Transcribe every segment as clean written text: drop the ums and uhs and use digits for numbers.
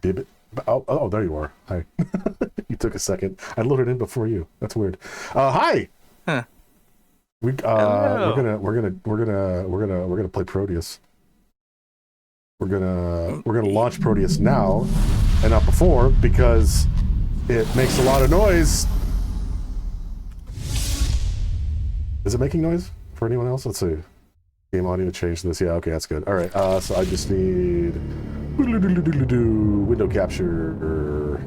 Bibbit. Oh, there you are. Hi. You took a second. I loaded in before you. That's weird. Hi. Huh. We're Hello. gonna play Prodeus. We're gonna launch Prodeus now and not before because it makes a lot of noise. Is it making noise for anyone else? Let's see. Game audio, change this. Yeah, okay, that's good. All right, so I just need window capture.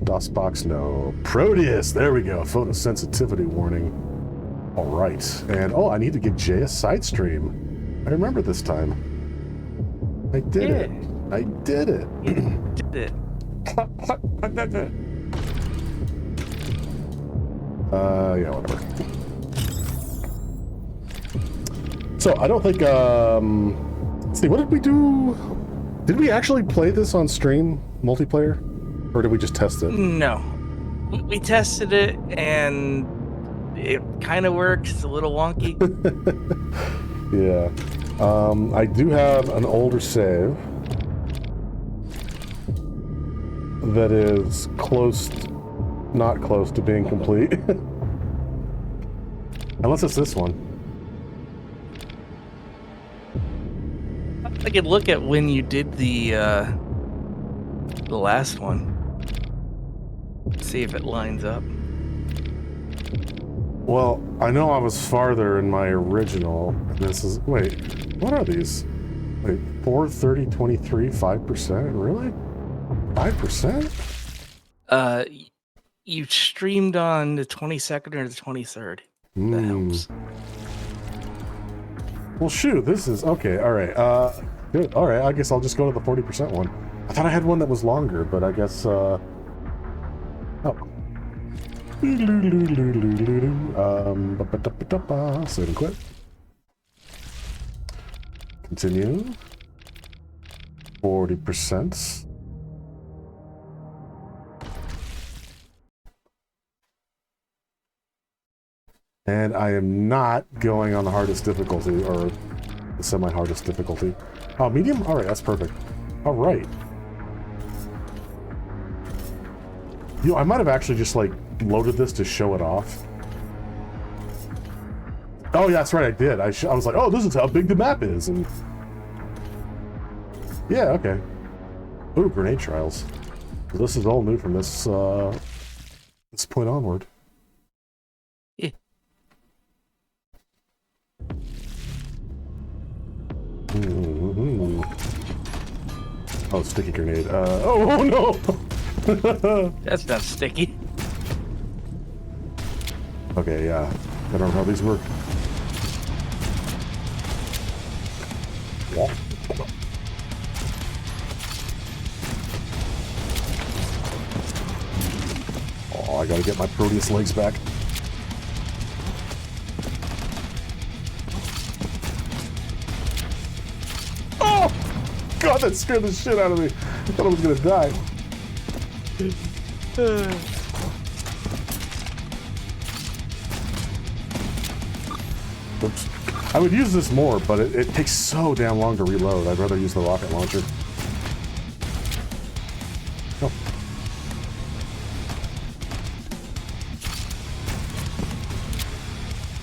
DOSBox, no. Proteus, there we go. Photosensitivity warning. All right, and I need to give Jay a side stream. I remember this time. I did it. I did it. You did it. I did it. Yeah, whatever. So I don't think, let's see, what did we do? Did we actually play this on stream, multiplayer? Or did we just test it? No. We tested it and it kind of works. It's a little wonky. Yeah. I do have an older save that is not close to being complete. Unless it's this one. I could look at when you did the last one. See if it lines up. Well, I know I was farther in my original. This is, wait, what are these? Wait, 4, 30, 23, 5%? Really? 5%? You streamed on the 22nd or the 23rd. That helps. Well, shoot, this is, okay, alright, good, alright, I guess I'll just go to the 40% one. I thought I had one that was longer, but I guess, oh. Save and quit. Continue. 40%. And I am not going on the hardest difficulty, or the semi-hardest difficulty. Oh, medium? Alright, that's perfect. Alright. You know, I might have actually just, like, loaded this to show it off. Oh, yeah, that's right, I did. I was like, oh, this is how big the map is, and... Yeah, okay. Ooh, grenade trials. This is all new from this point onward. Yeah. Mm-hmm. Oh, sticky grenade. Oh no! That's not sticky. Okay, yeah. I don't know how these work. Oh, I gotta get my Proteus legs back. Oh! God, that scared the shit out of me. I thought I was gonna die. Oops. I would use this more, but it takes so damn long to reload. I'd rather use the rocket launcher. Oh.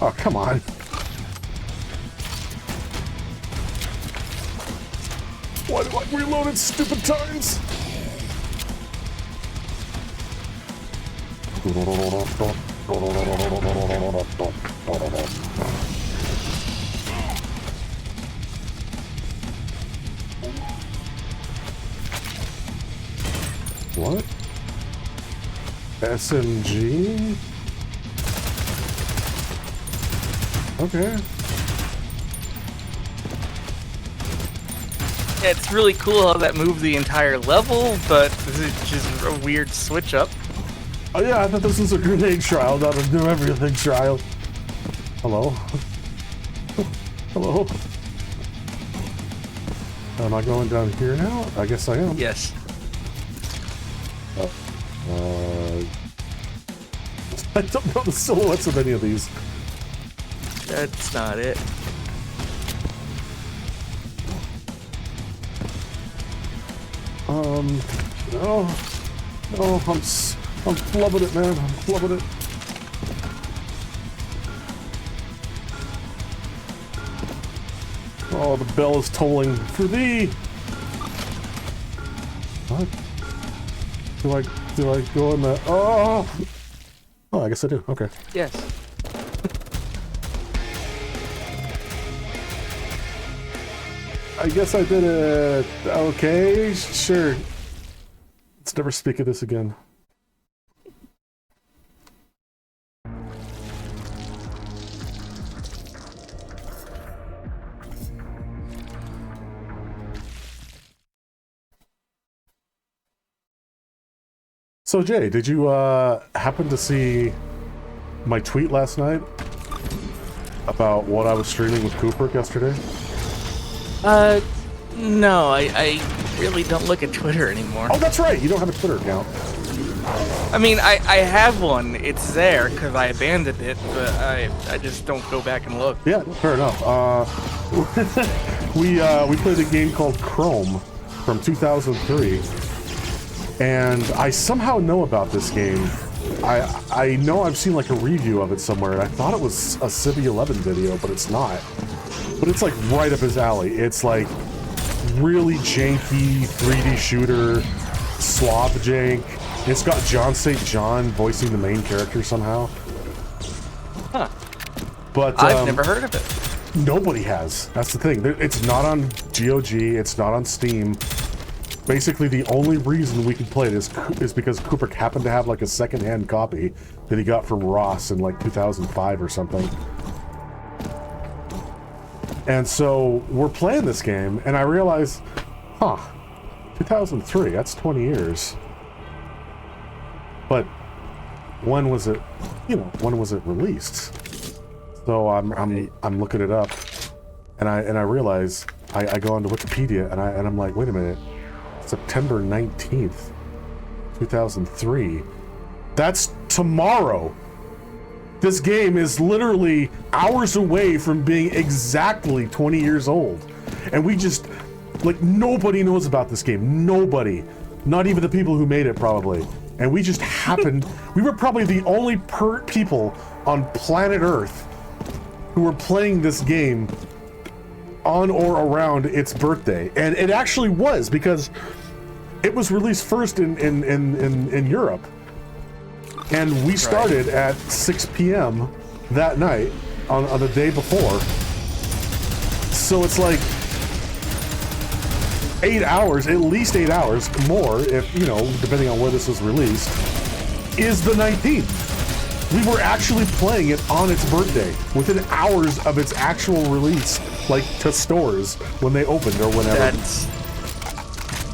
Oh, come on. Why do I reload at stupid times? What? SMG? Okay. Yeah, it's really cool how that moved the entire level, but it's just a weird switch up. Oh yeah, I thought this was a grenade trial, not a do everything trial. Hello? Hello? Am I going down here now? I guess I am. Yes. I don't know the silhouettes of any of these. That's not it. No. No, I'm flubbing it, man. I'm flubbing it. Oh, the bell is tolling for thee. What? Do I go in the... Oh! Oh, I guess I do. Okay. Yes. I guess I did it. Okay, sure. Let's never speak of this again. So Jay, did you happen to see my tweet last night about what I was streaming with Cooper yesterday? No, I really don't look at Twitter anymore. Oh, that's right. You don't have a Twitter account. I mean, I have one. It's there because I abandoned it, but I just don't go back and look. Yeah, fair enough. We played a game called Chrome from 2003, and I somehow know about this game. I know I've seen like a review of it somewhere, and I thought it was a Civi 11 video, but it's not. But it's like right up his alley. It's like really janky 3D shooter, swab jank. It's got John St. John voicing the main character somehow. Huh. But I've never heard of it. Nobody has. That's the thing. It's not on GOG. It's not on Steam. Basically, the only reason we can play it is because Cooper happened to have like a second-hand copy that he got from Ross in like 2005 or something. And so we're playing this game, and I realize, 2003, that's 20 years. But when was it, when was it released? So I'm looking it up, and I realize, I go onto Wikipedia, and I'm like, wait a minute, September 19th, 2003. That's tomorrow. This game is literally hours away from being exactly 20 years old. And we just, like, nobody knows about this game. Nobody. Not even the people who made it, probably. And we just happened, we were probably the only people on planet Earth who were playing this game on or around its birthday. And it actually was, because it was released first in Europe. And we started at 6 p.m. that night on the day before. So it's like 8 hours, at least 8 hours, more, if, depending on where this was released, is the 19th. We were actually playing it on its birthday, within hours of its actual release, like to stores when they opened or whenever.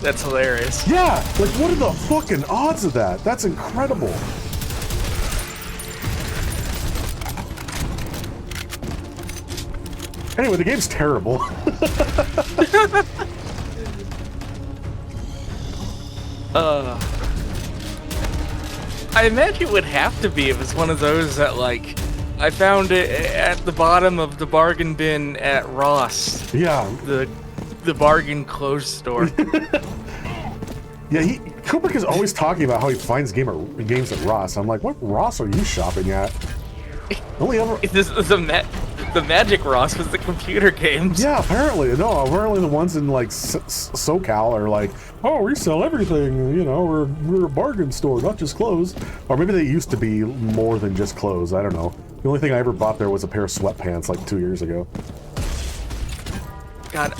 That's hilarious. Yeah, like what are the fucking odds of that? That's incredible. Anyway, the game's terrible. I imagine it would have to be if it's one of those that, like, I found it at the bottom of the bargain bin at Ross. Yeah. The bargain clothes store. Yeah, Kubrick is always talking about how he finds games at Ross. I'm like, what Ross are you shopping at? Only ever... The Magic Ross was the computer games. Yeah, apparently. No, apparently the ones in, like, SoCal are like, oh, we sell everything, we're a bargain store, not just clothes. Or maybe they used to be more than just clothes, I don't know. The only thing I ever bought there was a pair of sweatpants, like, 2 years ago. God,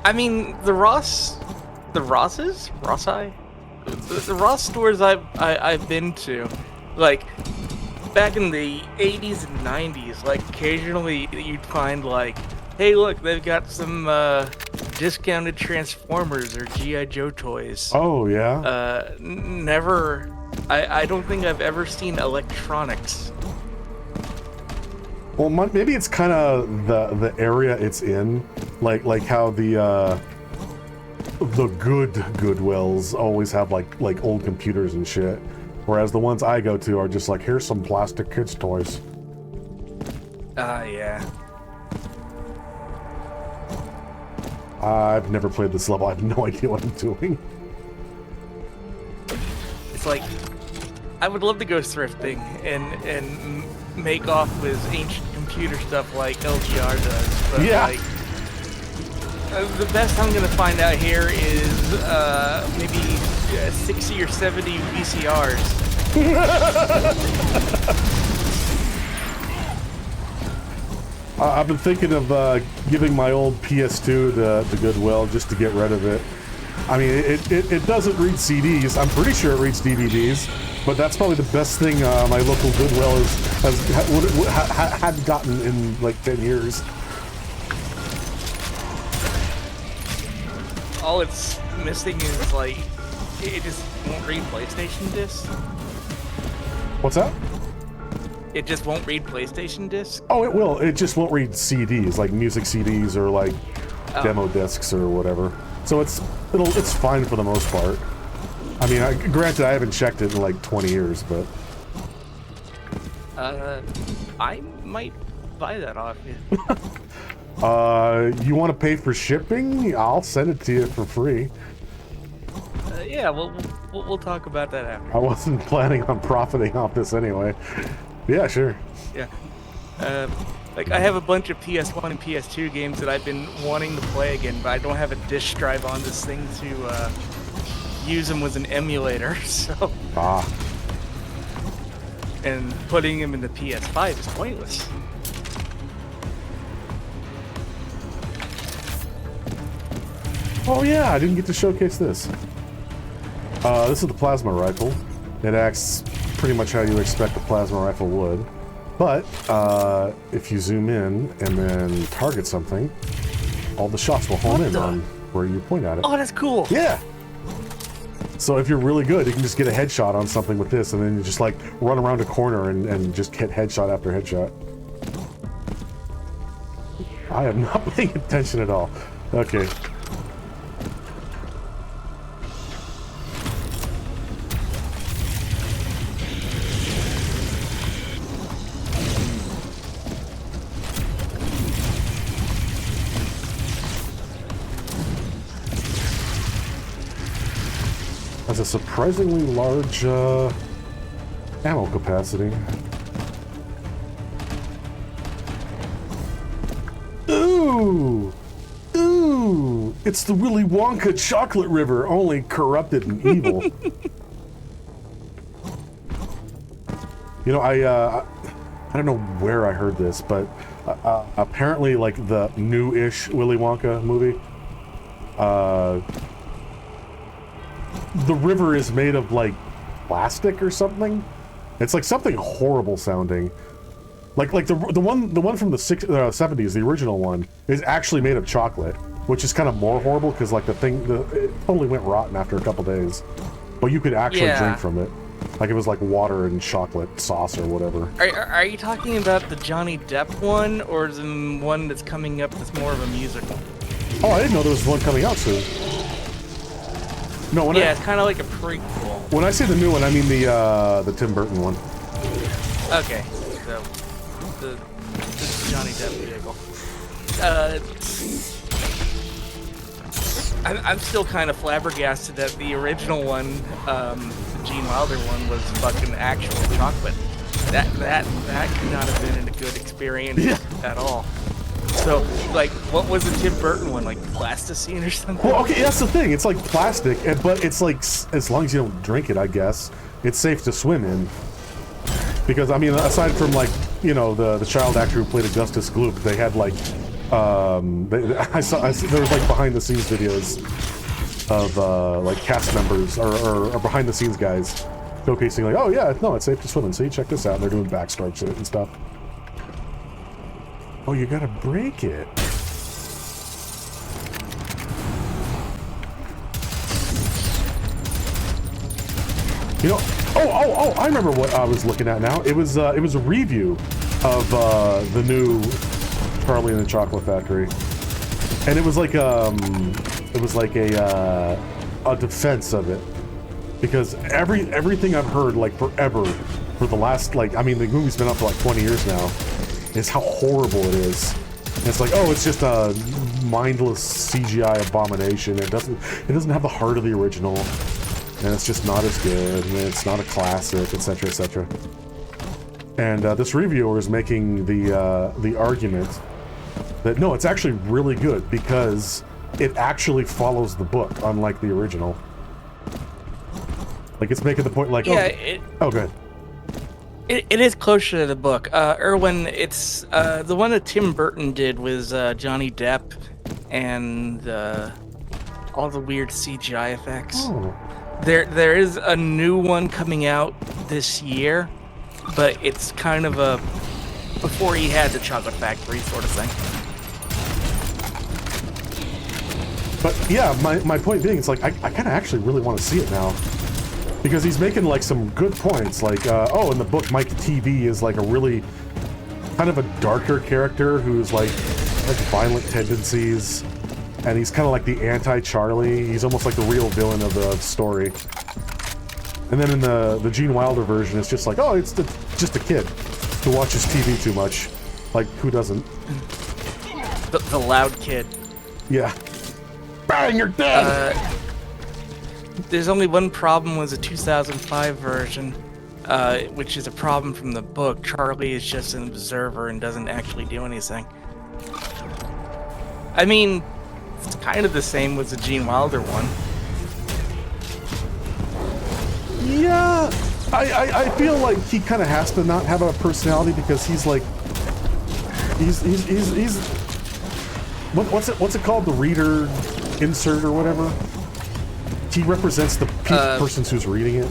I mean, the Ross stores I've been to, like, back in the 80s and 90s, like, occasionally you'd find, like, hey, look, they've got some discounted Transformers or G.I. Joe toys. Oh, yeah? I don't think I've ever seen electronics. Well, maybe it's kind of the area it's in, like how the good Goodwills always have like old computers and shit, whereas the ones I go to are just like, here's some plastic kids toys. Yeah. I've never played this level. I have no idea what I'm doing. It's like, I would love to go thrifting and make off with ancient computer stuff like LGR does, but Yeah. like, the best I'm gonna find out here is maybe 60 or 70 VCRs. I've been thinking of giving my old PS2 to Goodwill just to get rid of it. I mean, it doesn't read CDs. I'm pretty sure it reads DVDs, but that's probably the best thing my local Goodwill had gotten in like 10 years. All it's missing is like, it just won't read PlayStation discs. What's that? It just won't read PlayStation discs. Oh, it will. It just won't read CDs, like music CDs or like demo discs or whatever. So it's fine for the most part. I mean, granted, I haven't checked it in like 20 years, but I might buy that off you. You want to pay for shipping? I'll send it to you for free. Yeah, we'll talk about that after. I wasn't planning on profiting off this anyway. Yeah, sure. Yeah. Like, I have a bunch of PS1 and PS2 games that I've been wanting to play again, but I don't have a disk drive on this thing to use them with an emulator, so... Ah. And putting them in the PS5 is pointless. Oh yeah, I didn't get to showcase this. This is the plasma rifle. It acts pretty much how you expect a plasma rifle would. But, if you zoom in and then target something, all the shots will hone in on where you point at it. Oh, that's cool! Yeah! So if you're really good, you can just get a headshot on something with this, and then you just like run around a corner and just hit headshot after headshot. I am not paying attention at all. Okay. Has a surprisingly large ammo capacity. Ooh! Ooh! It's the Willy Wonka chocolate river, only corrupted and evil. You know, I don't know where I heard this, but apparently, like, the new-ish Willy Wonka movie, the river is made of like plastic or something. It's like something horrible sounding. Like the one from the 70s, the original one, is actually made of chocolate, which is kind of more horrible because like it totally went rotten after a couple days. But you could actually drink from it. Like it was like water and chocolate sauce or whatever. Are you talking about the Johnny Depp one, or the one that's coming up that's more of a musical? Oh, I didn't know there was one coming out soon. No, it's kind of like a prequel. When I say the new one, I mean the Tim Burton one. Okay, so the Johnny Depp vehicle. I'm still kind of flabbergasted that the original one, the Gene Wilder one, was fucking actual chocolate. That could not have been a good experience at all. So, like, what was the Tim Burton one? Like plasticine or something? Well, okay, that's the thing. It's like plastic, but it's like, as long as you don't drink it, I guess, it's safe to swim in. Because, I mean, aside from, like, you know, the child actor who played Augustus Gloop, they had, like, there was, like, behind-the-scenes videos of, like, cast members, or behind-the-scenes guys showcasing, like, oh, yeah, no, it's safe to swim in, so you check this out, and they're doing backstrokes in it and stuff. Oh, you gotta break it. You know, oh, I remember what I was looking at now. It was a review of the new Charlie and the Chocolate Factory. And it was like a defense of it. Because everything I've heard, like, forever, for the last, like, I mean, the movie's been up for like 20 years now, is how horrible it is. And it's like, oh, it's just a mindless CGI abomination. It doesn't have the heart of the original, and it's just not as good, and it's not a classic, etc., etc. And this reviewer is making the argument that no, it's actually really good because it actually follows the book, unlike the original. Like, it's making the point, like, yeah, oh, good. It is closer to the book. Erwin, it's the one that Tim Burton did was Johnny Depp and all the weird CGI effects. Oh. There is a new one coming out this year, but it's kind of a before he had the Chocolate Factory sort of thing. But yeah, my point being, it's like I kind of actually really want to see it now. Because he's making, like, some good points, like, oh, in the book, Mike TV is, like, a really kind of a darker character who's, like violent tendencies, and he's kind of like the anti-Charlie. He's almost like the real villain of the story. And then in the Gene Wilder version, it's just like, oh, it's just a kid who watches TV too much. Like, who doesn't? The loud kid. Yeah. Bang, you're dead! There's only one problem with the 2005 version, which is a problem from the book. Charlie is just an observer and doesn't actually do anything. I mean, it's kind of the same with the Gene Wilder one. Yeah, I feel like he kind of has to not have a personality because he's like, he's what's it called? The reader insert or whatever? He represents the person who's reading it.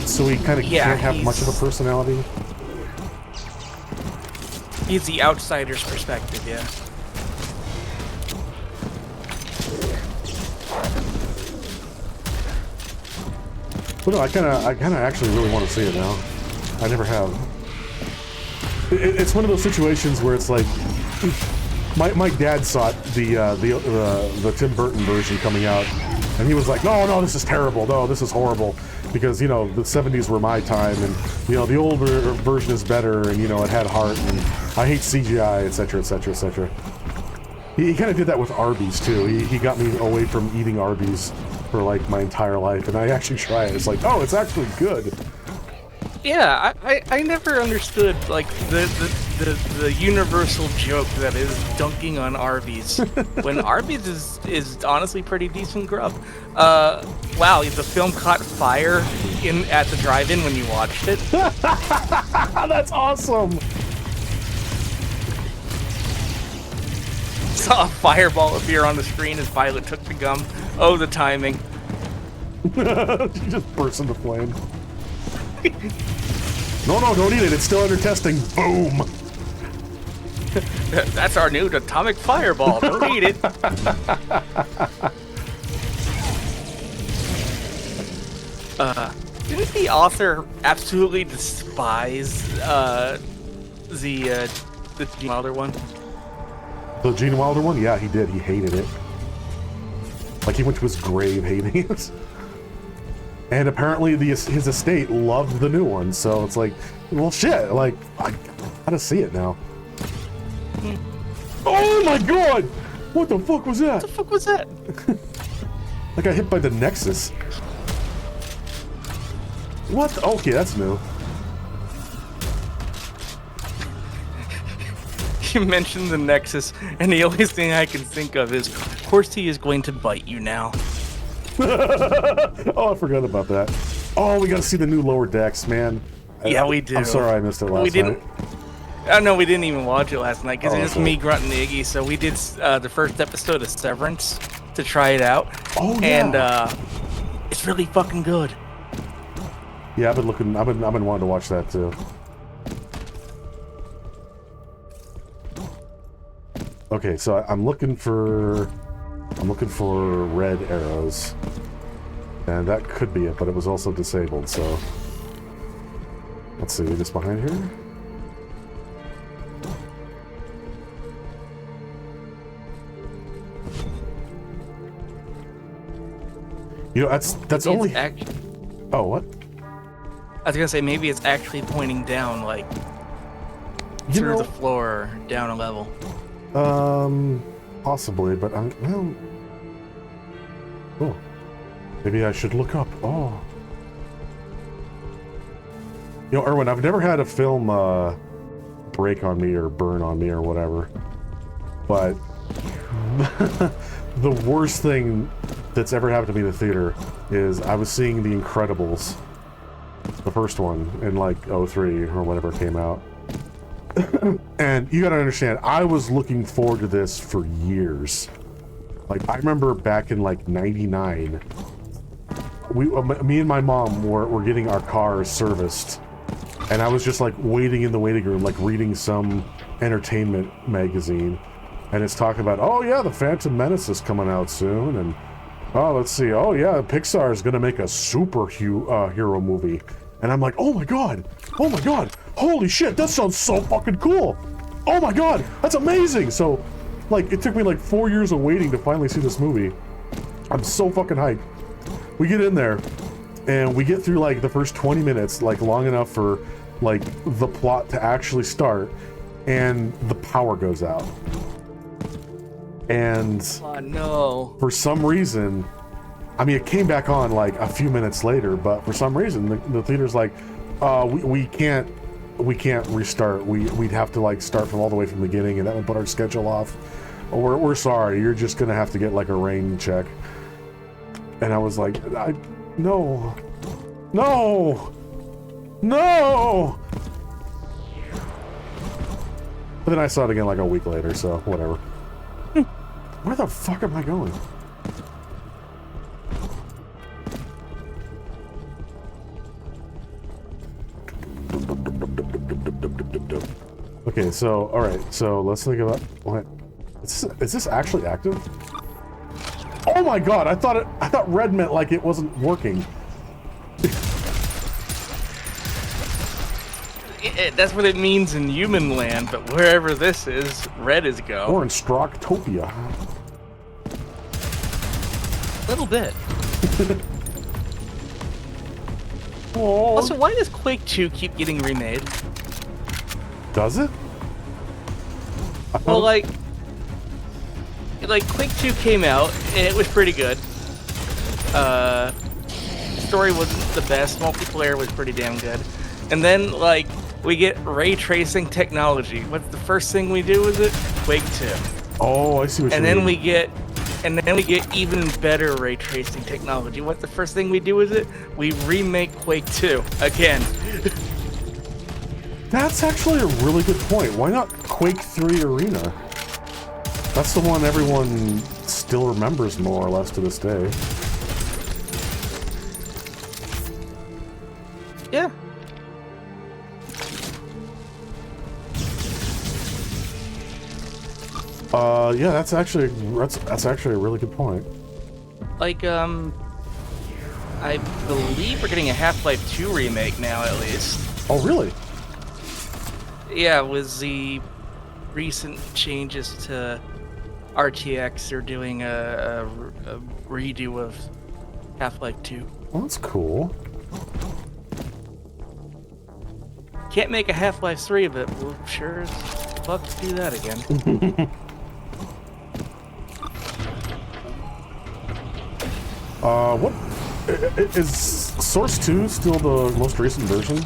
So he kind of can't have much of a personality. He's the outsider's perspective, yeah. But no, I kind of actually really want to see it now. I never have. It's one of those situations where it's like, my dad saw it, the Tim Burton version coming out, and he was like, no, this is terrible, no, this is horrible, because, you know, the 70s were my time, and, you know, the older version is better, and, you know, it had heart, and I hate CGI, etc., etc., etc. He kind of did that with Arby's, too. He got me away from eating Arby's for, like, my entire life, and I actually tried it. It's like, oh, it's actually good. Yeah, I never understood, like, the universal joke that is dunking on Arby's, when Arby's is honestly pretty decent grub. Wow, the film caught fire at the drive-in when you watched it. That's awesome! Saw a fireball appear on the screen as Violet took the gum. Oh, the timing. She just burst into flame. No, don't eat it. It's still under testing. Boom. That's our new atomic fireball. Don't eat it. Didn't the author absolutely despise the Gene Wilder one? The Gene Wilder one? Yeah, he did. He hated it. Like, he went to his grave hating it. And apparently his estate loved the new one, so it's like, well, shit, like, I gotta see it now. Oh my god! What the fuck was that? What the fuck was that? I got hit by the Nexus. What? Okay, that's new. You mentioned the Nexus, and the only thing I can think of is, of course he is going to bite you now. Oh, I forgot about that. Oh, we gotta see the new Lower Decks, man. Yeah, we do. I'm sorry I missed it last night. Oh, no, we didn't even watch it last night, because it was cool. me, Grunt, and Iggy, so we did the first episode of Severance to try it out. Oh, yeah. And, it's really fucking good. Yeah, I've been wanting to watch that, too. Okay, so I'm looking for red arrows, and that could be it, but it was also disabled, so let's see, just behind here. You know, that's only oh, what? I was gonna say, maybe it's actually pointing down, like... through the floor, down a level. Possibly, but well, oh, maybe I should look up. Oh, you know, Erwin, I've never had a film break on me or burn on me or whatever, but the worst thing that's ever happened to me in the theater is I was seeing The Incredibles, the first one, in like '03 or whatever came out. And you gotta understand, I was looking forward to this for years. Like, I remember back in like '99, me and my mom were getting our car serviced, and I was just like waiting in the waiting room, like reading some entertainment magazine, and it's talking about, oh yeah, the Phantom Menace is coming out soon, and oh, let's see, oh yeah, Pixar is gonna make a hero movie. And I'm like, oh my god, holy shit, that sounds so fucking cool. Oh my god, that's amazing. So, like, it took me like 4 years of waiting to finally see this movie. I'm so fucking hyped. We get in there, and we get through like the first 20 minutes, like long enough for like the plot to actually start, and the power goes out. And oh no, for some reason, I mean, it came back on like a few minutes later, but for some reason the theater's like, we can't restart. We'd have to like start from all the way from the beginning, and that would put our schedule off. We're sorry, you're just gonna have to get like a rain check. And I was like, no. But then I saw it again like a week later, so whatever. Where the fuck am I going? Okay, so, alright, so let's think about what is this actually active? Oh my god, I thought red meant like it wasn't working. That's what it means in human land, but wherever this is, red is go. Or in Stroctopia. A little bit. Oh. Also, why does Quake 2 keep getting remade? Does it? Well, like Quake 2 came out, and it was pretty good. Story wasn't the best, multiplayer was pretty damn good. And then, like, we get ray tracing technology. What's the first thing we do with it? Quake 2. Oh, I see what you mean. And then we get even better ray tracing technology. What's the first thing we do with it? We remake Quake 2 again. That's actually a really good point. Why not Quake 3 Arena? That's the one everyone still remembers more or less to this day. Yeah. Yeah, that's actually a really good point. Like, I believe we're getting a Half-Life 2 remake now, at least. Oh, really? Yeah, with the recent changes to RTX, they're doing a redo of Half-Life 2. Well, that's cool. Can't make a Half-Life 3, but we'll sure as fuck do that again. What is Source 2 still the most recent version?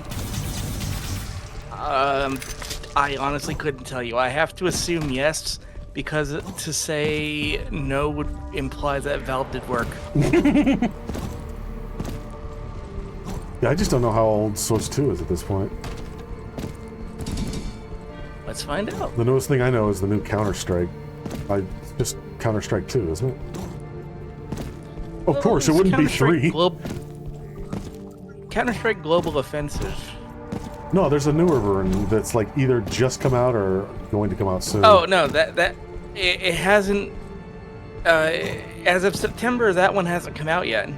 I honestly couldn't tell you. I have to assume yes, because to say no would imply that Valve did work. Yeah, I just don't know how old Source 2 is at this point. Let's find out. The newest thing I know is the new Counter-Strike. Just Counter-Strike 2, isn't it? Of course, it wouldn't be 3. Counter-Strike Global Offensive. No, there's a newer version that's like either just come out or going to come out soon. Oh no, it hasn't. As of September, that one hasn't come out yet.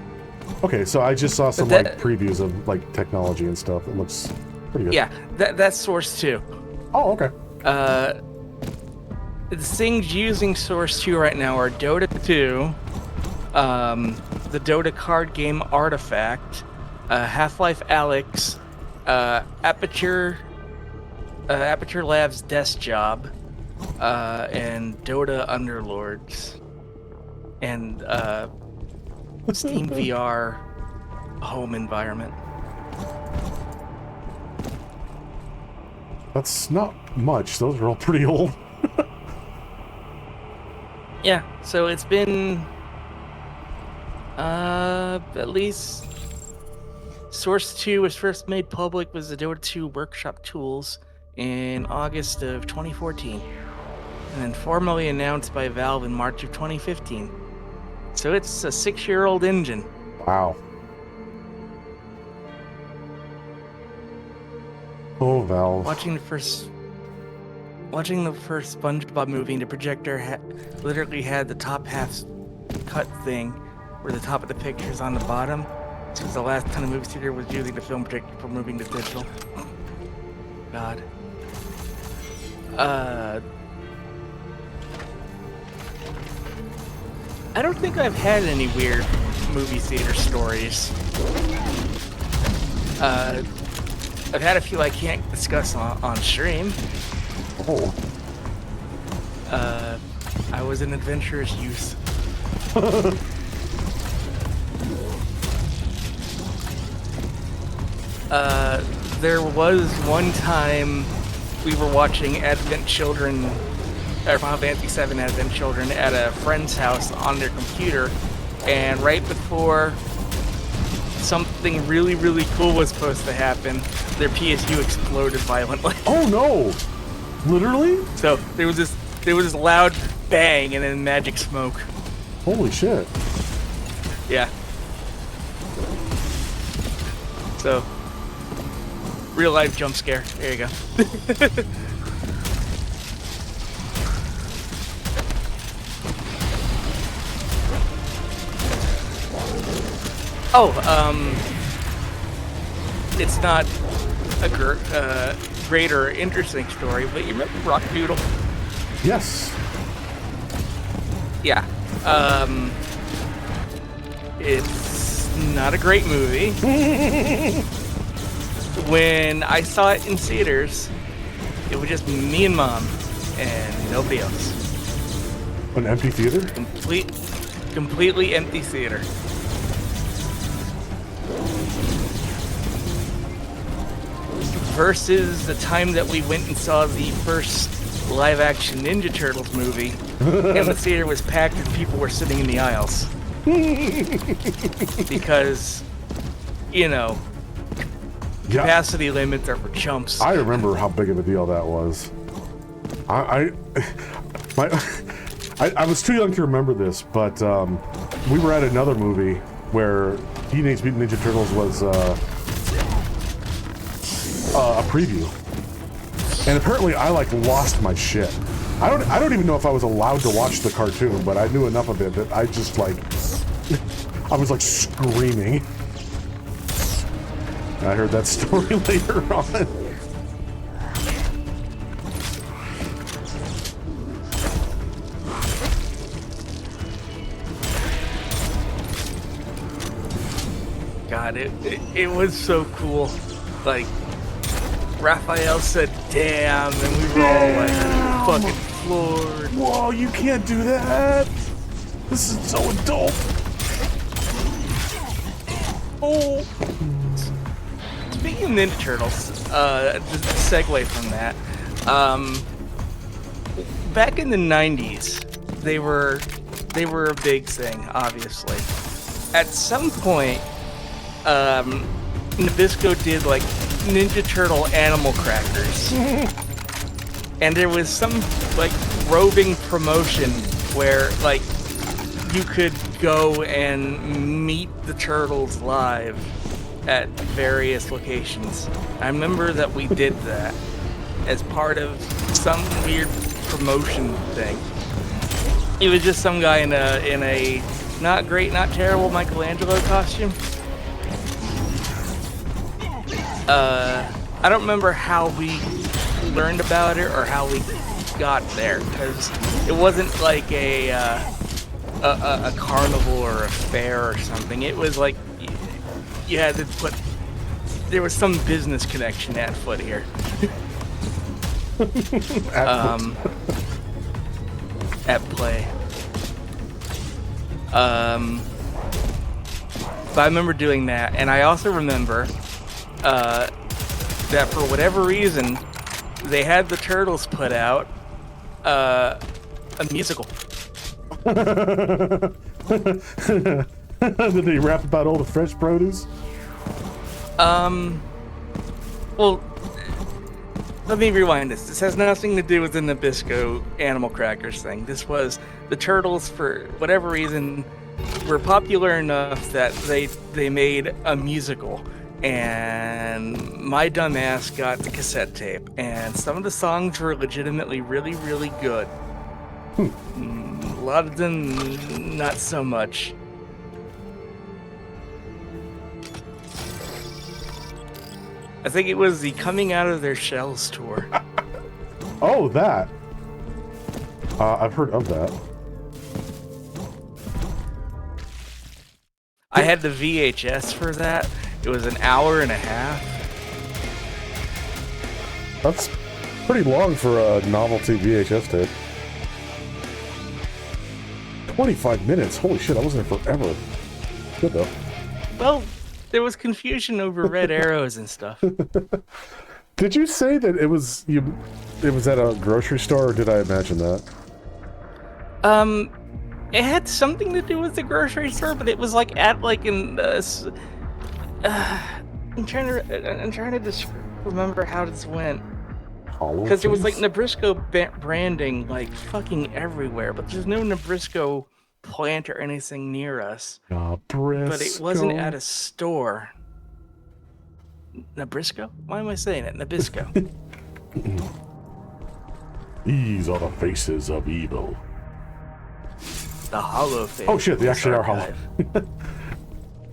Okay, so I just saw some like previews of like technology and stuff. It looks pretty good. Yeah, that's Source 2. Oh, okay. The things using Source 2 right now are Dota 2, the Dota card game Artifact, Half-Life Alyx, Aperture Aperture Labs' Desk Job, and Dota Underlords, and Steam VR home environment. That's not much. Those are all pretty old. Yeah, so it's been at least Source 2 was first made public was the Dota 2 workshop tools in August of 2014, and then formally announced by Valve in March of 2015. So it's a 6-year-old engine. Wow. Oh, Valve. Watching the first SpongeBob movie, the projector literally had the top half cut thing, where the top of the picture is on the bottom. Since the last time the movie theater was using the film projector for moving to digital. God. I don't think I've had any weird movie theater stories. I've had a few I can't discuss on stream. Oh. I was an adventurous youth. There was one time we were watching Advent Children, or Final Fantasy VII Advent Children at a friend's house on their computer, and right before something really, really cool was supposed to happen, their PSU exploded violently. Oh no! Literally? So there was this loud bang and then magic smoke. Holy shit. Yeah. So, real life jump scare. There you go. It's not a great or interesting story, but you remember Rock Doodle? Yes. Yeah. It's not a great movie. When I saw it in theaters, it was just me and Mom and nobody else. An empty theater? Completely empty theater. Versus the time that we went and saw the first live-action Ninja Turtles movie, and the theater was packed and people were sitting in the aisles. Because, you know, capacity limits are for chumps. I remember how big of a deal that was. I was too young to remember this, but we were at another movie where Teenage Mutant Ninja Turtles was a preview, and apparently I lost my shit. I don't even know if I was allowed to watch the cartoon, but I knew enough of it that I just I was screaming. I heard that story later on. God, it was so cool. Raphael said, "Damn," and we were all fucking floored. Whoa, you can't do that. This is so adult. Oh. Speaking of Ninja Turtles, just a segue from that. Back in the 90s, they were a big thing, obviously. At some point, Nabisco did Ninja Turtle animal crackers. And there was some roving promotion where you could go and meet the turtles live at various locations. I remember that we did that as part of some weird promotion thing. It was just some guy in a not great, not terrible Michelangelo costume. I don't remember how we learned about it or how we got there, because it wasn't like a carnival or a fair or something. It was you had to there was some business connection at foot here. at play. But I remember doing that, and I also remember that for whatever reason, they had the Turtles put out a musical. Did they rap about all the fresh produce? Well, let me rewind this. This has nothing to do with the Nabisco Animal Crackers thing. This was the Turtles, for whatever reason, were popular enough that they made a musical. And my dumb ass got the cassette tape, and some of the songs were legitimately really, really good. A lot of them, not so much. I think it was the Coming Out of Their Shells tour. Oh, that. I've heard of that. I had the VHS for that. It was an hour and a half. That's pretty long for a novelty VHS tape. 25 minutes. Holy shit, I was there forever. Good though. Well, there was confusion over red arrows and stuff. Did you say that it was at a grocery store, or did I imagine that? It had something to do with the grocery store, but it was like at like in I'm trying to just remember how this went. Because there was like Nabisco branding like fucking everywhere, but there's no Nabisco plant or anything near us. Nabisco. But it wasn't at a store. Nabisco? Why am I saying it? Nabisco. These are the faces of evil. The hollow face. Oh shit, they actually are hollow. Archive.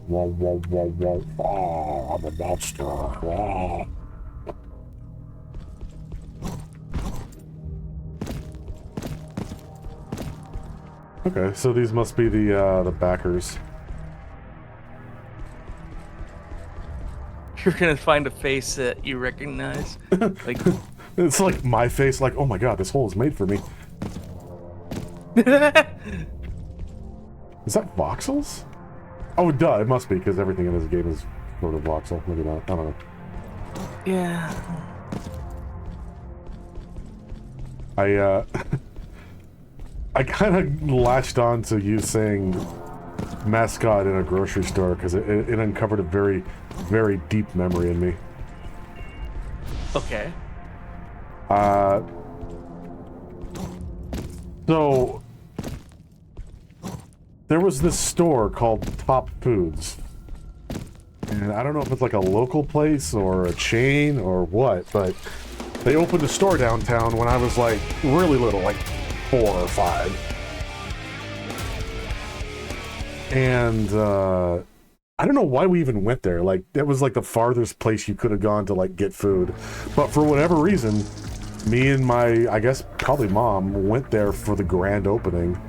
Wah, wah, wah, wah. Oh, I'm a monster. Wah. Okay, so these must be the backers. You're gonna find a face that you recognize. Like It's like my face, like, oh my god, this hole is made for me. Is that voxels? Oh, duh, it must be, because everything in this game is sort of voxel. Maybe not, I don't know. Yeah. I kind of latched on to you saying mascot in a grocery store, because it uncovered a very, very deep memory in me. Okay. So there was this store called Top Foods, and I don't know if it's like a local place or a chain or what, but they opened a store downtown when I was like really little, like 4 or 5. And I don't know why we even went there. Like, that was like the farthest place you could have gone to like get food, but for whatever reason, me and my, I guess probably mom, went there for the grand opening,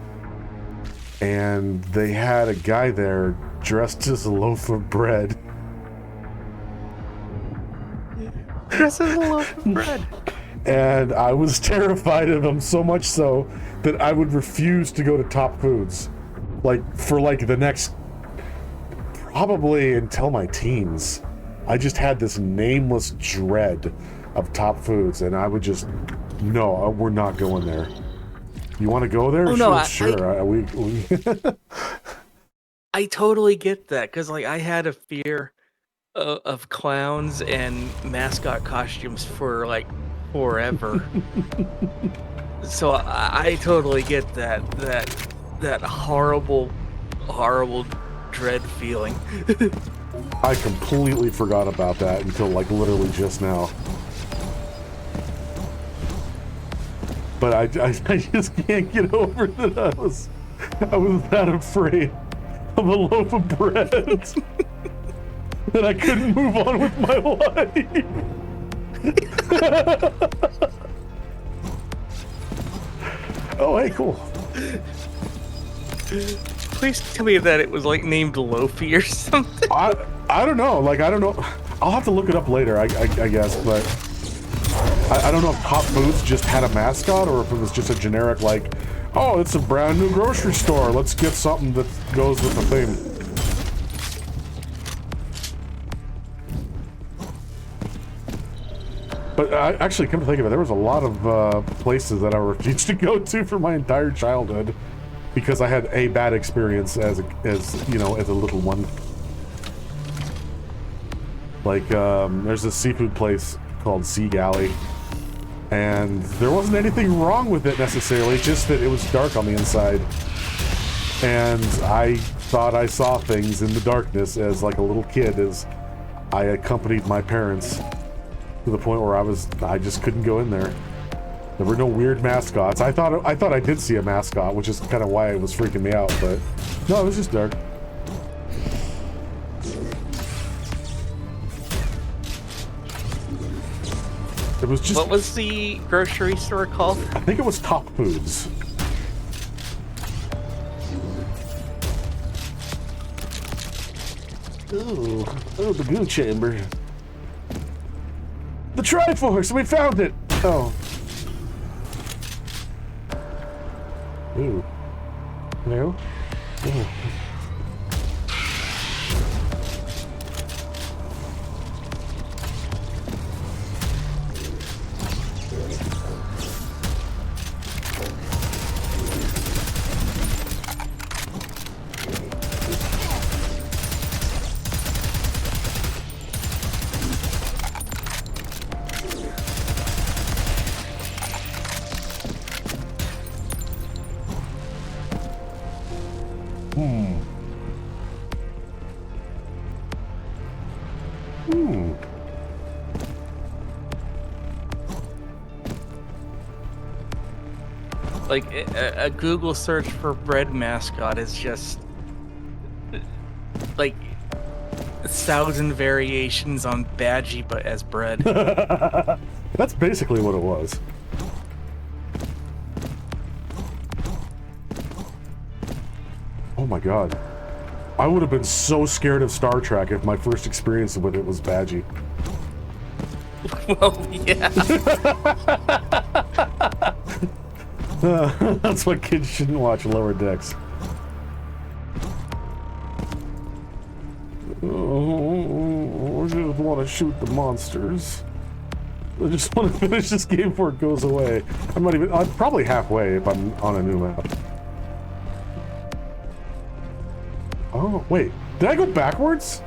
and they had a guy there dressed as a loaf of bread. Dressed as a loaf of bread. And I was terrified of him, so much so that I would refuse to go to Top Foods, like for like the next, probably until my teens. I just had this nameless dread of Top Foods, and I would just, no, we're not going there. You want to go there? Oh, sure, no, sure. I totally get that, because like I had a fear of clowns and mascot costumes for like forever. So I totally get that horrible dread feeling. I completely forgot about that until like literally just now. But I just can't get over that I was that afraid of a loaf of bread that I couldn't move on with my life. Oh, hey, cool. Please tell me that it was like named Lofi or something. I don't know. Like, I don't know. I'll have to look it up later, I guess, but I don't know if Top Foods just had a mascot or if it was just a generic, like, oh, it's a brand new grocery store. Let's get something that goes with the theme. But actually, come to think of it, there was a lot of places that I refused to go to for my entire childhood because I had a bad experience as you know, as a little one. Like, there's a seafood place called Sea Galley. And there wasn't anything wrong with it necessarily, just that it was dark on the inside. And I thought I saw things in the darkness as like a little kid as I accompanied my parents to the point where I just couldn't go in there. There were no weird mascots. I thought I did see a mascot, which is kind of why it was freaking me out, but no, it was just dark. It was just... What was the grocery store called? I think it was Top Foods. Oh, the goo chamber. The Triforce! We found it! Oh. Ooh. No? Ooh. Like, a Google search for bread mascot is just, like, 1,000 variations on Badgie, but as bread. That's basically what it was. Oh my god. I would have been so scared of Star Trek if my first experience with it was Badgie. Well, yeah. That's why kids shouldn't watch Lower Decks. Oh, I just want to shoot the monsters. I just want to finish this game before it goes away. I'm probably halfway if I'm on a new map. Oh, wait. Did I go backwards?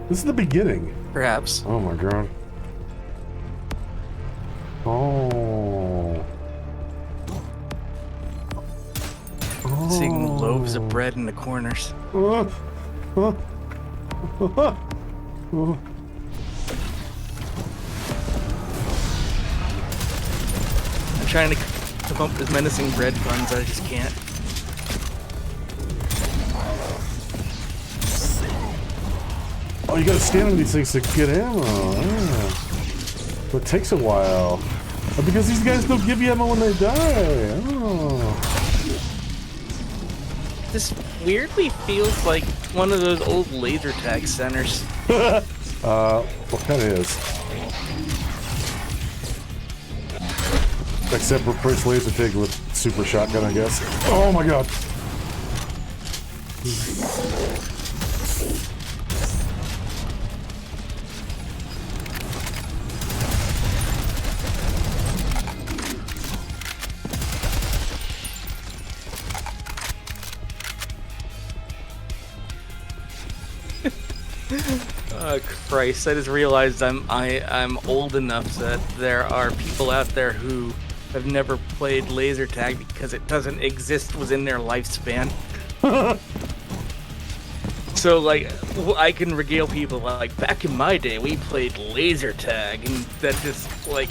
This is the beginning. Perhaps. Oh my god. Oh. Seeing loaves of bread in the corners. I'm trying to come up with menacing bread puns, I just can't. Oh, you gotta stand on these things to get ammo. Yeah. But it takes a while. Oh, because these guys don't give you ammo when they die. Oh. This weirdly feels like one of those old laser tag centers. What kind of is? Except for first laser tag with super shotgun, I guess. Oh my god. Oh Christ! I just realized I'm old enough that there are people out there who have never played laser tag because it doesn't exist within their lifespan. So like, I can regale people like, back in my day we played laser tag, and that just like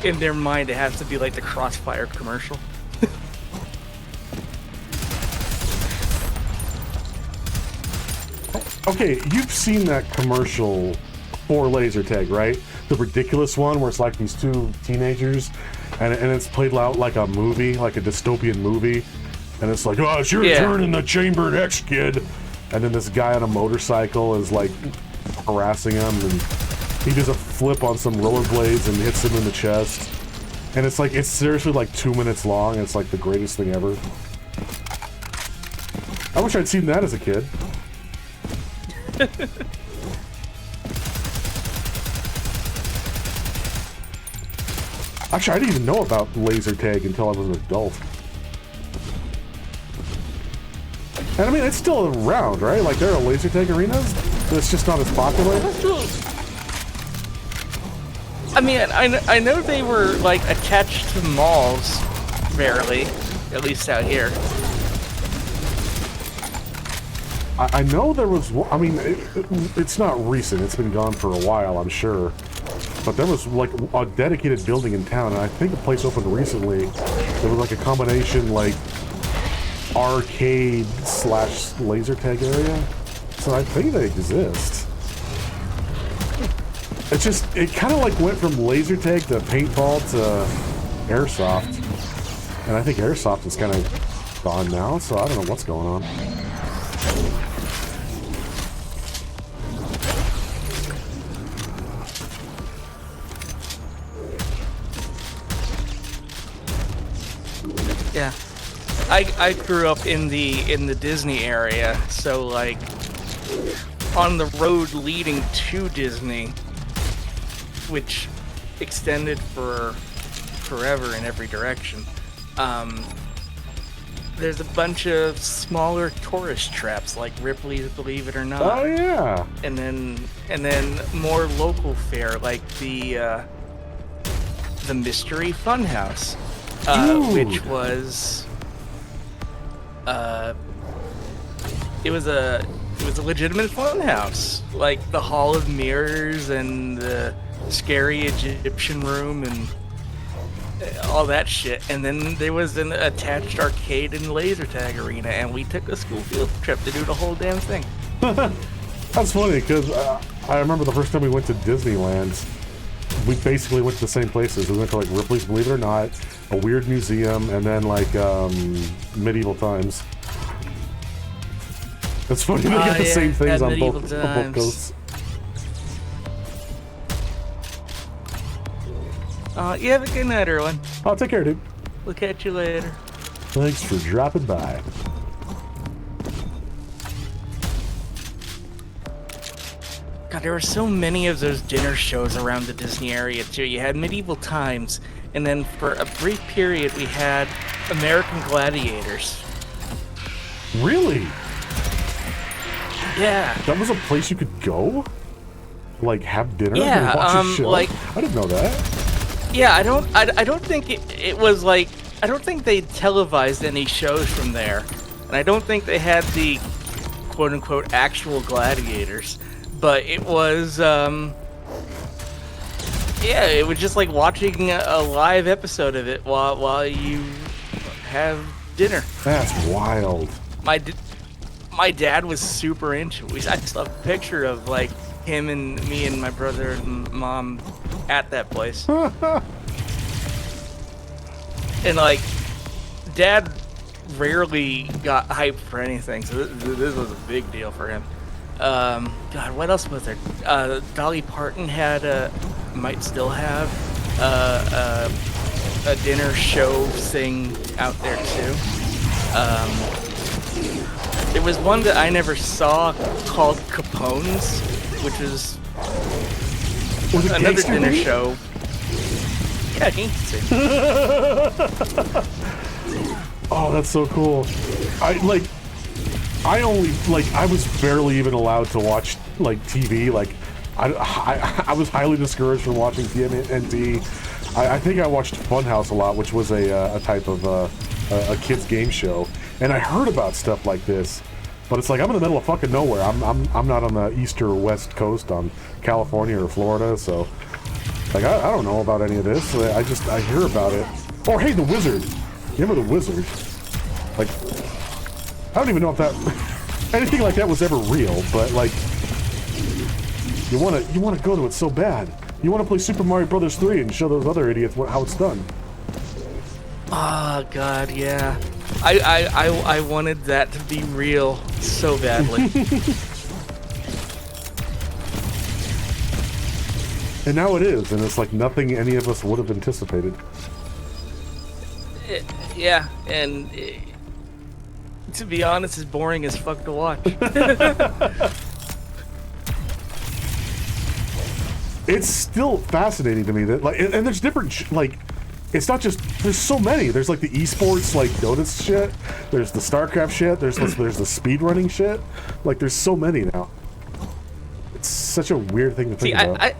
in their mind it has to be like the Crossfire commercial. Okay, you've seen that commercial for laser tag, right? The ridiculous one where it's like these two teenagers and it's played out like a movie, like a dystopian movie. And it's like, oh, it's your turn in the chambered X, kid. And then this guy on a motorcycle is like harassing him. And he does a flip on some rollerblades and hits him in the chest. And it's like, it's seriously like 2 minutes long. It's like the greatest thing ever. I wish I'd seen that as a kid. Actually, I didn't even know about laser tag until I was an adult. And I mean, it's still around, right? Like, there are laser tag arenas, but it's just not as popular. I mean, I know they were, like, attached to malls, rarely, at least out here. I know there was, I mean, it's not recent, it's been gone for a while, I'm sure. But there was, like, a dedicated building in town, and I think a place opened recently. There was, like, a combination, like, arcade / laser tag area. So I think they exist. It's just, it kind of like went from laser tag to paintball to airsoft. And I think airsoft is kind of gone now, so I don't know what's going on. Yeah. I grew up in the Disney area, so like on the road leading to Disney, which extended for forever in every direction. There's a bunch of smaller tourist traps like Ripley's Believe It or Not. Oh yeah. And then more local fare like the Mystery Funhouse, which was it was a legitimate funhouse, like the Hall of Mirrors and the scary Egyptian room and all that shit. And then there was an attached arcade and laser tag arena, and we took a school field trip to do the whole damn thing. That's funny, because I remember the first time we went to Disneyland, we basically went to the same places. We went to like Ripley's Believe It or Not, a weird museum, and then like medieval times. It's funny, they got the same things on both coasts. You have a good night, everyone. Oh, take care, dude. We'll catch you later. Thanks for dropping by. God, there were so many of those dinner shows around the Disney area, too. You had Medieval Times, and then for a brief period, we had American Gladiators. Really? Yeah. That was a place you could go? Like, have dinner yeah, and watch a show? like... I didn't know that. Yeah, I don't think it was like... I don't think they televised any shows from there. And I don't think they had the quote-unquote actual gladiators. But it was, yeah, it was just like watching a live episode of it while you have dinner. That's wild. My dad was super into it. I still have a picture of like him and me and my brother and mom at that place. And like, Dad rarely got hyped for anything, so this was a big deal for him. God, what else was there? Dolly Parton had might still have a dinner show thing out there too. There was one that I never saw called Capone's, which was another dinner show. Yeah, gangster. Oh, that's so cool. I was barely even allowed to watch like TV. Like, I was highly discouraged from watching TMNT. I think I watched Funhouse a lot, which was a type of a kids game show, and I heard about stuff like this. But it's like I'm in the middle of fucking nowhere. I'm not on the east or west coast on California or Florida, so like I don't know about any of this. I hear about it. Oh, hey, the Wizard. You remember the Wizard? Like, I don't even know if that anything like that was ever real, but like you wanna go to it so bad. You wanna play Super Mario Brothers 3 and show those other idiots how it's done. Oh God, yeah. I wanted that to be real so badly. And now it is, and it's like nothing any of us would have anticipated. Yeah, and to be honest, it's boring as fuck to watch. It's still fascinating to me that, like, and there's different, like, it's not just, there's so many. There's like the esports, like Dota shit. There's the StarCraft shit. There's the speedrunning shit. Like, there's so many now. It's such a weird thing to think about.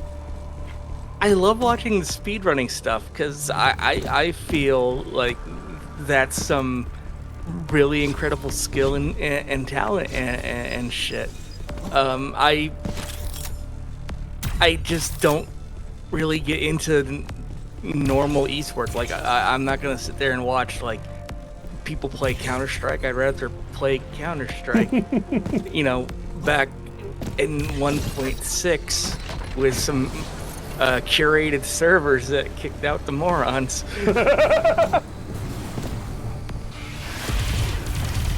I love watching the speedrunning stuff because I feel like that's some really incredible skill and talent and shit. I just don't really get into normal esports. Like, I'm not gonna sit there and watch like people play Counter-Strike. I'd rather play Counter-Strike. You know, back in 1.6 with some curated servers that kicked out the morons.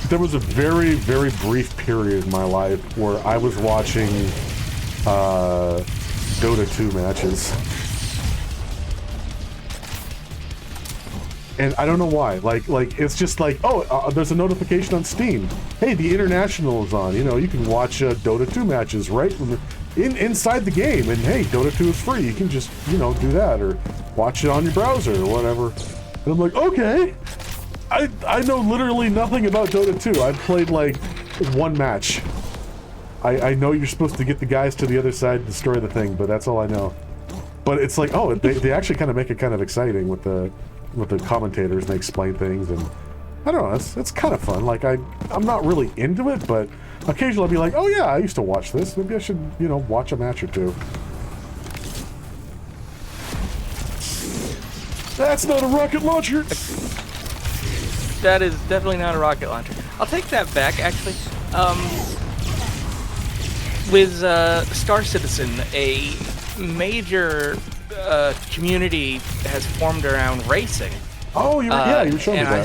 There was a very, very brief period in my life where I was watching Dota 2 matches. And I don't know why. Like it's just like, oh, there's a notification on Steam. Hey, the International is on. You know, you can watch Dota 2 matches right inside the game. And hey, Dota 2 is free. You can just, you know, do that or watch it on your browser or whatever. And I'm like, okay. I know literally nothing about Dota 2. I've played like one match. I know you're supposed to get the guys to the other side and destroy the thing, but that's all I know. But it's like, oh, they actually kind of make it kind of exciting with the commentators, and they explain things, and I don't know, it's kind of fun. Like, I'm not really into it, but occasionally I'll be like, oh yeah, I used to watch this. Maybe I should, you know, watch a match or two. That's not a rocket launcher! That is definitely not a rocket launcher. I'll take that back, actually. With Star Citizen, a major community has formed around racing. Oh, you were showing me that. And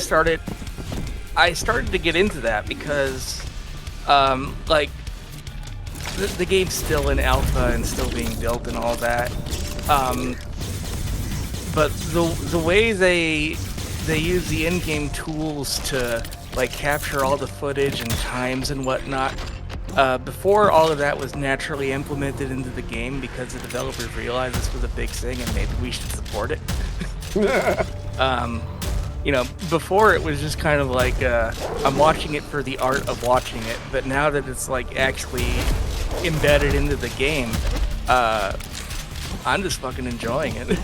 I started to get into that because, like, the game's still in alpha and still being built and all that. But the way they use the in-game tools to like capture all the footage and times and whatnot. Before all of that was naturally implemented into the game because the developers realized this was a big thing and maybe we should support it. You know, before it was just kind of like I'm watching it for the art of watching it, but now that it's like actually embedded into the game, I'm just fucking enjoying it.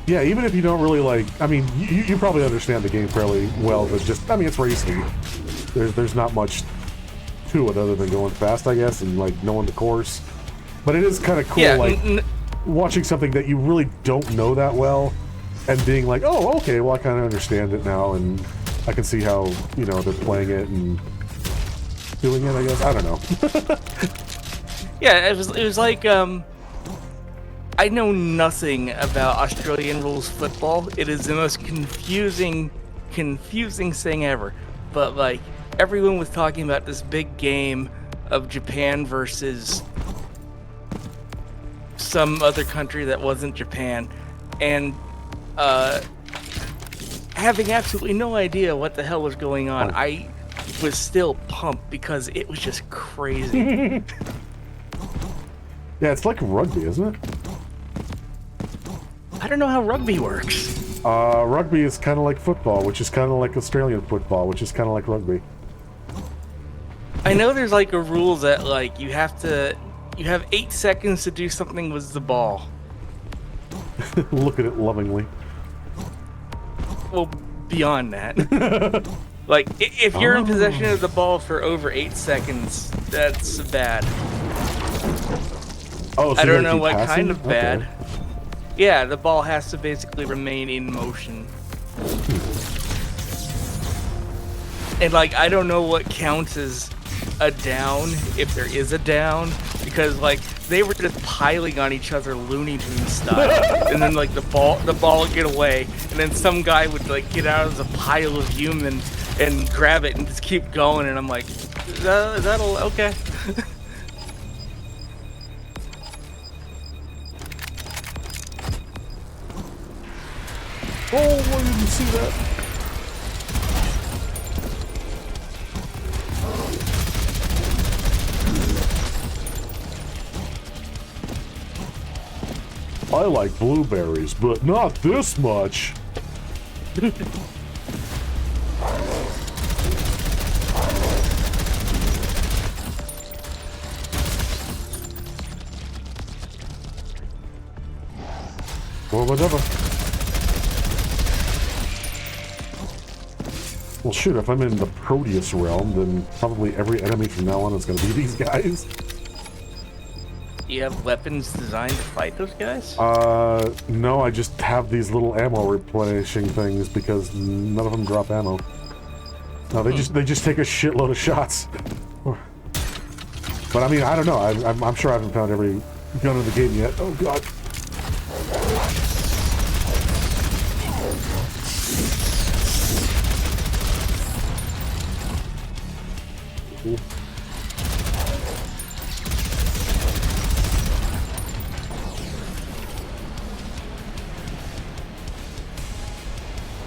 Yeah, even if you don't really like, I mean, you probably understand the game fairly well, but just, I mean, it's racing. There's not much to it other than going fast, I guess, and like knowing the course. But it is kind of cool, like watching something that you really don't know that well, and being like, oh, okay, well, I kind of understand it now, and I can see how, you know, they're playing it and doing it, I guess. I don't know. Yeah, it was like, I know nothing about Australian rules football. It is the most confusing thing ever. But like, everyone was talking about this big game of Japan versus some other country that wasn't Japan, and having absolutely no idea what the hell was going on, I was still pumped because it was just crazy. Yeah, it's like rugby, isn't it? I don't know how rugby works. Rugby is kind of like football, which is kind of like Australian football, which is kind of like rugby. I know there's like a rule that like you have 8 seconds to do something with the ball. Look at it lovingly. Well, beyond that. Like, if you're in possession of the ball for over 8 seconds, that's bad. Oh, so I don't know what passing? kind of bad. Okay. Yeah, the ball has to basically remain in motion. And like, I don't know what counts as a down, if there is a down, because like, they were just piling on each other Looney Tunes style. And then like the ball would get away, and then some guy would like get out of the pile of human and grab it and just keep going, and I'm like, that'll okay. Oh, I didn't see that. I like blueberries, but not this much. Well, whatever. Well, shoot, if I'm in the Prodeus realm, then probably every enemy from now on is going to be these guys. Do you have weapons designed to fight those guys? No, I just have these little ammo replenishing things because none of them drop ammo. No, they just take a shitload of shots. But I mean, I don't know. I'm sure I haven't found every gun in the game yet. Oh god.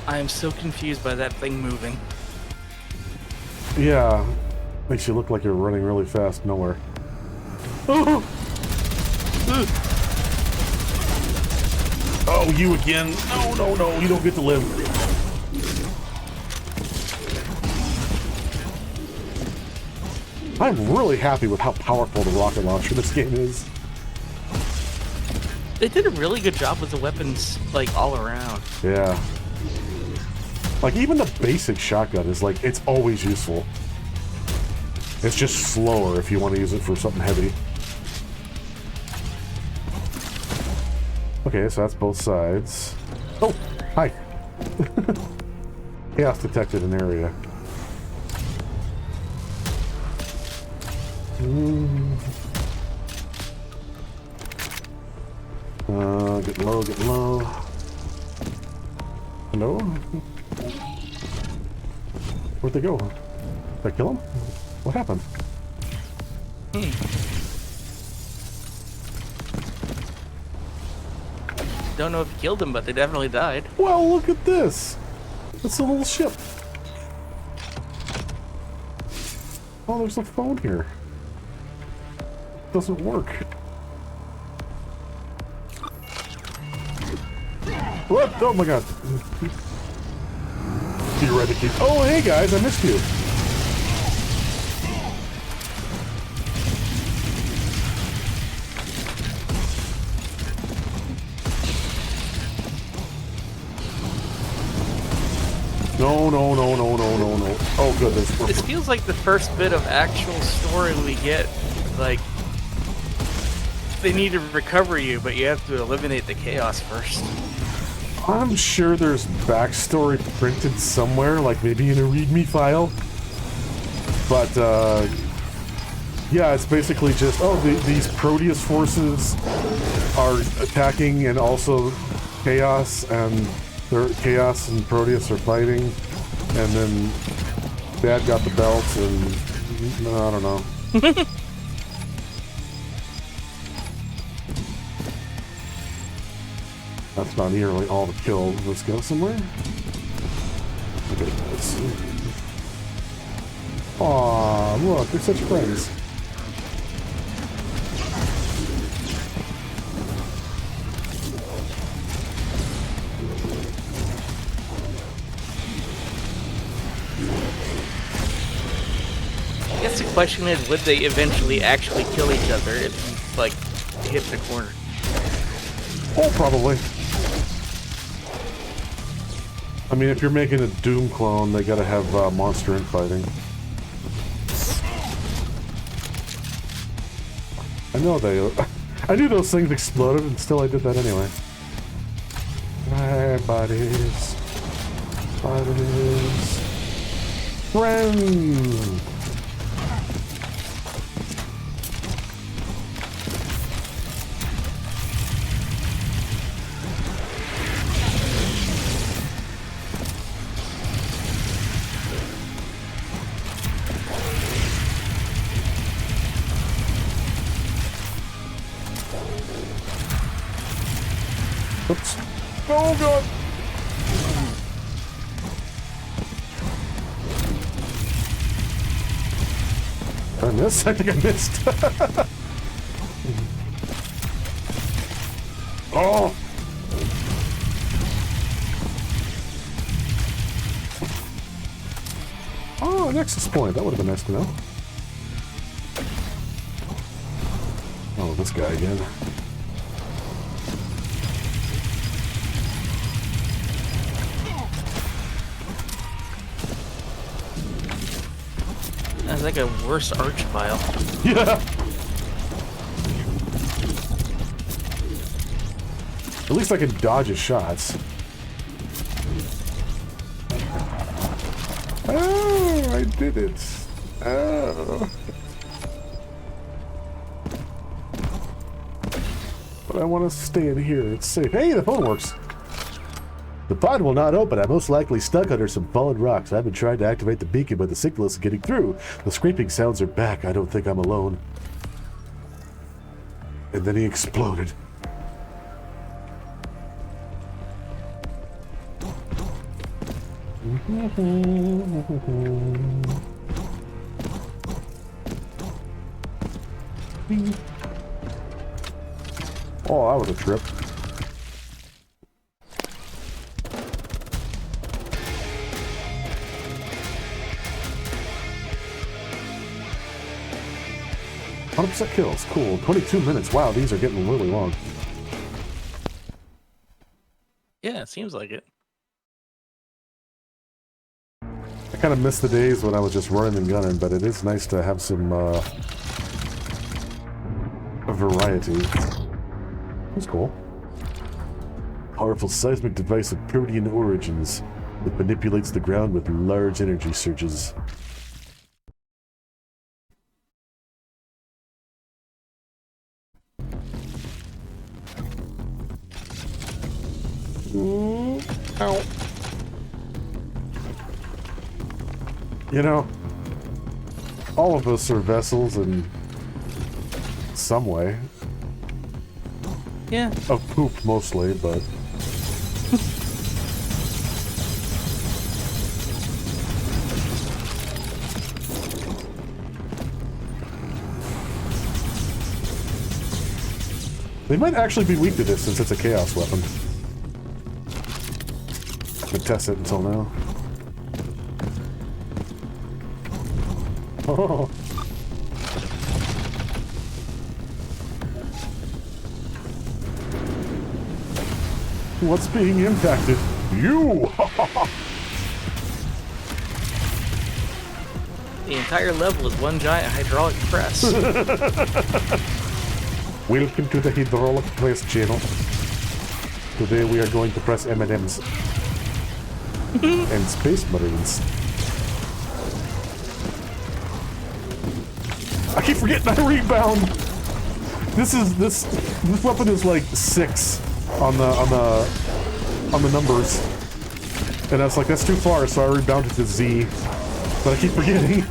I am so confused by that thing moving. Yeah, makes you look like you're running really fast nowhere. Oh, you again? No, no, no, you don't get to live. I'm really happy with how powerful the rocket launcher this game is. They did a really good job with the weapons, like, all around. Yeah. Like, even the basic shotgun is, like, it's always useful. It's just slower if you want to use it for something heavy. Okay, so that's both sides. Oh, hi. Chaos detected an area. Getting low, getting low. Hello? Where'd they go? Did I kill them? What happened? Don't know if you killed them, but they definitely died. Well, look at this! It's a little ship. Oh, there's a phone here. Doesn't work. What? Oh my god. Theoretically. Oh, hey guys, I missed you. No, no, no, no, no, no, no. Oh, goodness. This feels like the first bit of actual story we get. Like, they need to recover you, but you have to eliminate the chaos first. I'm sure there's backstory printed somewhere, like maybe in a README file. But, yeah, it's basically just, oh, these Prodeus forces are attacking, and also Chaos and Prodeus are fighting, and then Dad got the belt, and I don't know. That's not nearly all the kills. Let's go somewhere. Okay, let's see. Aw, look, they're such friends. I guess the question is, would they eventually actually kill each other if you, like, hit the corner? Oh, probably. I mean, if you're making a Doom clone, they gotta have monster infighting. I know they... I knew those things exploded, and still I did that anyway. Hi, buddies. Buddies. Friends! Oops. Oh god! miss? I think I missed. Oh! Oh, an Nexus point. That would have been nice to know. Oh, this guy again. That's like a worse archvile. Yeah! At least I can dodge his shots. Oh, I did it. Oh. But I want to stay in here. It's safe. Hey, the phone works. The pod will not open. I'm most likely stuck under some fallen rocks. I've been trying to activate the beacon, but the signal isn't getting through. The scraping sounds are back. I don't think I'm alone. And then he exploded. Oh, that was a trip. % kills, cool. 22 minutes. Wow, these are getting really long. Yeah, it seems like it. I kind of miss the days when I was just running and gunning, but it is nice to have some variety. That's cool. Powerful seismic device of Protean origins that manipulates the ground with large energy surges. Ow. You know, all of us are vessels in some way. Yeah. Of poop mostly, but... They might actually be weak to this since it's a chaos weapon. I haven't tested it until now. Oh. What's being impacted? You! The entire level is one giant hydraulic press. Welcome to the hydraulic press channel. Today we are going to press M&Ms. And Space Marines. I keep forgetting I rebound. This weapon is like 6 on the numbers, and I was like, that's too far, so I rebounded to Z. But I keep forgetting.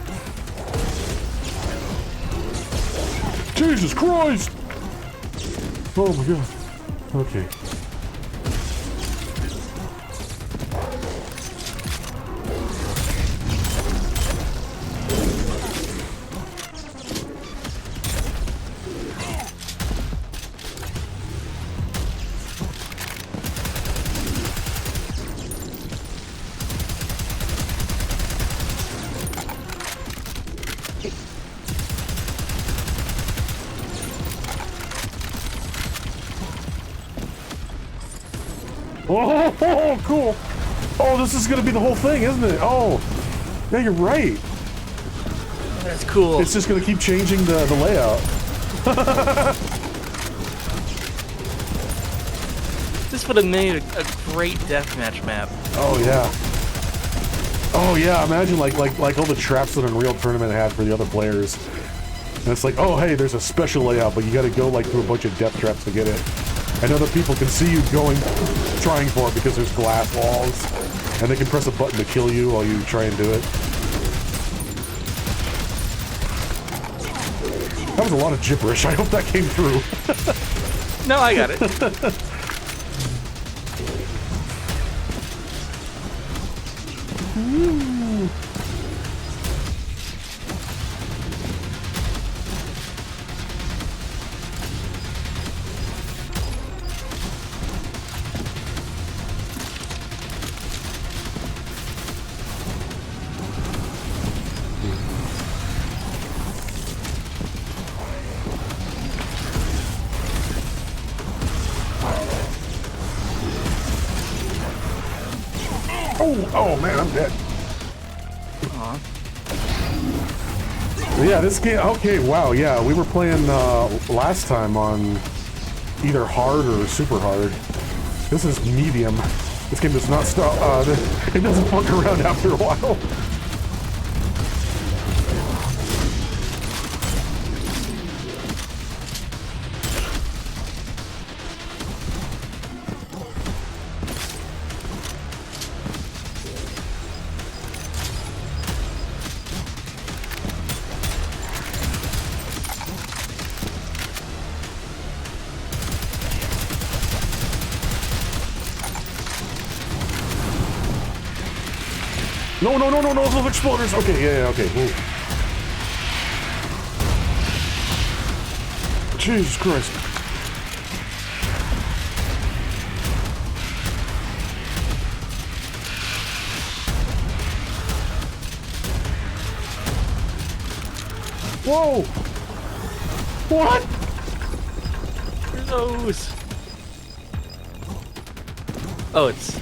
Jesus Christ! Oh my god. Okay. Oh, cool. Oh, this is gonna be the whole thing, isn't it? Oh, yeah, you're right. That's cool. It's just gonna keep changing the layout. This would have made a great deathmatch map. Oh yeah. Oh yeah. Imagine like all the traps that Unreal Tournament had for the other players. And it's like, oh hey, there's a special layout, but you got to go like through a bunch of death traps to get it. And other people can see you trying for it because there's glass walls, and they can press a button to kill you while you try and do it. That was a lot of gibberish. I hope that came through. No, I got it. Oh man, I'm dead. Aw. Yeah, this game. Okay, wow. Yeah, we were playing last time on either hard or super hard. This is medium. This game does not stop. It doesn't fuck around after a while. No, no, no, no, no, those exploders. Okay, yeah, okay. Ooh. Jesus Christ. Whoa! What? Those. Oh, it's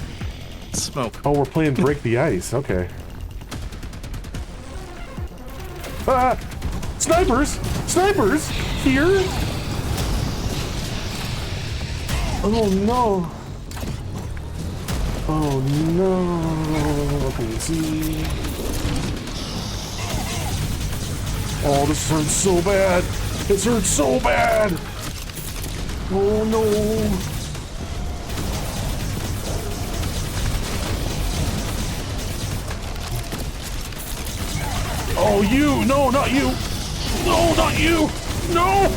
smoke. Oh, we're playing Break the Ice. Okay. Ah! Snipers! Snipers! Here! Oh no! Oh no! Okay, see. Oh, this hurts so bad! This hurts so bad! Oh no! Oh, you! No, not you! No, not you! No!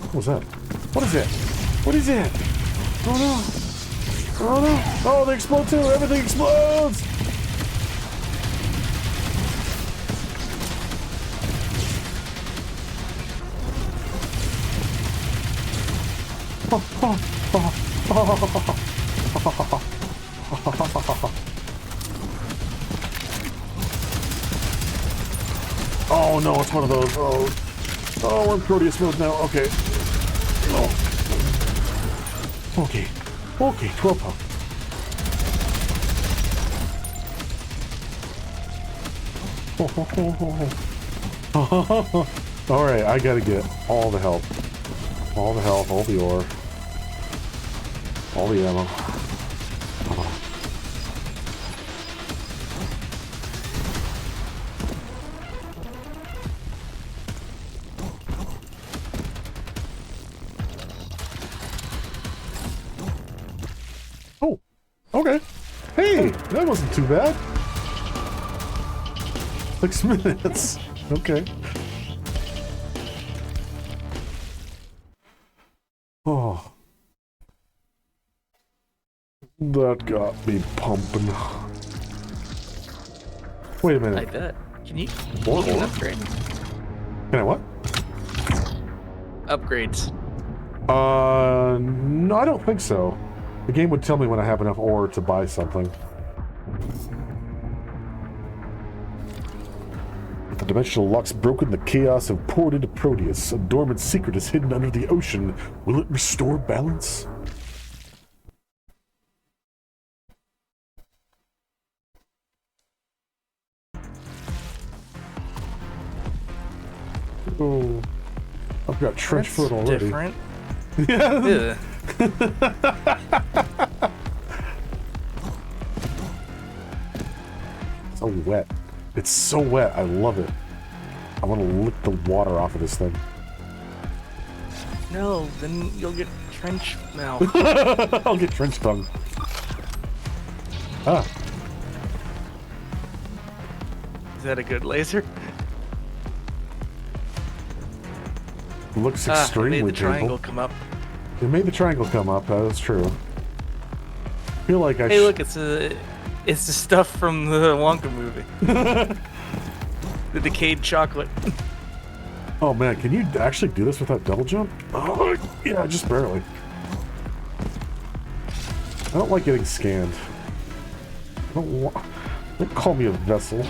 What was that? What is that? What is that? Oh no! Oh no! Oh, they explode too! Everything explodes! Oh no, it's one of those. Oh, oh, we're in Prodeus mode now. Okay. Oh. Okay. Okay, 12 health. Alright, I gotta get all the help. All the health, all the ore. All the ammo. Oh, okay. Hey, that wasn't too bad. 6 minutes. Okay. Oh. That got me pumping. Wait a minute. I bet. Can you More can ore? upgrade? Can I what? Upgrades. No, I don't think so. The game would tell me when I have enough ore to buy something. The dimensional lock's broken, the chaos have poured into Prodeus. A dormant secret is hidden under the ocean. Will it restore balance? Oh, I've got trench That's foot already. different. Yeah. So wet. It's so wet. I love it. I want to lick the water off of this thing. No, then you'll get trench mouth. I'll get trench tongue. Ah. Is that a good laser? Looks It extremely made the triangle painful. come up. It made the triangle come up. That's true. I feel like I Hey, look, it's the stuff from the Wonka movie. The decayed chocolate. Oh man, can you actually do this without double jump? Oh, yeah, just barely. I don't like getting scanned. Don't call me a vessel.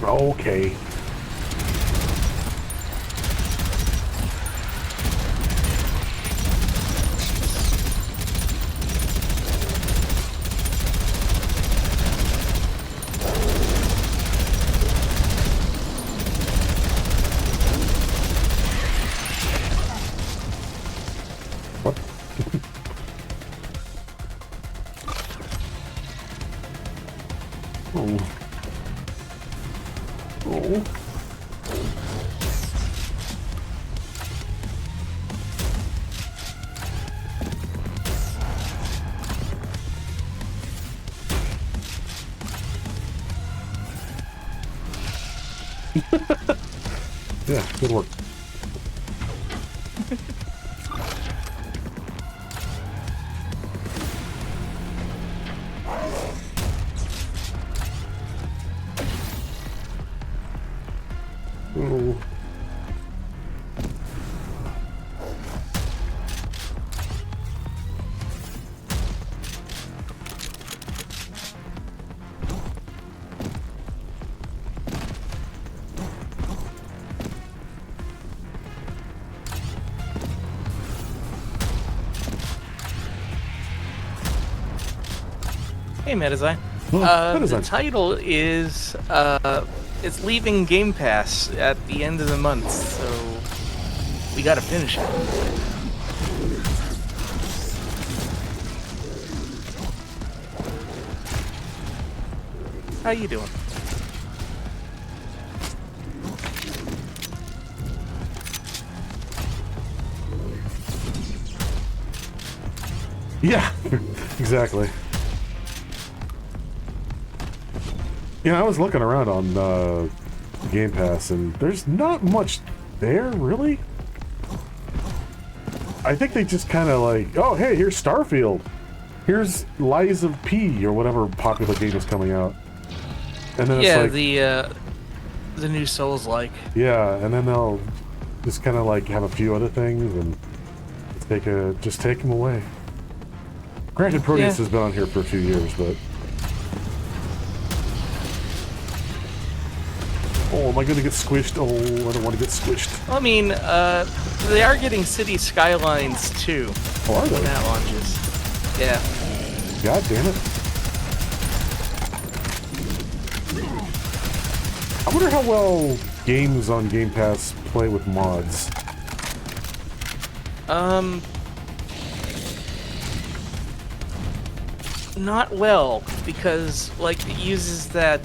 Okay. What? Oh. Oh. Yeah, good work. Oh. Hey, Metazine. Metazine. The title is, it's leaving Game Pass at the end of the month, so we gotta finish it. How you doing? Yeah, exactly. Yeah, I was looking around on Game Pass, and there's not much there, really. I think they just kind of like, oh, hey, here's Starfield. Here's Lies of P, or whatever popular game is coming out. And then Yeah, it's like, the new Souls-like. yeah, and then they'll just kind of like have a few other things and just take them away. Granted, Prodeus has been on here for a few years, but... Oh, am I gonna get squished? Oh, I don't want to get squished. Well, I mean, they are getting City Skylines too. Oh, are they? When that launches. Yeah. God damn it. I wonder how well games on Game Pass play with mods. Not well, because, like, it uses that,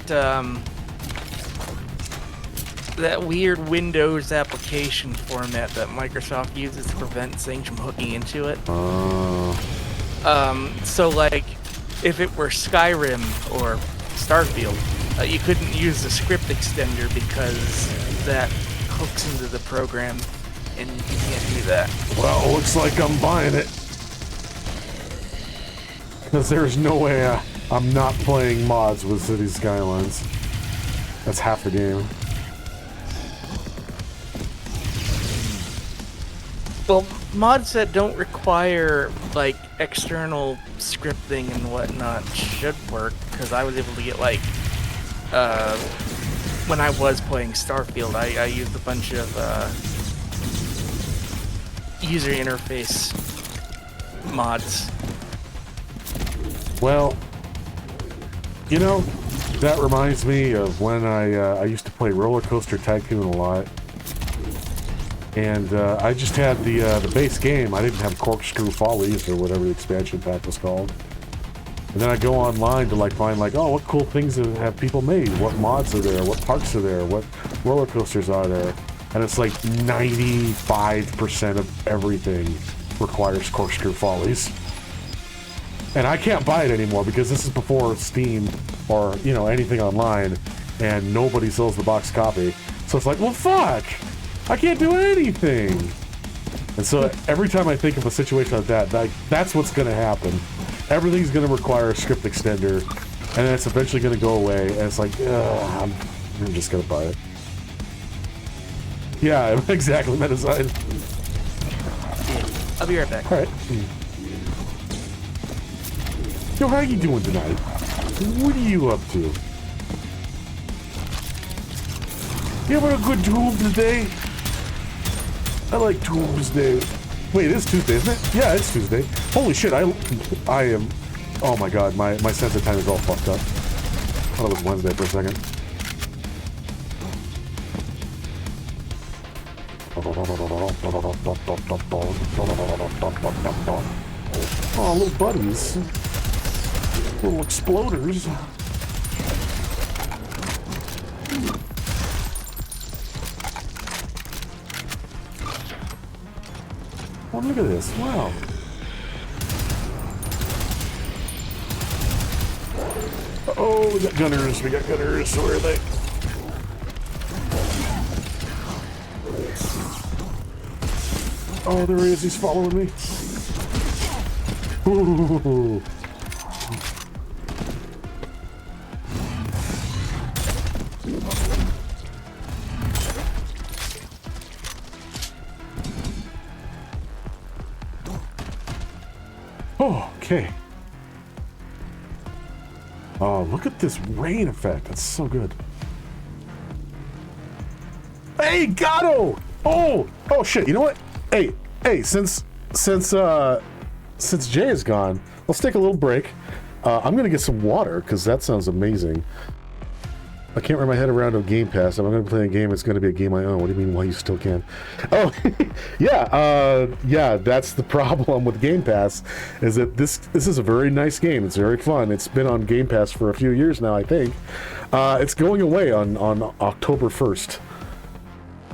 that weird Windows application format that Microsoft uses to prevent things from hooking into it. So, like, if it were Skyrim or Starfield, you couldn't use the script extender because that hooks into the program, and you can't do that. Well, looks like I'm buying it. Because there's no way I'm not playing mods with City Skylines. That's half the game. Well, mods that don't require, like, external scripting and whatnot should work, because I was able to get, like, when I was playing Starfield, I used a bunch of, user interface mods. Well, you know, that reminds me of when I used to play Roller Coaster Tycoon a lot. And I just had the base game. I didn't have Corkscrew Follies or whatever the expansion pack was called. And then I go online to like find like, oh, what cool things have people made? What mods are there? What parks are there? What roller coasters are there? And it's like 95% of everything requires Corkscrew Follies. And I can't buy it anymore because this is before Steam or, you know, anything online, and nobody sells the box copy. So it's like, well, fuck! I can't do anything! And so every time I think of a situation like that, that's what's going to happen. Everything's going to require a script extender, and then it's eventually going to go away, and it's like, I'm just going to buy it. Yeah, exactly, Metazine. I'll be right back. All right. Yo, how you doing tonight? What are you up to? You having a good Tuesday? I like Tuesday. Wait, it is Tuesday, isn't it? Yeah, it's Tuesday. Holy shit, I am... Oh my god, my sense of time is all fucked up. I thought it was Wednesday for a second. Oh, little buddies. Little exploders. Oh, look at this. Wow. Oh, we got gunners. We got gunners. Where are they? Oh, there he is. He's following me. Ooh. Oh, okay. Oh, look at this rain effect. That's so good. Hey, Gato! Oh shit. You know what? Hey, since Jay is gone, let's take a little break. I'm gonna get some water because that sounds amazing. I can't wrap my head around a Game Pass. If I'm gonna play a game, it's gonna be a game I own. What do you mean? Why you still can? Oh, yeah. That's the problem with Game Pass, is that this is a very nice game. It's very fun. It's been on Game Pass for a few years now, I think. It's going away on October 1st.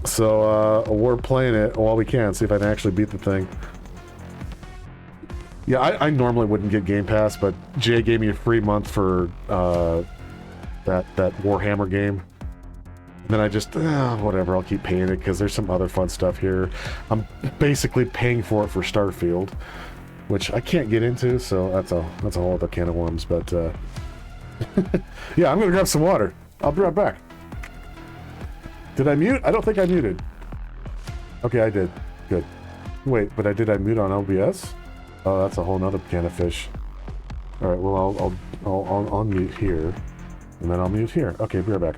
So we're playing it while we can. See if I can actually beat the thing. Yeah, I normally wouldn't get Game Pass, but Jay gave me a free month for that Warhammer game. And then I just, whatever, I'll keep paying it because there's some other fun stuff here. I'm basically paying for it for Starfield, which I can't get into, so that's a whole other can of worms. But yeah, I'm gonna grab some water. I'll be right back. Did I mute? I don't think I muted. Okay, I did. Good. Wait, but did I mute on OBS? Oh, that's a whole nother can of fish. All right, well, I'll mute here, and then I'll mute here. Okay, be right back.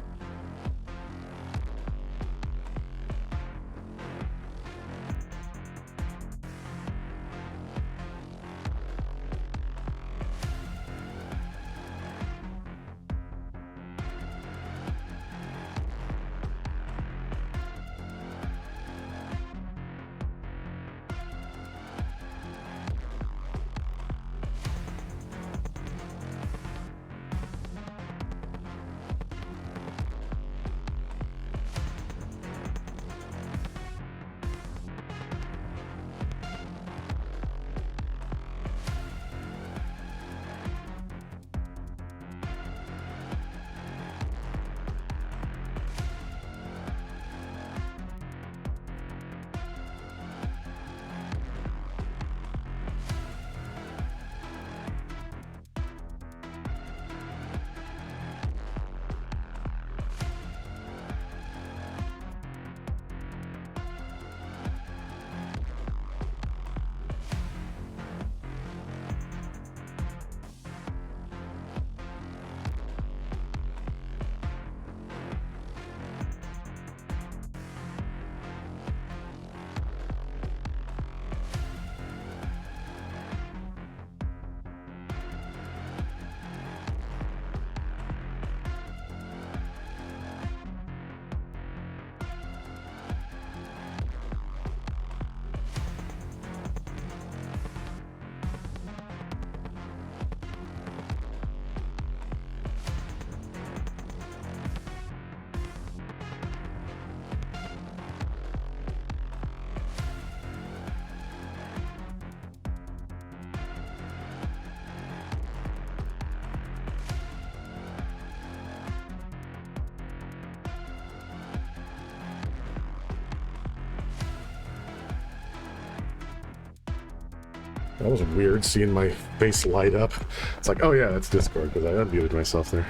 That was weird, seeing my face light up. It's like, oh yeah, that's Discord, because I unmuted myself there.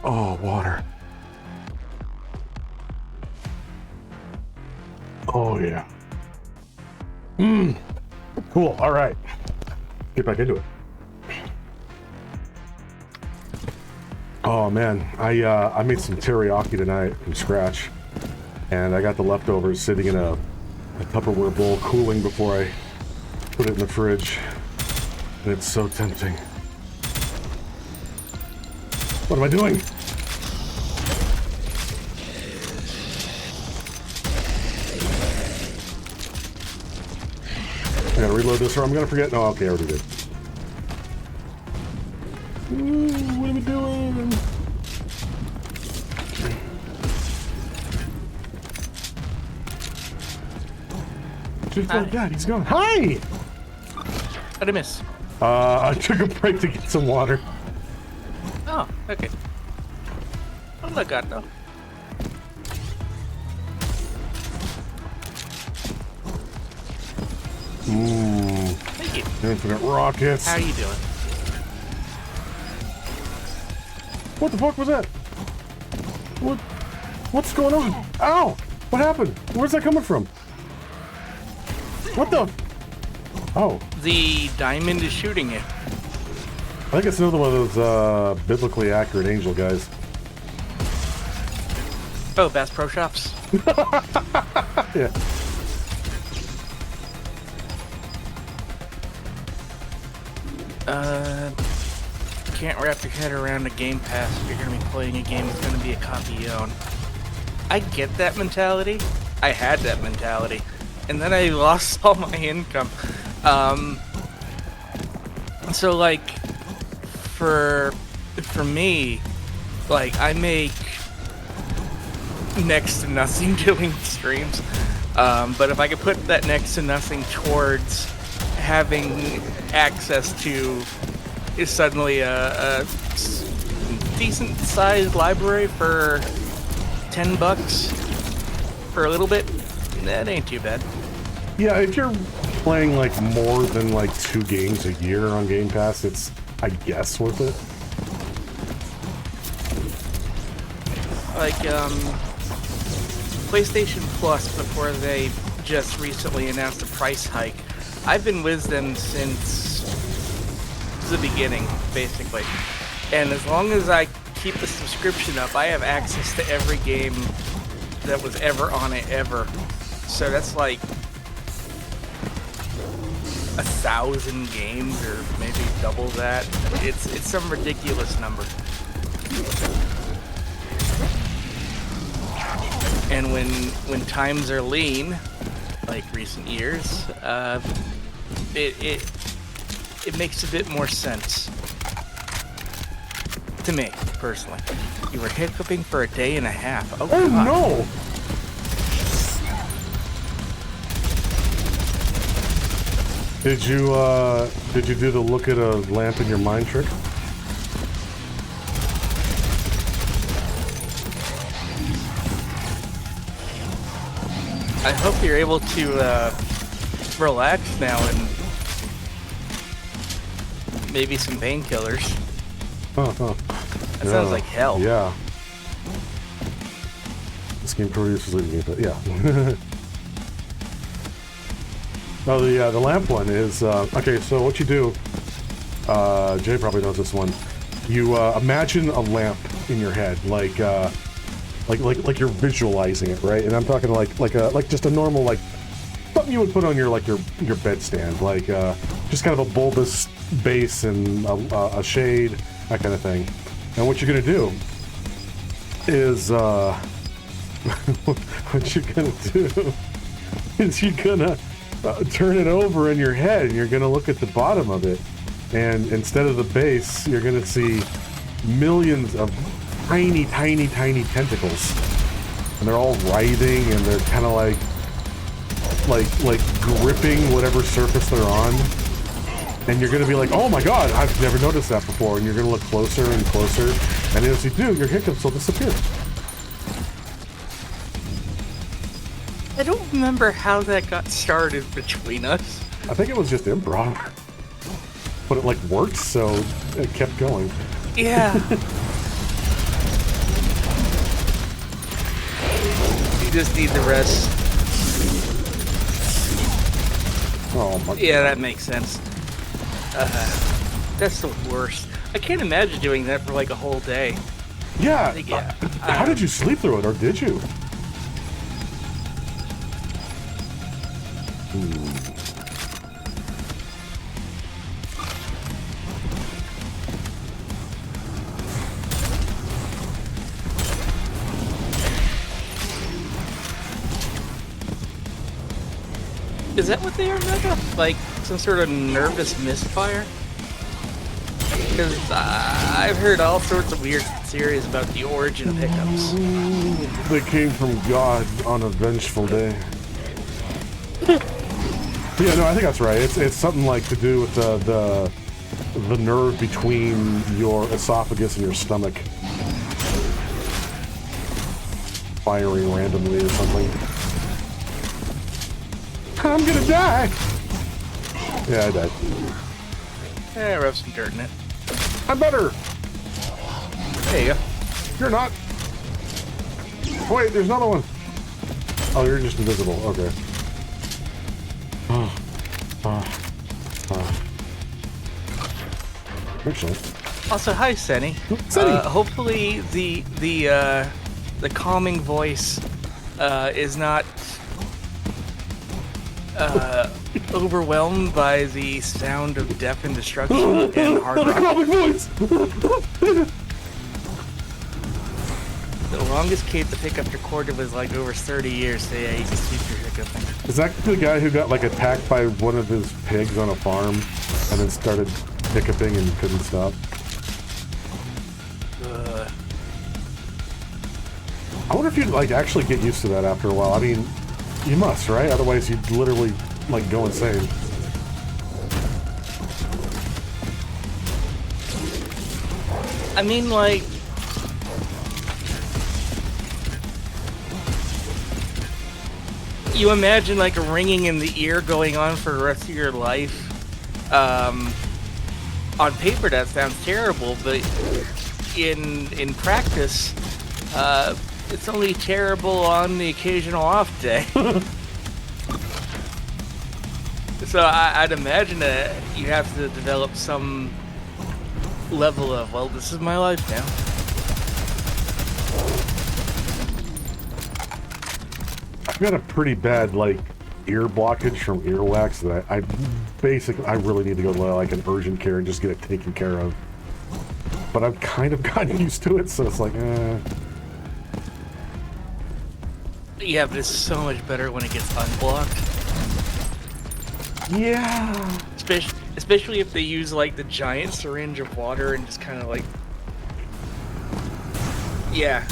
Oh, water. Oh yeah. Cool. All right. Get back into it. Oh man, I made some teriyaki tonight from scratch, and I got the leftovers sitting in a Tupperware bowl cooling before I put it in the fridge, and it's so tempting. What am I doing? I gotta reload this or I'm gonna forget. No, okay, I already did. Ooh, what are we doing? Oh, Dad, he's gone. Hi! How'd I miss? I took a break to get some water. Oh, okay. Oh my god, no. Ooh. Thank you. Infinite rockets. How are you doing? What the fuck was that? What's going on? Ow! What happened? Where's that coming from? What the? Oh. The diamond is shooting you. I think it's another one of those biblically accurate angel guys. Oh, Bass Pro Shops. Yeah. Can't wrap your head around a Game Pass if you're gonna be playing a game that's gonna be a copy you own. I get that mentality. I had that mentality. And then I lost all my income. So like, for me, like, I make next to nothing doing streams. But if I could put that next to nothing towards having access to is suddenly a decent sized library for $10 for a little bit, that ain't too bad. Yeah, if you're playing like more than like 2 games a year on Game Pass, it's, I guess, worth it. Like, PlayStation Plus, before they just recently announced a price hike, I've been with them since the beginning, basically. And as long as I keep the subscription up, I have access to every game that was ever on it, ever. So that's like 1,000 games, or maybe double that. It's some ridiculous number. And when times are lean, like recent years, it makes a bit more sense to me personally. You were hiccuping for a day and a half. Oh, oh God. No! Did you do the look at a lamp in your mind trick? I hope you're able to relax now and maybe some painkillers. That sounds like hell. Yeah. This game Prodeus is leaving me, but yeah. Oh, the lamp one is okay. So what you do, Jay probably knows this one. You imagine a lamp in your head, like you're visualizing it, right? And I'm talking like just a normal, like something you would put on your bedstand, like just kind of a bulbous base and a shade, that kind of thing. And what you're gonna do is what you're gonna do is you're gonna turn it over in your head, and you're gonna look at the bottom of it, and instead of the base, you're gonna see millions of tiny tentacles, and they're all writhing, and they're kind of like gripping whatever surface they're on, and you're gonna be like, oh my god, I've never noticed that before, and you're gonna look closer and closer, and as you do, your hiccups will disappear. I don't remember how that got started between us. I think it was just improv, but it like worked, so it kept going. Yeah. You just need the rest. Oh my. Yeah, that makes sense. That's the worst. I can't imagine doing that for like a whole day. Yeah. Yeah. How did you sleep through it, or did you? Is that what they are, Mega? Like some sort of nervous misfire? Because I've heard all sorts of weird theories about the origin of hiccups. They came from God on a vengeful day. Yeah, no, I think that's right. It's something like to do with the nerve between your esophagus and your stomach firing randomly or something. I'm gonna die. Yeah, I died. Rub some dirt in it. I'm better. There you go. You're not. Wait, there's another one. Oh, you're just invisible. Okay. Actually. Also, hi, Senny. Senny. Hopefully, the calming voice is not overwhelmed by the sound of death and destruction and hard rock. Voice. The longest cape the hiccup recorded was like over 30 years, so yeah, you can sleep through hiccuping. Is that the guy who got like attacked by one of his pigs on a farm and then started hiccuping and couldn't stop? I wonder if you'd like actually get used to that after a while. I mean, you must, right? Otherwise you'd literally like go insane. I mean, like, you imagine like a ringing in the ear going on for the rest of your life. On paper that sounds terrible, but in practice, it's only terrible on the occasional off day. So I'd imagine that you have to develop some level of, well, this is my life now. I've got a pretty bad like ear blockage from earwax that I basically I really need to go to like an urgent care and just get it taken care of. But I've kind of gotten used to it, so it's like, Yeah, but it's so much better when it gets unblocked. yeah. Especially if they use like the giant syringe of water and just kind of like, yeah,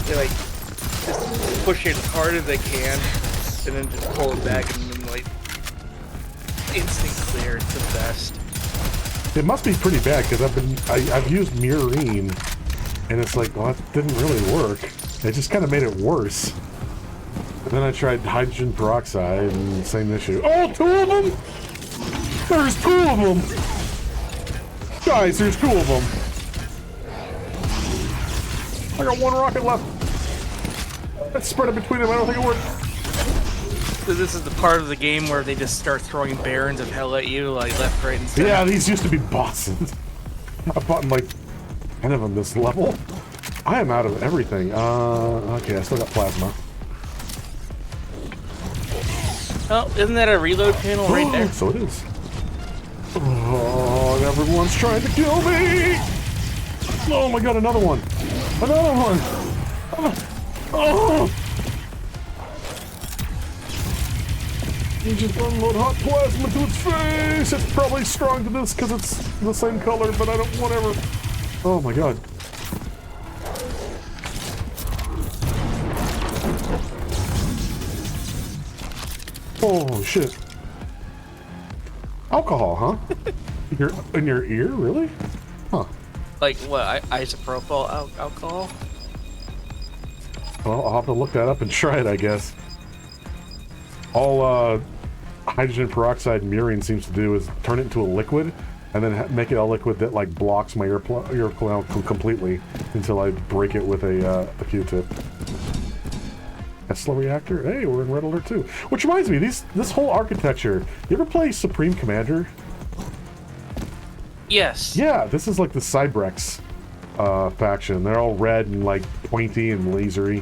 they like just push it as hard as they can and then just pull it back and then like instant clear. It's the best. It must be pretty bad because I've used Murine and it's like, well, that didn't really work. It just kind of made it worse. And then I tried hydrogen peroxide and same issue. Oh, two of them? There's two of them! Guys, there's two of them. I got one rocket left. Let's spread it between them. I don't think it worked. So this is the part of the game where they just start throwing barons of hell at you, like left, right, and center. Yeah, these used to be bosses. I've bought like 10 of them this level. I am out of everything. Okay, I still got plasma. Oh, isn't that a reload panel right there? So it is. Oh, and everyone's trying to kill me! Oh my god, another one! Another one! Oh! You just unload hot plasma to its face! It's probably strong to this because it's the same color, but I don't, whatever. Oh my god. Oh shit. Alcohol, huh? You're in your ear, really? Huh. Like what? Isopropyl alcohol? Well, I'll have to look that up and try it, I guess. All hydrogen peroxide and Murine seems to do is turn it into a liquid, and then make it a liquid that like blocks my ear canal completely until I break it with a Q-tip. Tesla reactor. Hey, we're in Red Alert 2. Which reminds me, this whole architecture. You ever play Supreme Commander? Yes. Yeah, this is like the Cybrex faction. They're all red and like pointy and lasery.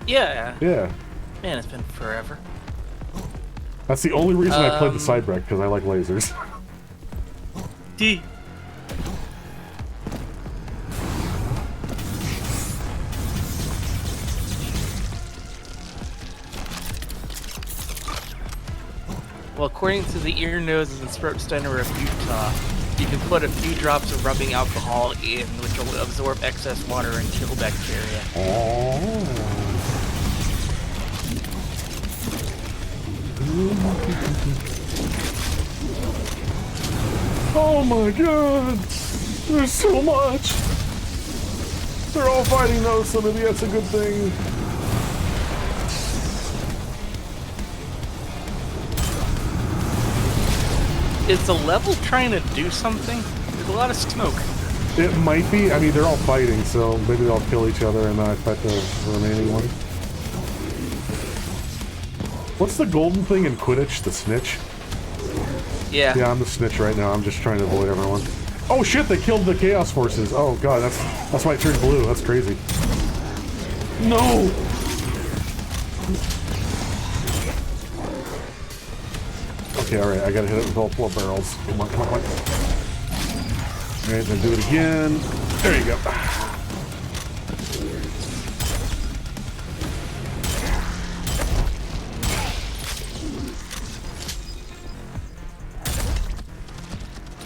Yeah. Yeah. Man, it's been forever. That's the only reason I played the Cybrex, because I like lasers. D. Well, according to the ear, noses, and throat center of Utah, you can put a few drops of rubbing alcohol in, which will absorb excess water and kill bacteria. Oh my god! There's so much! They're all fighting though, so maybe that's a good thing. Is the level trying to do something? There's a lot of smoke. It might be. I mean, they're all fighting, so maybe they'll kill each other and then I fight the remaining one. What's the golden thing in Quidditch? The snitch? Yeah. Yeah, I'm the snitch right now. I'm just trying to avoid everyone. Oh shit, they killed the Chaos Forces. Oh god, that's why it turned blue. That's crazy. No! Okay, alright, I gotta hit it with all 4 barrels. Come on, come on, come on. Alright, then do it again. There you go.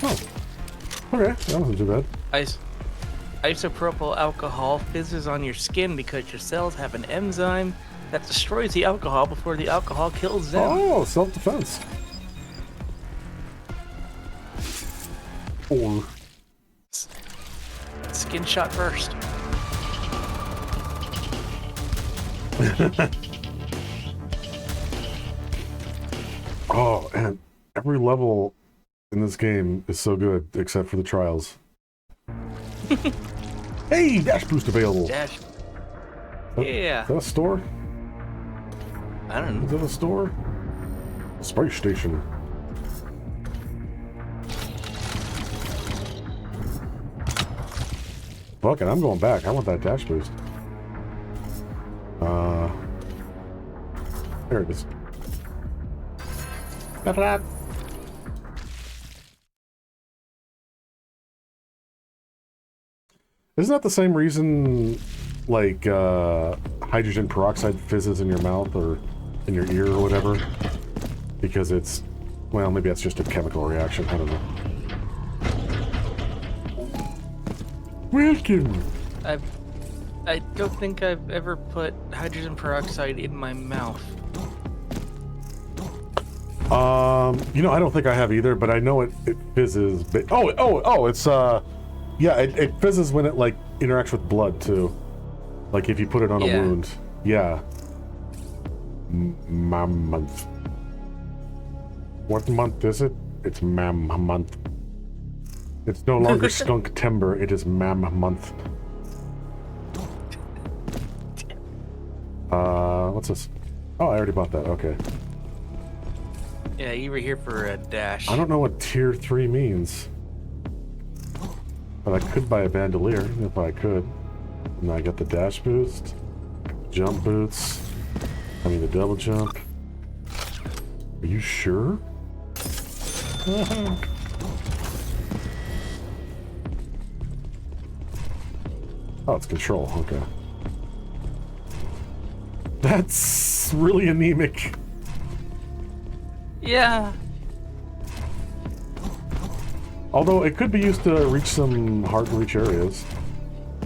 Oh. Okay, that wasn't too bad. Isopropyl alcohol fizzes on your skin because your cells have an enzyme that destroys the alcohol before the alcohol kills them. Oh, self-defense. Or Skin shot first. oh, and every level in this game is so good, except for the trials. Hey, dash boost available. Dash. Yeah. Is that a store? I don't know. Is that a store? Space station. Fuck it, I'm going back. I want that dash boost. There it is. Isn't that the same reason, like, hydrogen peroxide fizzes in your mouth or in your ear or whatever? Because it's, well, maybe that's just a chemical reaction. I don't know. Welcome! I don't think I've ever put hydrogen peroxide in my mouth. You know, I don't think I have either, but I know it fizzes. It's, yeah, it fizzes when it, like, interacts with blood, too. Like, if you put it on a wound. Yeah. Mam month. What month is it? It's Mam month. It's no longer skunk timber, it is Mam month. What's this? Oh, I already bought that, okay. Yeah, you were here for a dash. I don't know what tier 3 means. But I could buy a bandolier, if I could. And I got the dash boost, jump boots, I mean the double jump. Are you sure? Oh, it's control, okay. That's really anemic. Yeah. Although it could be used to reach some hard-to-reach areas.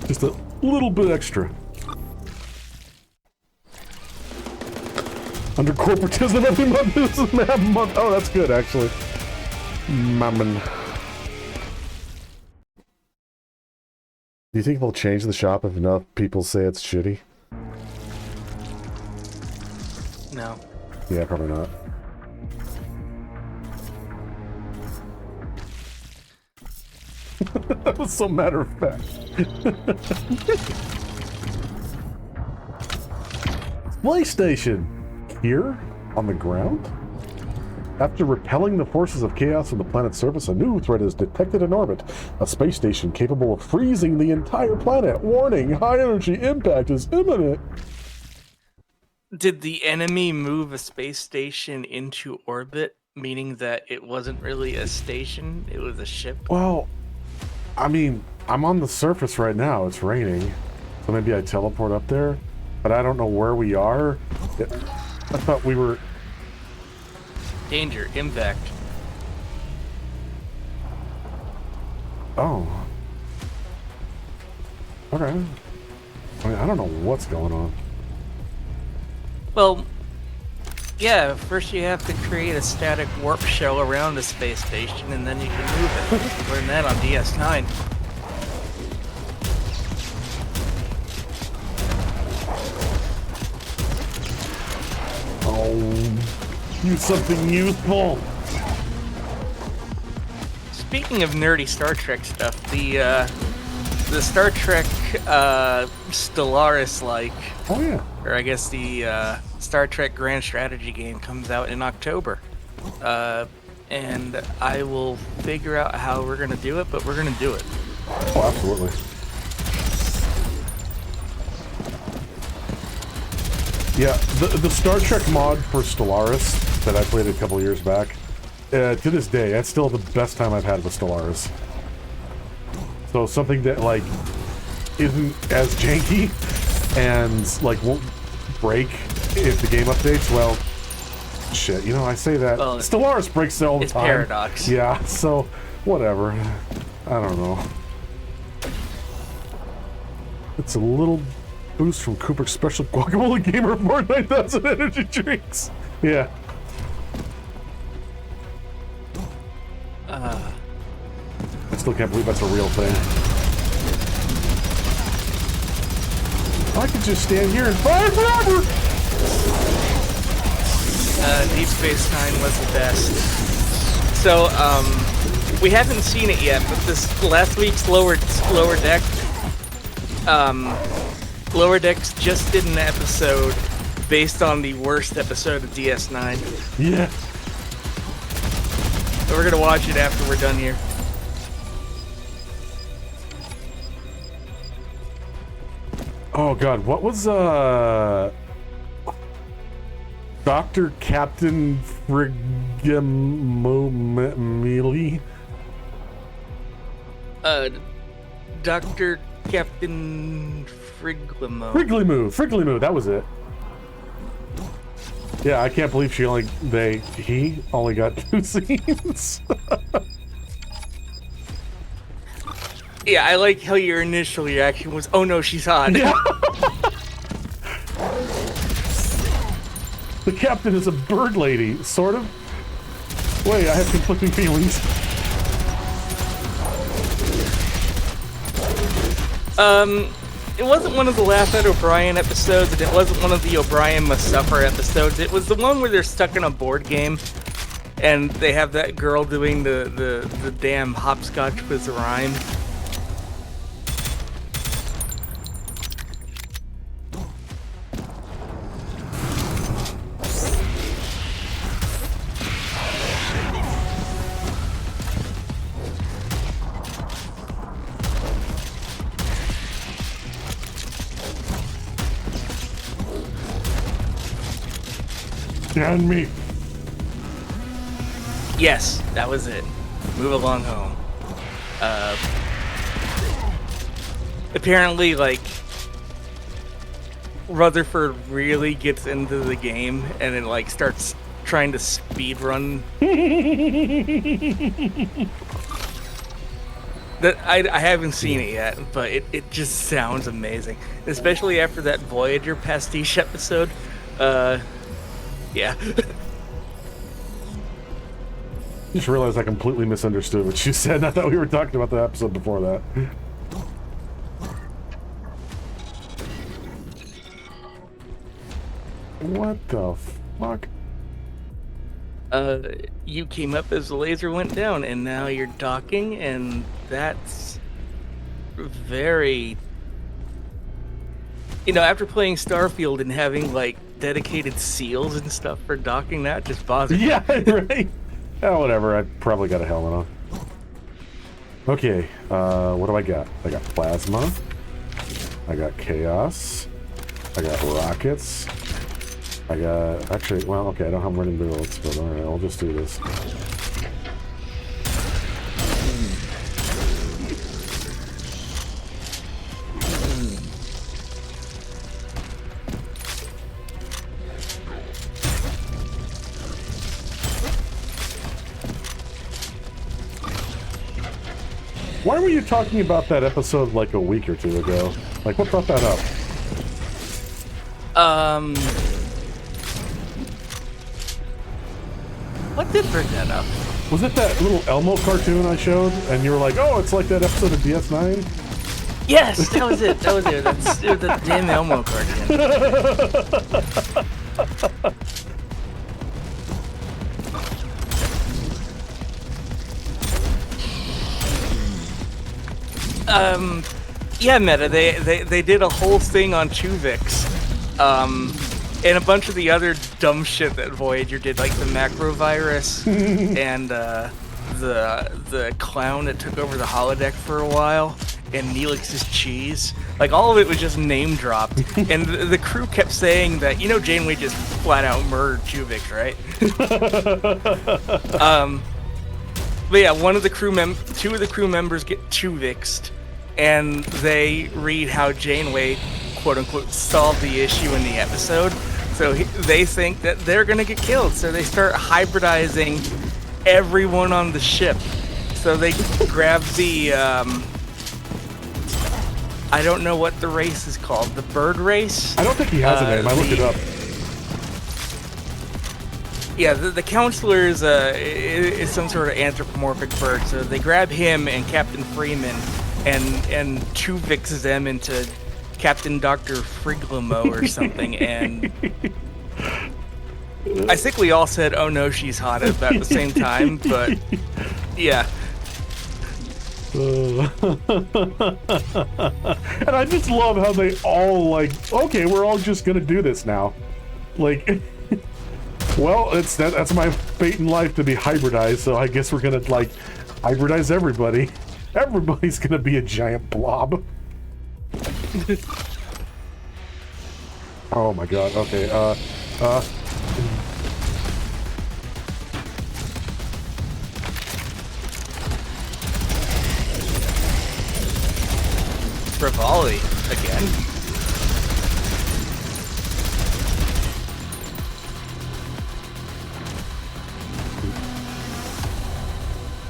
Just a little bit extra. Under corporatism, every month is Mammon month. Oh, that's good, actually. Mammon. Do you think they'll change the shop if enough people say it's shitty? No. Yeah, probably not. That was so matter of fact. Space station! Here? On the ground? After repelling the forces of chaos on the planet's surface, a new threat is detected in orbit. A space station capable of freezing the entire planet. Warning, high-energy impact is imminent. Did the enemy move a space station into orbit, meaning that it wasn't really a station, it was a ship? Well, I mean, I'm on the surface right now. It's raining. So maybe I teleport up there, but I don't know where we are. I thought we were... Danger, impact. Oh. Okay. I mean, I don't know what's going on. Well, yeah, first you have to create a static warp shell around the space station, and then you can move it. Learn that on DS9. Oh, use something useful. Speaking of nerdy Star Trek stuff, the Star Trek Stellaris Oh yeah. or I guess the Star Trek Grand Strategy game comes out in October. And I will figure out how we're gonna do it, but we're gonna do it. Oh, absolutely. Yeah, the Star Trek mod for Stellaris that I played a couple years back, to this day, that's still the best time I've had with Stellaris. So something that, like, isn't as janky and, like, won't break if the game updates, well, shit, you know, I say that. Well, Stellaris breaks all the time. It's Paradox. Yeah, so, whatever. I don't know. It's a little boost from Cooper's special Guacamole Gamer 49,000 energy drinks. Yeah. I still can't believe that's a real thing. I could just stand here and fire forever! Deep Space Nine was the best. So, we haven't seen it yet, but this last week's Lower Deck, Lower Decks just did an episode based on the worst episode of DS9. Yeah. So we're gonna watch it after we're done here. Oh god, what was Dr. Captain Frigimomili? Dr. Captain Friglimo. Friglimoo, that was it. Yeah, I can't believe he only got 2 scenes. Yeah, I like how your initial reaction was, oh no, she's hot. Yeah. The captain is a bird lady, sort of. Wait, I have conflicting feelings. It wasn't one of the Laugh at O'Brien episodes, and it wasn't one of the O'Brien Must Suffer episodes. It was the one where they're stuck in a board game, and they have that girl doing the damn hopscotch with the rhyme. And me. Yes, that was it. Move along home. Apparently, like, Rutherford really gets into the game and then, like, starts trying to speed run. I haven't seen it yet, but it just sounds amazing. Especially after that Voyager pastiche episode. Yeah. Just realized I completely misunderstood what you said. I thought we were talking about the episode before that. What the fuck? You came up as the laser went down, and now you're docking, and that's very... You know, after playing Starfield and having, like, dedicated seals and stuff for docking that just bothers me. Yeah, right. Oh, whatever. I probably got a helmet on. Okay, what do I got? I got plasma. I got chaos. I got rockets. I got... Actually, well, okay, I don't have running bullets, but alright, I'll just do this. Why were you talking about that episode like a week or two ago? Like, what brought that up? What did bring that up? Was it that little Elmo cartoon I showed? And you were like, oh, it's like that episode of DS9? Yes, that was it. That was it. That's it was the damn Elmo cartoon. Yeah, Meta. They did a whole thing on Chuvix, and a bunch of the other dumb shit that Voyager did, like the macro virus and the clown that took over the holodeck for a while, and Neelix's cheese. Like, all of it was just name dropped, and the crew kept saying that, you know, Janeway just flat out murdered Chuvix, right? But yeah, two of the crew members get Chuvixed, and they read how Janeway, quote unquote, solved the issue in the episode. So they think that they're gonna get killed, so they start hybridizing everyone on the ship. So they grab the, I don't know what the race is called, the bird race? I don't think he has a name, I looked it up. Yeah, the counselor is some sort of anthropomorphic bird, so they grab him and Captain Freeman and Chuvix them into Captain Dr. Friglamo or something, and I think we all said, oh no, she's hot at about the same time, but yeah. And I just love how they all like, okay, we're all just gonna do this now. Like, well, that's my fate in life, to be hybridized, so I guess we're gonna like hybridize everybody. Everybody's gonna be a giant blob. Oh my god, okay, Rivali again.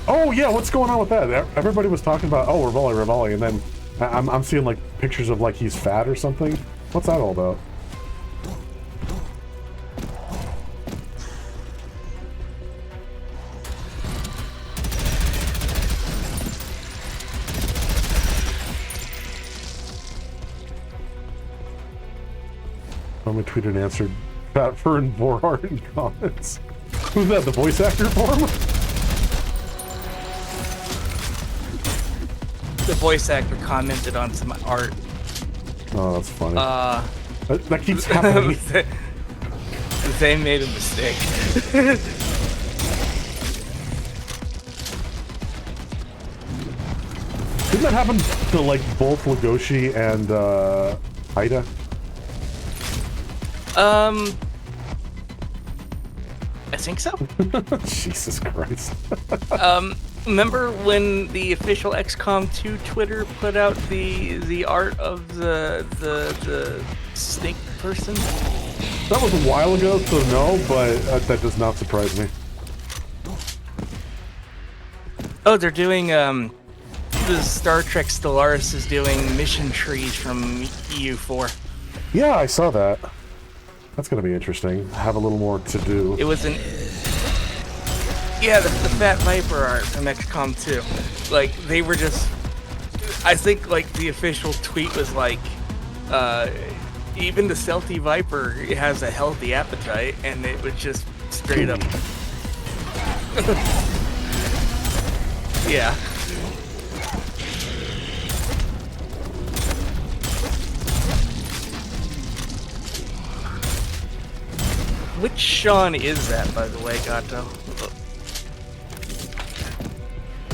oh yeah, what's going on with that? Everybody was talking about, oh, Rivali, and then I'm seeing like pictures of like he's fat or something. What's that all about? Someone tweeted and answered Fat Fern Borhart in comments. Who's that, the voice actor for him? The voice actor commented on some art. Oh, that's funny. That keeps happening. They made a mistake. Didn't that happen to like both Legoshi and Ida? I think so. Jesus Christ. Remember when the official XCOM 2 Twitter put out the art of the snake person? That was a while ago, so no, but that does not surprise me. Oh, they're doing, the Star Trek Stellaris is doing mission trees from EU4. Yeah, I saw that. That's gonna be interesting. Have a little more to do. It was yeah, the Fat Viper art from XCOM 2. Like, they were just, I think, like, the official tweet was like, even the Stealthy Viper has a healthy appetite, and it was just straight up. Yeah. Which Sean is that, by the way, Gato?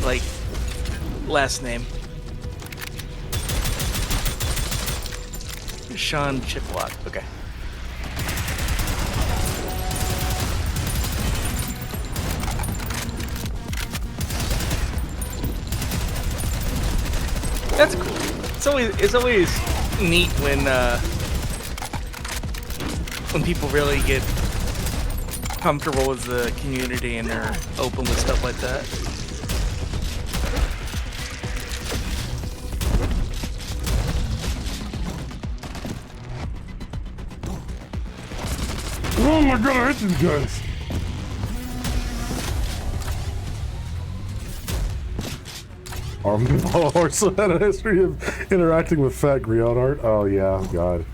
Like, last name. Sean Chiplock. Okay. That's cool. It's always neat when people really get comfortable with the community and they're open with stuff like that. Oh my god, I hate these guys. Also had a history of interacting with fat griot art. Oh yeah, god.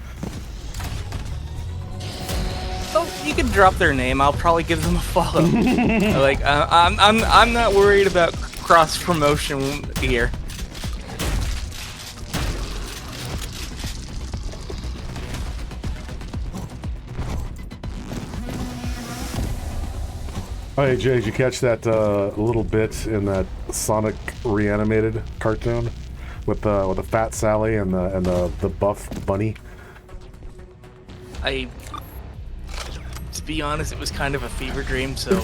Oh, you can drop their name. I'll probably give them a follow. Like, I'm not worried about cross promotion here. Oh, hey Jay, did you catch that little bit in that Sonic reanimated cartoon with the fat Sally and the buff bunny? To be honest, it was kind of a fever dream, so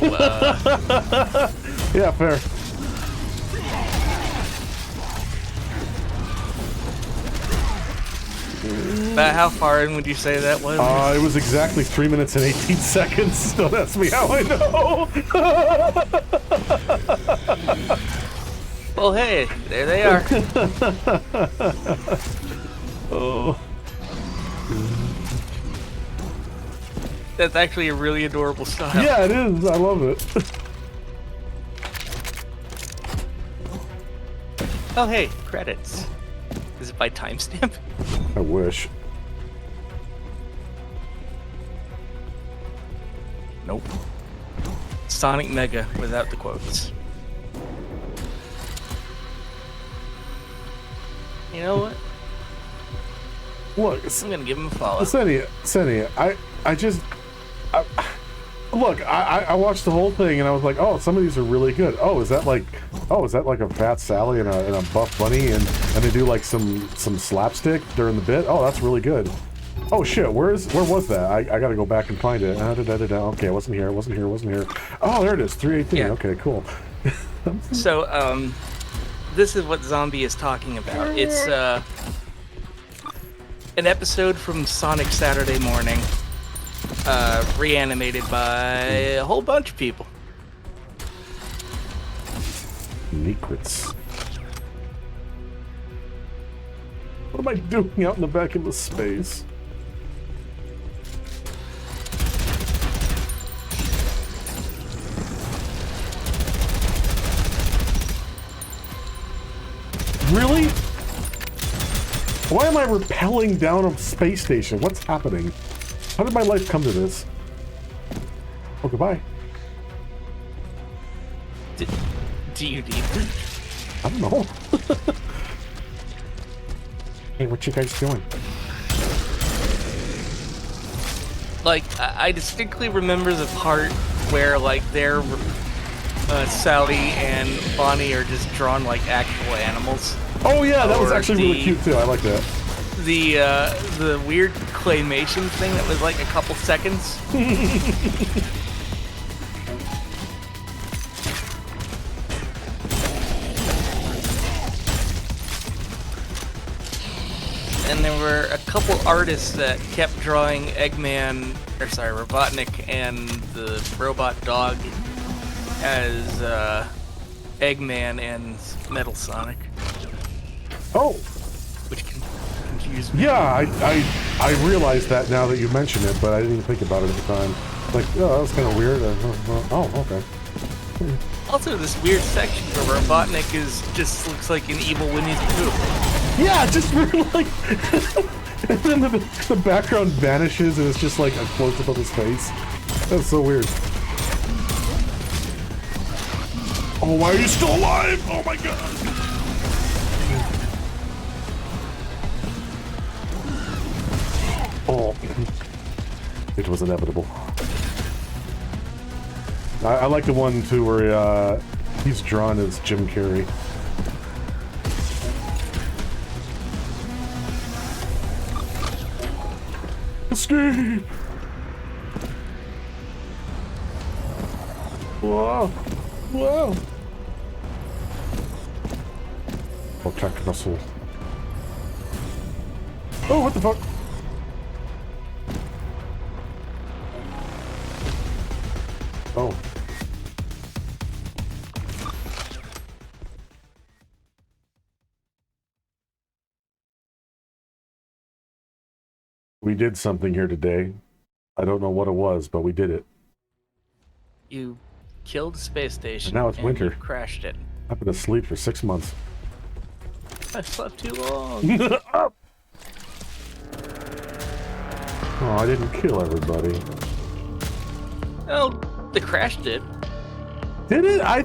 Yeah, fair. about how far in would you say that was? It was exactly 3 minutes and 18 seconds. Don't ask me how I know. Well, hey, there they are. Oh. That's actually a really adorable style. Yeah, it is. I love it. Oh, hey, credits. Is it by timestamp? I wish. Nope. Sonic Mega without the quotes. You know what? Look, I'm gonna give him a follow. Senny, look, I watched the whole thing and I was like, oh, some of these are really good. Oh, is that like a fat Sally and a buff bunny and they do like some slapstick during the bit? Oh, that's really good. Oh shit, where was that? I gotta go back and find it. Okay, it wasn't here. Oh, there it is, 318. Yeah. Okay, cool. So, this is what Zombie is talking about. It's an episode from Sonic Saturday Morning, reanimated by a whole bunch of people. Secrets. What am I doing out in the back of the space? Really? Why am I rappelling down a space station? What's happening? How did my life come to this? Oh, goodbye. Do you need them? I don't know. Hey, what you guys doing? Like, I distinctly remember the part where, like, they're Sally and Bonnie are just drawn like actual animals. Oh yeah, that was Or actually really cute too. I like that. The weird claymation thing that was like a couple seconds. And there were a couple artists that kept drawing Robotnik and the robot dog as Eggman and Metal Sonic. Oh, which can confuse me. yeah, I realized that now that you mention it, but I didn't even think about it at the time. Like, oh, that was kind of weird. Oh, okay. Also, this weird section where Robotnik just looks like an evil Winnie the Pooh. Yeah, just like, and then the background vanishes and it's just like a close up of his face. That's so weird. Oh, why are you still alive? Oh my god. Oh, it was inevitable. I like the one too where he's drawn as Jim Carrey. Escape! Whoa! Whoa! Protect missile. Oh, what the fuck? Oh. We did something here today. I don't know what it was, but we did it. You killed the space station. And now it's winter. You crashed it. I've been asleep for 6 months. I slept too long. Oh, I didn't kill everybody. Oh, the crash did. Did it? I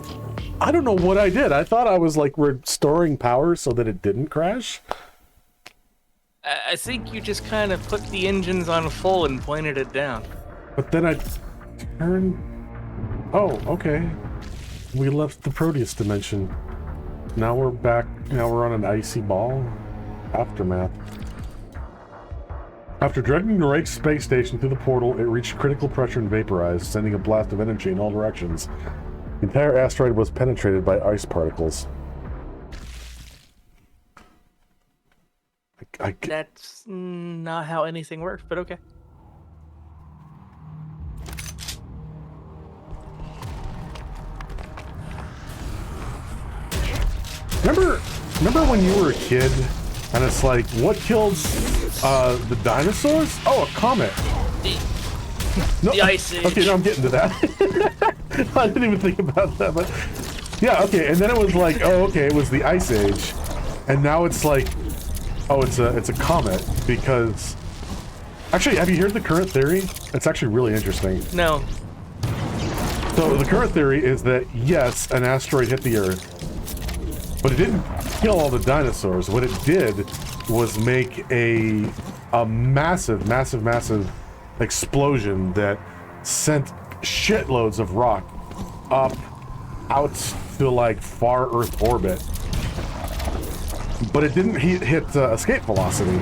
don't know what I did. I thought I was like restoring power so that it didn't crash. I think you just kind of put the engines on full and pointed it down. But then I turned... Oh, okay. We left the Prodeus dimension. Now we're back. Now we're on an icy ball. Aftermath. After dragging the Reich space station through the portal, it reached critical pressure and vaporized, sending a blast of energy in all directions. The entire asteroid was penetrated by ice particles. That's not how anything works, but okay. Remember when you were a kid, and it's like, what killed the dinosaurs? Oh, a comet. The Ice Age. Okay, no, I'm getting to that. I didn't even think about that, but yeah, okay. And then it was like, oh, okay, it was the Ice Age, and now it's like, oh, it's a comet because. Actually, have you heard the current theory? It's actually really interesting. No. So the current theory is that yes, an asteroid hit the Earth, but it didn't kill all the dinosaurs. What it did was make a massive explosion that sent shitloads of rock up out to like far Earth orbit. But it didn't hit escape velocity.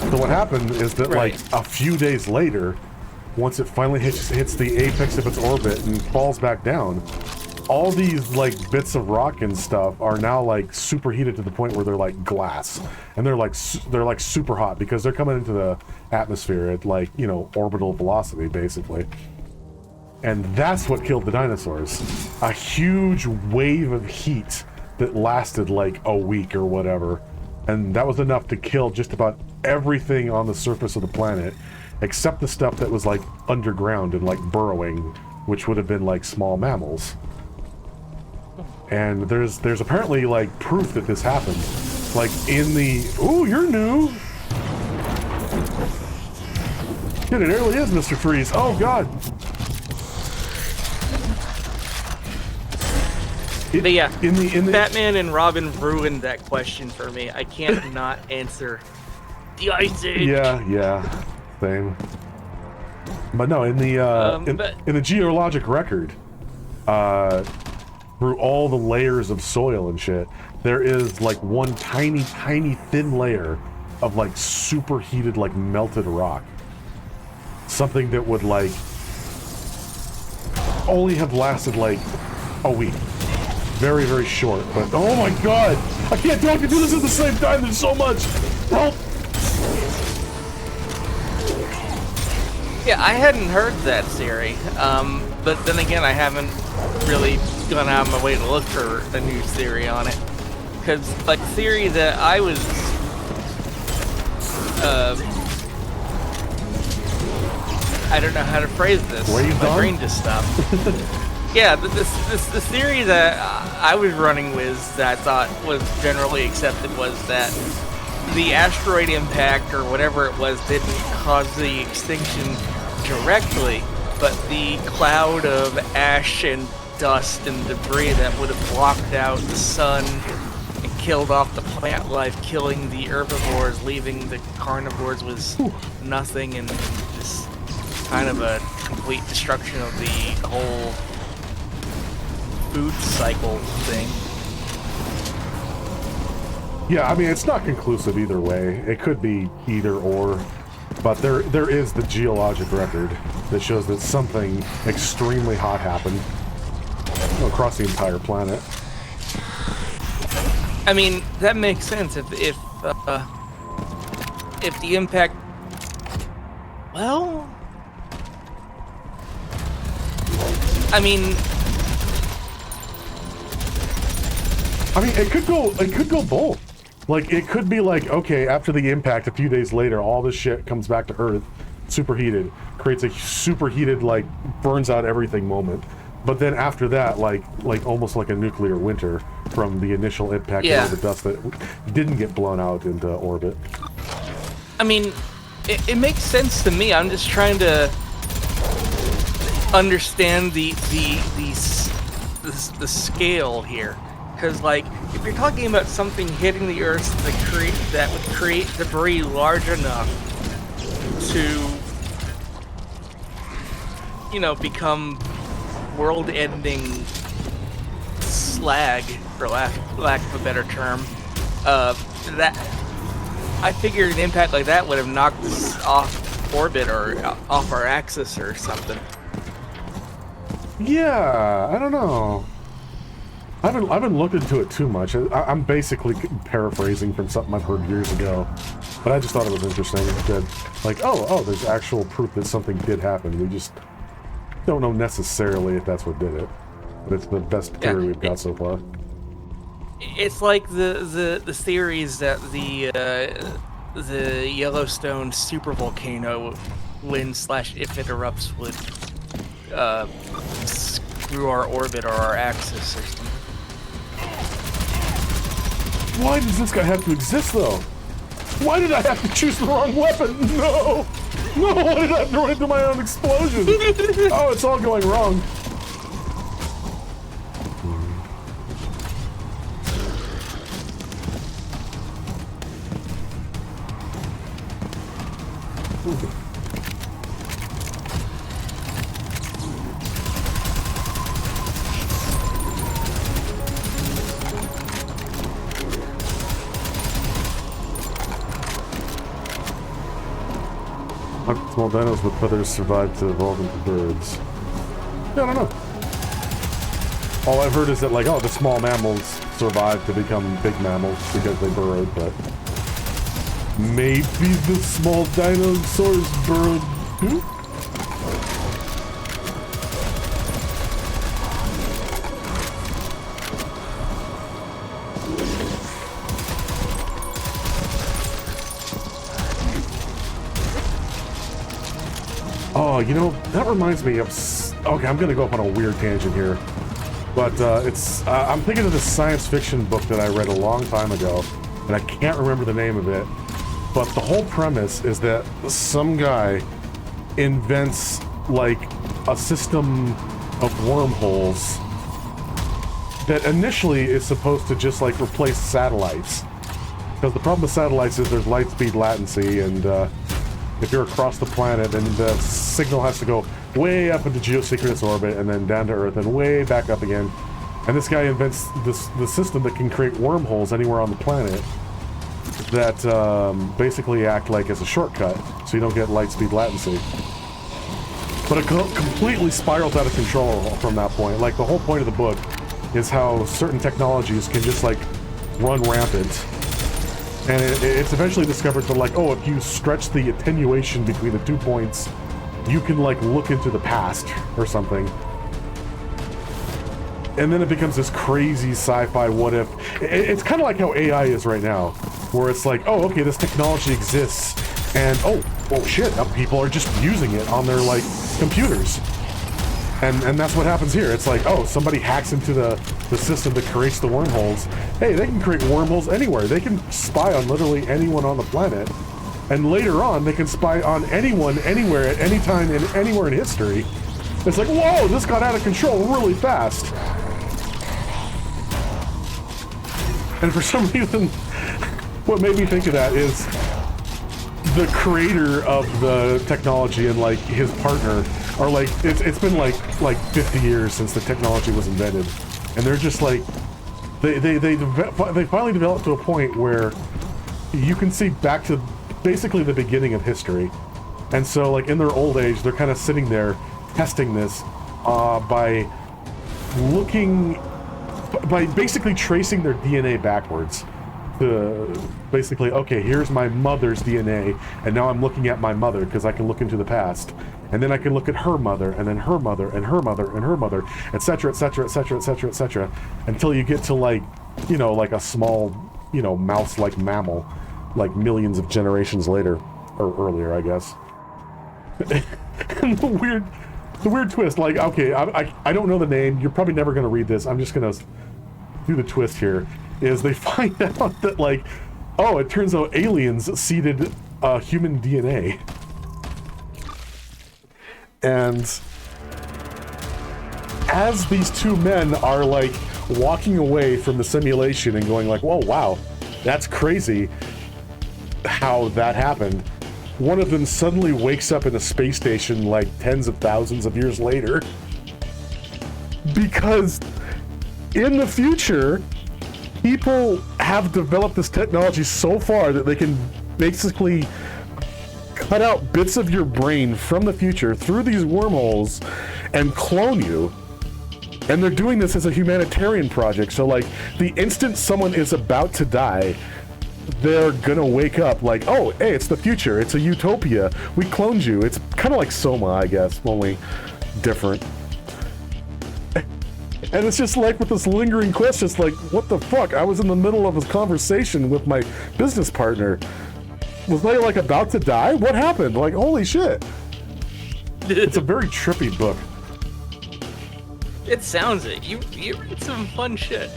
So what happened is that like a few days later, once it finally hits the apex of its orbit and falls back down, all these like bits of rock and stuff are now like superheated to the point where they're like glass, and they're like super hot because they're coming into the atmosphere at like, you know, orbital velocity basically. And that's what killed the dinosaurs. A huge wave of heat that lasted like a week or whatever, and that was enough to kill just about everything on the surface of the planet except the stuff that was like underground and like burrowing, which would have been like small mammals. And there's apparently like proof that this happened, like in the... Ooh, you're new! Dude, it really is Mr. Freeze. Oh god! But yeah, in the Batman and Robin ruined that question for me. I can't not answer the Ice Age. Yeah, same. But no, in the geologic record, through all the layers of soil and shit, there is like one tiny thin layer of like superheated, like melted rock. Something that would like only have lasted like a week. Very, very short, but oh my god! I can't talk and do this at the same time, there's so much! Help! Yeah, I hadn't heard that theory, but then again, I haven't really gone out of my way to look for a new theory on it. Because, like, the theory that I was, I don't know how to phrase this. My brain just stopped. Yeah, the theory that I was running with that I thought was generally accepted was that the asteroid impact or whatever it was didn't cause the extinction directly, but the cloud of ash and dust and debris that would have blocked out the sun and killed off the plant life, killing the herbivores, leaving the carnivores with nothing, and just kind of a complete destruction of the whole food cycle thing. Yeah, I mean, it's not conclusive either way. It could be either or, but there is the geologic record that shows that something extremely hot happened across the entire planet. I mean, that makes sense if the impact. Well, I mean, it could go both. Like, it could be like, okay, after the impact, a few days later, all this shit comes back to Earth, superheated, creates a superheated, like, burns out everything moment. But then after that, like almost like a nuclear winter from the initial impact of the dust that didn't get blown out into orbit. I mean, it makes sense to me. I'm just trying to understand the scale here. Because, like, if you're talking about something hitting the Earth that would create debris large enough to, you know, become world-ending slag, for lack of a better term, that I figured an impact like that would have knocked us off orbit or off our axis or something. Yeah, I don't know. I haven't looked into it too much. I'm basically paraphrasing from something I've heard years ago, but I just thought it was interesting that, like, oh, there's actual proof that something did happen. We just don't know necessarily if that's what did it, but it's the best theory we've got so far. It's like the theories that the Yellowstone supervolcano, if it erupts, would screw our orbit or our axis or something. Why does this guy have to exist, though? Why did I have to choose the wrong weapon? No! No, why did I have to run into my own explosion? Oh, it's all going wrong. Small dinos with feathers survive to evolve into birds. Yeah, I don't know. All I've heard is that, like, oh, the small mammals survive to become big mammals because they burrowed, but maybe the small dinosaurs burrowed too? Oh, you know, that reminds me of... Okay, I'm gonna go off on a weird tangent here. But I'm thinking of this science fiction book that I read a long time ago, and I can't remember the name of it. But the whole premise is that some guy invents, like, a system of wormholes that initially is supposed to just, like, replace satellites. Because the problem with satellites is there's light speed latency, and if you're across the planet, then the signal has to go way up into geosynchronous orbit and then down to Earth and way back up again. And this guy invents the system that can create wormholes anywhere on the planet that basically act like as a shortcut, so you don't get light speed latency. But it completely spirals out of control from that point. Like, the whole point of the book is how certain technologies can just, like, run rampant. And it's eventually discovered that, like, oh, if you stretch the attenuation between the 2 points, you can, like, look into the past or something. And then it becomes this crazy sci-fi what if. It's kind of like how AI is right now, where it's like, oh, okay, this technology exists, and oh shit, now people are just using it on their, like, computers. And that's what happens here. It's like, oh, somebody hacks into the system that creates the wormholes. Hey, they can create wormholes anywhere. They can spy on literally anyone on the planet. And later on, they can spy on anyone, anywhere, at any time, and anywhere in history. It's like, whoa, this got out of control really fast. And for some reason, what made me think of that is the creator of the technology and, like, his partner are like, it's been like 50 years since the technology was invented. and they're just like, they finally developed to a point where you can see back to basically the beginning of history. And so, like, in their old age, they're kind of sitting there testing this by basically tracing their DNA backwards to basically, okay, here's my mother's DNA, and now I'm looking at my mother because I can look into the past, and then I can look at her mother, and then her mother, and her mother, and her mother, etc., etc., etc., etc., etc., until you get to, like, you know, like a small, you know, mouse-like mammal, like millions of generations later, or earlier, I guess. And the weird twist, like, okay, I don't know the name, you're probably never going to read this, I'm just going to do the twist here, is they find out that, like, oh, it turns out aliens seeded human DNA. And as these two men are, like, walking away from the simulation and going like, whoa, wow, that's crazy how that happened, one of them suddenly wakes up in a space station like tens of thousands of years later, because in the future people have developed this technology so far that they can basically cut out bits of your brain from the future through these wormholes and clone you. And they're doing this as a humanitarian project, so like the instant someone is about to die, they're gonna wake up like, oh, hey, it's the future, it's a utopia, we cloned you. It's kind of like Soma, I guess, only different. And it's just like with this lingering question, it's like, what the fuck? I was in the middle of a conversation with my business partner. Was I like about to die? What happened? Like, holy shit. It's a very trippy book. It sounds it. You read some fun shit.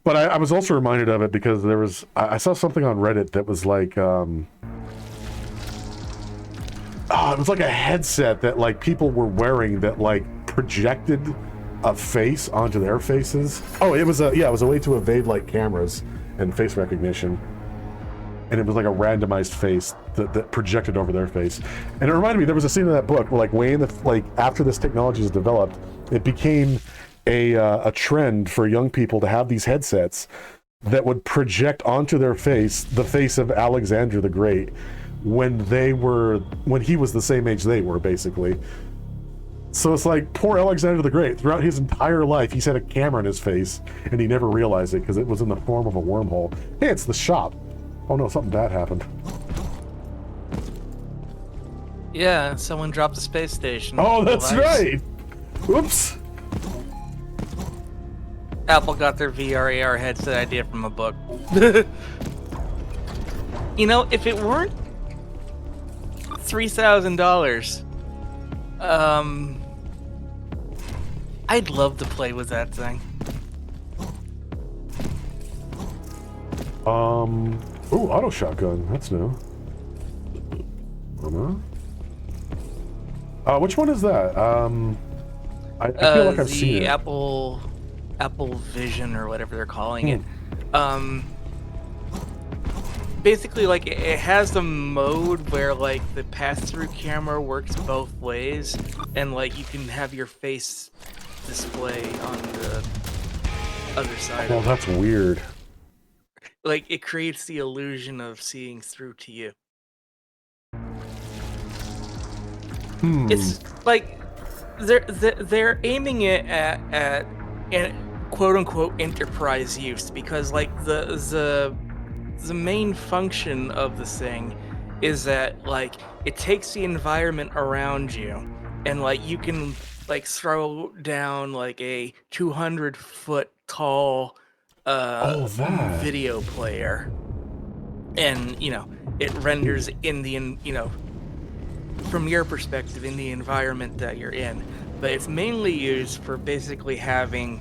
But I was also reminded of it because I saw something on Reddit that was like, it was like a headset that like people were wearing that like projected a face onto their faces. Oh, it was a way to evade like cameras and face recognition. And it was like a randomized face that projected over their face. And it reminded me, there was a scene in that book where like way in the, like after this technology is developed, it became a trend for young people to have these headsets that would project onto their face the face of Alexander the Great when he was the same age they were, basically. So it's like, poor Alexander the Great, throughout his entire life, he's had a camera in his face, and he never realized it because it was in the form of a wormhole. Hey, it's the shop. Oh no, something bad happened. Yeah, someone dropped the space station. Oh, that's right! Whoops! Apple got their VR AR headset idea from a book. You know, if it weren't $3,000, I'd love to play with that thing. Ooh, auto shotgun. That's new. Which one is that? I feel like I've seen it. Apple Vision or whatever they're calling it. Basically, like, it has a mode where like the pass-through camera works both ways, and like you can have your face display on the other side. Well, that's weird. Like, it creates the illusion of seeing through to you. It's like they're aiming it at quote unquote enterprise use, because like the main function of this thing is that like it takes the environment around you, and like you can like throw down like a 200-foot tall video player, and you know it renders in the from your perspective in the environment that you're in, but it's mainly used for basically having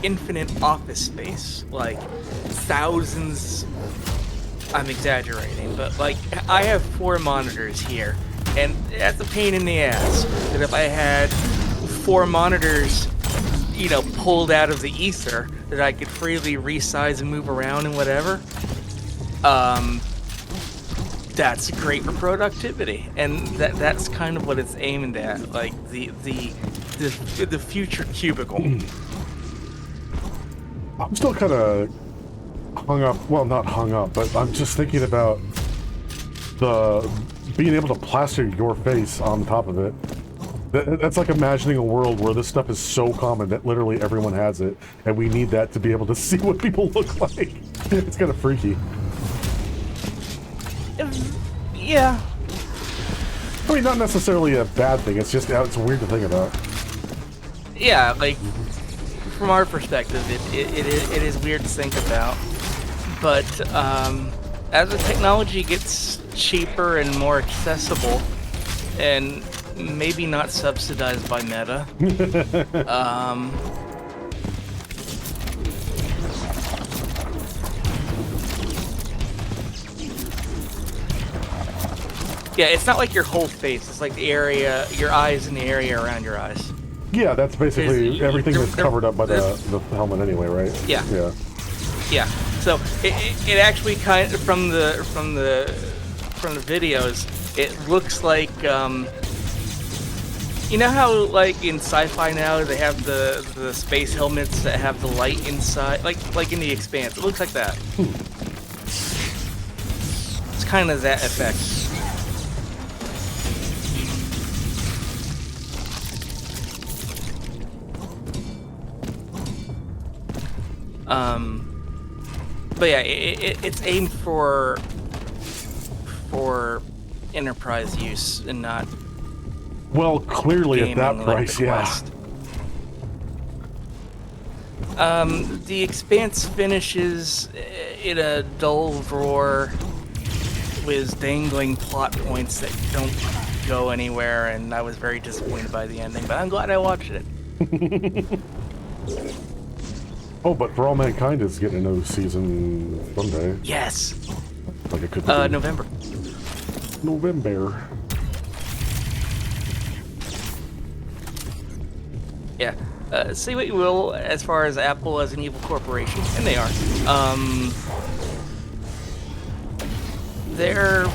infinite office space, like thousands. I'm exaggerating, but like I have 4 monitors here, and that's a pain in the ass. That if I had 4 monitors, you know, pulled out of the ether, that I could freely resize and move around and whatever, that's great for productivity, and that's kind of what it's aimed at. Like the the future cubicle. I'm still kind of hung up. Well, not hung up, but I'm just thinking about the being able to plaster your face on top of it. That's like imagining a world where this stuff is so common that literally everyone has it, and we need that to be able to see what people look like. It's kind of freaky. Yeah. I mean, not necessarily a bad thing. It's just it's weird to think about. Yeah, like from our perspective, it is weird to think about. But as the technology gets cheaper and more accessible, and maybe not subsidized by Meta, yeah, it's not like your whole face. It's like the area, your eyes and the area around your eyes. Yeah, that's basically everything that's covered up by the helmet anyway, right? Yeah. Yeah. Yeah. So it actually kind of from the videos, it looks like you know how like in sci-fi now they have the space helmets that have the light inside, like in The Expanse. It looks like that. It's kind of that effect. But yeah, it's aimed for enterprise use and not. Well, clearly at that gaming, price, like yeah. The Expanse finishes in a dull roar with dangling plot points that don't go anywhere, and I was very disappointed by the ending, but I'm glad I watched it. Oh, but For All Mankind is getting a new season someday. Yes. Like it could be. November. November. Yeah. Say what you will as far as Apple as an evil corporation, and they are. They're,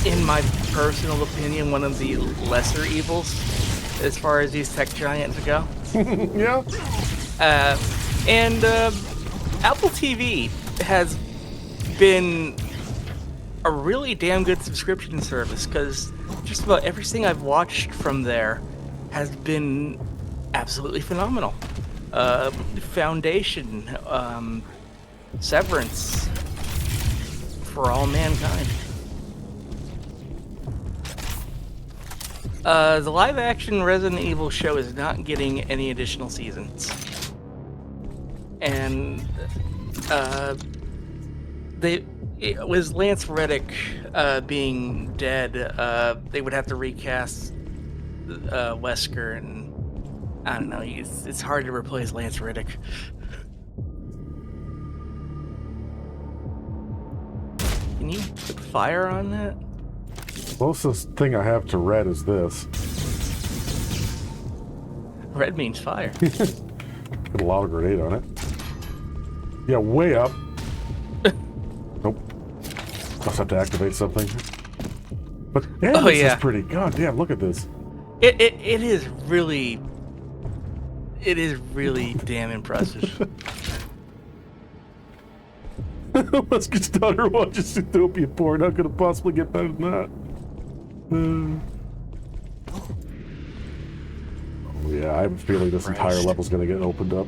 in my personal opinion, one of the lesser evils as far as these tech giants go. Yeah. And Apple TV has been a really damn good subscription service, because just about everything I've watched from there has been absolutely phenomenal. Foundation, Severance, For All Mankind. The live-action Resident Evil show is not getting any additional seasons. And, with Lance Reddick, being dead, they would have to recast, Wesker, and, I don't know, it's hard to replace Lance Reddick. Can you put fire on that? Closest thing I have to red is this. Red means fire. Put a lava grenade on it. Yeah, way up. Nope. Must have to activate something. But man, this is pretty. God damn, look at this. It is really damn impressive. Muske's daughter watches Zootopia porn. How could it possibly get better than that? Oh yeah, I have a feeling this entire level's gonna get opened up.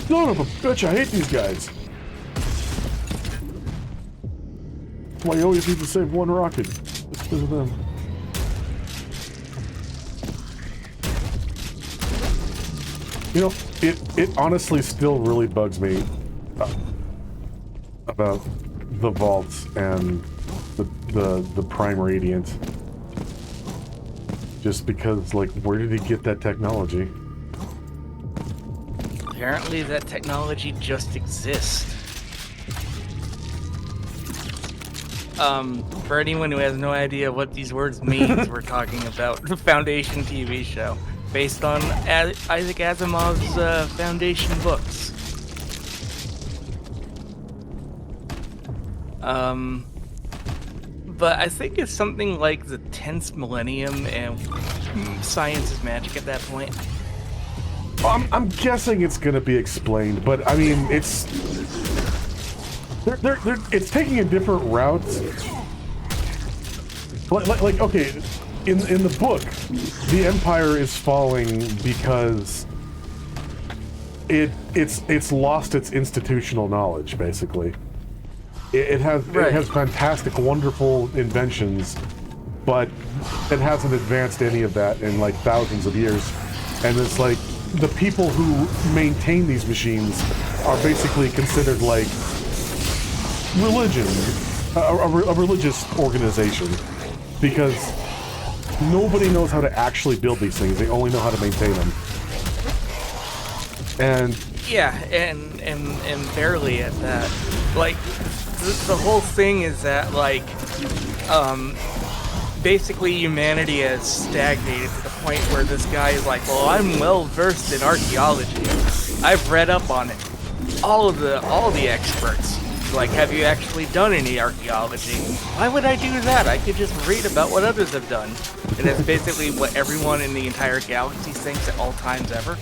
Son of a bitch, I hate these guys. That's why you always need to save one rocket. It's because of them. You know, it honestly still really bugs me about the vaults and the Prime Radiant. Just because, like, where did he get that technology? Apparently that technology just exists. For anyone who has no idea what these words mean, we're talking about the Foundation TV show, based on Isaac Asimov's Foundation books. but I think it's something like the 10th millennium, and science is magic at that point. I'm guessing it's going to be explained, but I mean, it's it's taking a different route. Like okay, in the book, the Empire is falling because it's lost its institutional knowledge, basically. It has fantastic, wonderful inventions, but it hasn't advanced any of that in like thousands of years. And it's like the people who maintain these machines are basically considered like religion, a religious organization, because nobody knows how to actually build these things. They only know how to maintain them. And yeah, and barely at that. Like the whole thing is that like basically humanity has stagnated to the point where this guy is like, well, I'm well versed in archaeology. I've read up on it. All the experts. Like, have you actually done any archaeology? Why would I do that? I could just read about what others have done. And that's basically what everyone in the entire galaxy thinks at all times ever.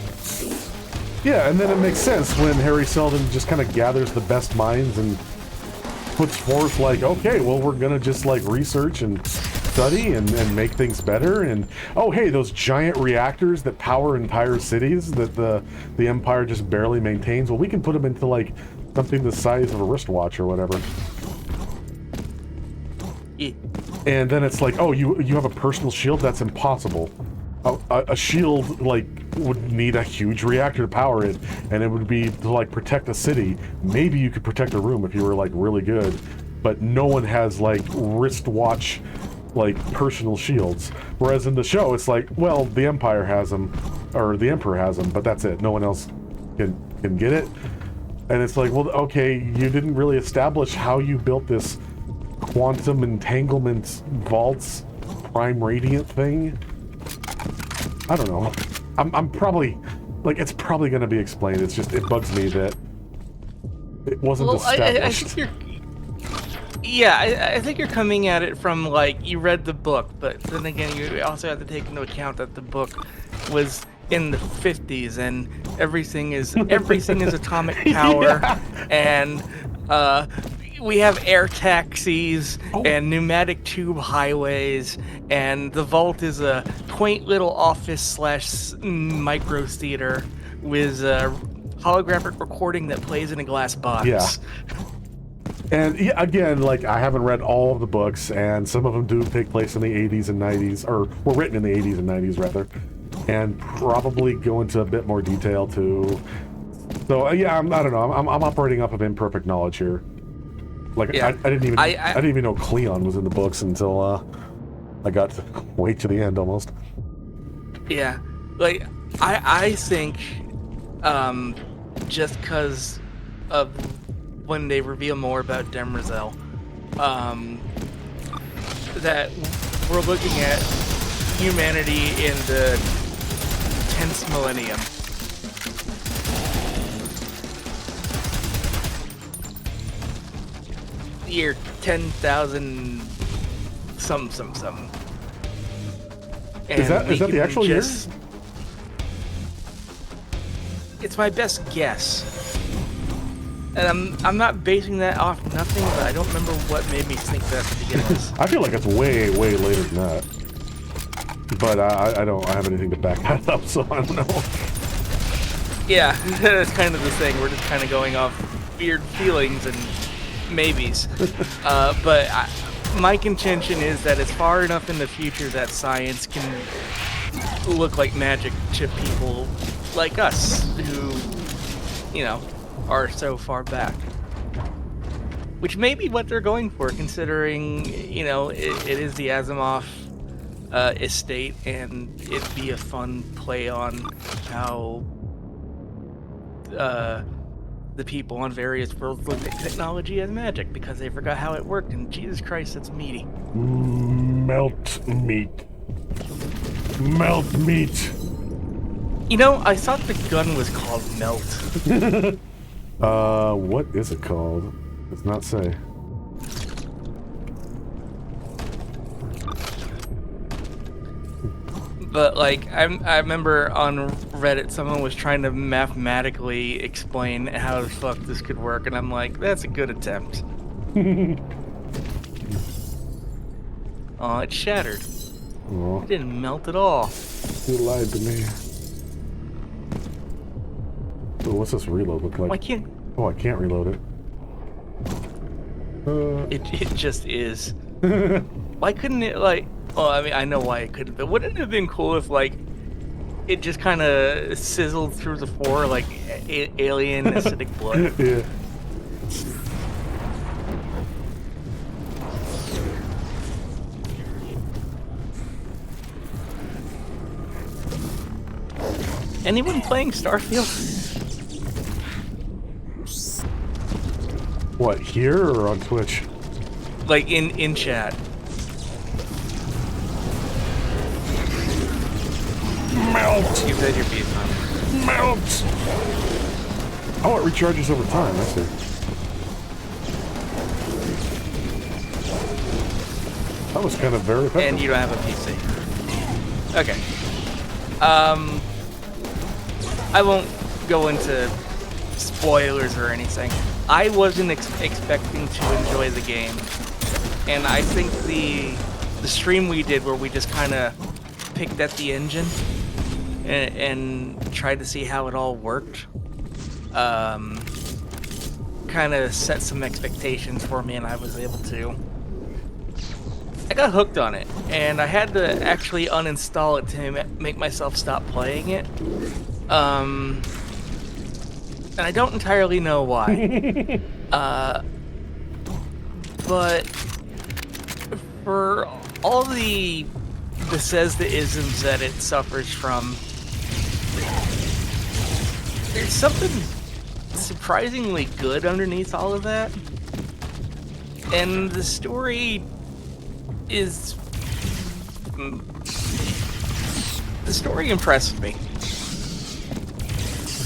Yeah, and then it makes sense when Harry Seldon just kind of gathers the best minds and puts forth like, okay, well, we're gonna just like research and study and make things better. And oh, hey, those giant reactors that power entire cities that the Empire just barely maintains, well, we can put them into like something the size of a wristwatch or whatever. Yeah. And then it's like, oh, you have a personal shield? That's impossible. A shield like would need a huge reactor to power it, and it would be to like protect a city. Maybe you could protect a room if you were like really good, but no one has like wristwatch like personal shields. Whereas in the show, it's like, well, the Empire has them, or the Emperor has them, but that's it. No one else can get it. And it's like, well, okay, you didn't really establish how you built this quantum entanglement vaults prime radiant thing. I don't know. I'm probably, like, it's probably going to be explained. It's just, it bugs me that it wasn't established. I think you're coming at it from, like, you read the book, but then again, you also have to take into account that the book was in the 50s, and everything is atomic power, and we have air taxis and pneumatic tube highways, and the vault is a quaint little office / micro theater with a holographic recording that plays in a glass box. Yeah. And yeah, again, like, I haven't read all of the books, and some of them do take place in the 80s and 90s, or were written in the 80s and 90s rather, and probably go into a bit more detail too. So yeah, I don't know. I'm operating off of imperfect knowledge here. Like, yeah. I didn't even know Cleon was in the books until I got to wait to the end almost. Yeah, like I think just because of when they reveal more about Demerzel, that we're looking at humanity in the 10th millennium. Year 10,000 some. And is that the actual year? It's my best guess. And I'm not basing that off nothing, but I don't remember what made me think that to begin with. I feel like it's way later than that. But I have anything to back that up, so I don't know. Yeah, that's kind of the thing. We're just kind of going off weird feelings and maybes. But my contention is that it's far enough in the future that science can look like magic to people like us who, you know, are so far back. Which may be what they're going for, considering, you know, it is the Asimov estate, and it'd be a fun play on how the people on various worlds looked at technology as magic because they forgot how it worked, and Jesus Christ, it's meaty. Melt meat. Melt meat. You know, I thought the gun was called Melt. What is it called? Does not say. But like I remember on Reddit someone was trying to mathematically explain how the fuck this could work, and I'm like, that's a good attempt. Oh, it shattered. Oh, It didn't melt at all. you lied to me. Oh, what's this reload look like? Why can't Oh, I can't reload it. it just is. Why couldn't it like? Well, I mean, I know why it couldn't, but wouldn't it have been cool if like it just kind of sizzled through the floor like alien acidic blood? Yeah. Anyone playing Starfield? What, here or on Twitch? Like in chat. Melt! You said your beef, huh? Melt! Oh, it recharges over time, I see. That was kind of very effective. And you don't have a PC. Okay. I won't go into spoilers or anything. I wasn't expecting to enjoy the game, and I think the stream we did where we just kind of picked at the engine and tried to see how it all worked, kind of set some expectations for me, and I was able to. I got hooked on it, and I had to actually uninstall it to make myself stop playing it. And I don't entirely know why. But for all the Bethesda-isms that it suffers from, there's something surprisingly good underneath all of that. And the story is... The story impressed me.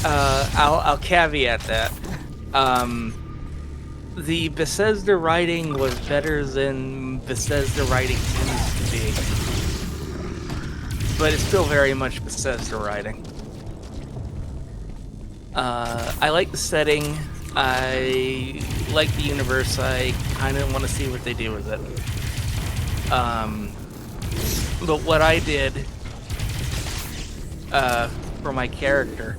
I'll caveat that. The Bethesda writing was better than Bethesda writing tends to be. But it's still very much Bethesda writing. I like the setting. I like the universe. I kind of want to see what they do with it. But what I did for my character,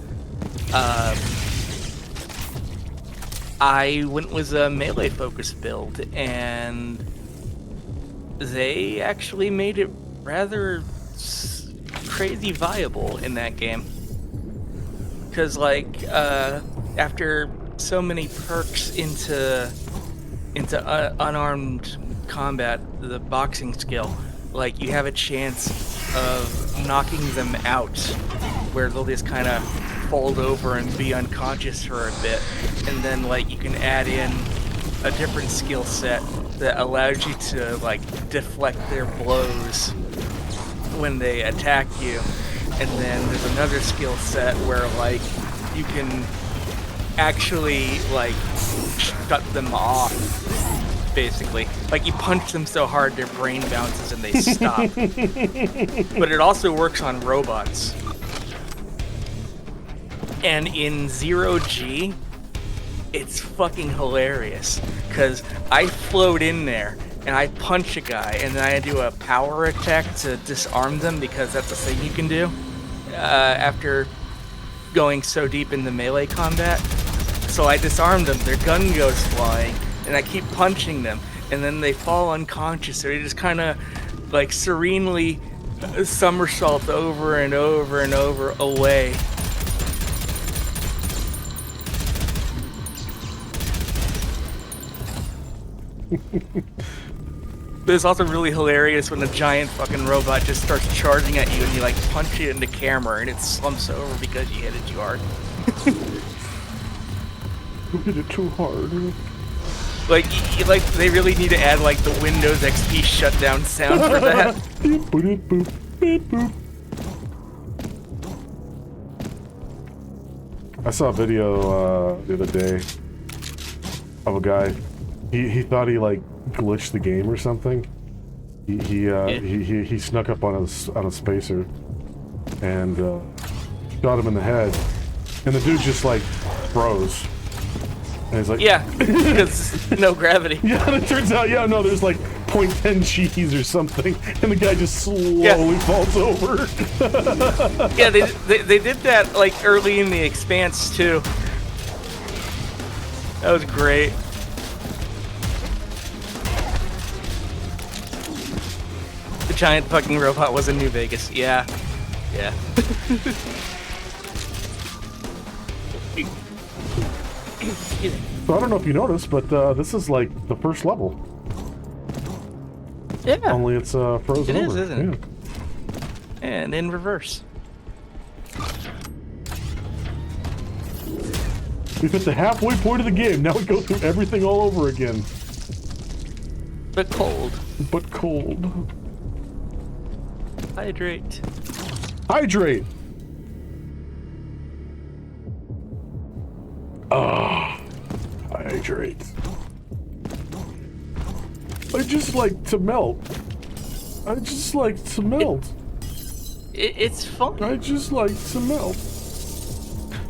I went with a melee focused build, and they actually made it rather crazy viable in that game. Because like after so many perks into unarmed combat, the boxing skill, like you have a chance of knocking them out, where they'll just kind of fold over and be unconscious for a bit, and then like you can add in a different skill set that allows you to like deflect their blows when they attack you, and then there's another skill set where like you can actually like shut them off, basically. Like you punch them so hard their brain bounces and they stop. But it also works on robots. And in 0G, it's fucking hilarious, because I float in there and I punch a guy and then I do a power attack to disarm them, because that's a thing you can do after going so deep into melee combat. So I disarm them, their gun goes flying, and I keep punching them, and then they fall unconscious, so they just kind of like serenely somersault over and over and over away. But it's also really hilarious when a giant fucking robot just starts charging at you and you like punch it into camera and it slumps over because you hit it too hard. You hit it too hard. Like, like they really need to add like the Windows XP shutdown sound for that. I saw a video the other day of a guy. He thought he like glitched the game or something, He snuck up on a spacer and shot him in the head, and the dude just like froze. And he's like, yeah, because no gravity. Yeah, and it turns out, yeah, no, there's like 0.10 cheese or something, and the guy just slowly falls over. Yeah, they did that like early in the Expanse too. That was great. The giant fucking robot was in New Vegas. Yeah. Yeah. So I don't know if you noticed, but this is like the first level. Yeah. Only it's frozen It is, over. isn't it? And in reverse. We've hit the halfway point of the game. Now we go through everything all over again. But cold. But cold. Hydrate. Hydrate! Ah, hydrate. I just like to melt. I just like to melt. It's fun. I just like to melt.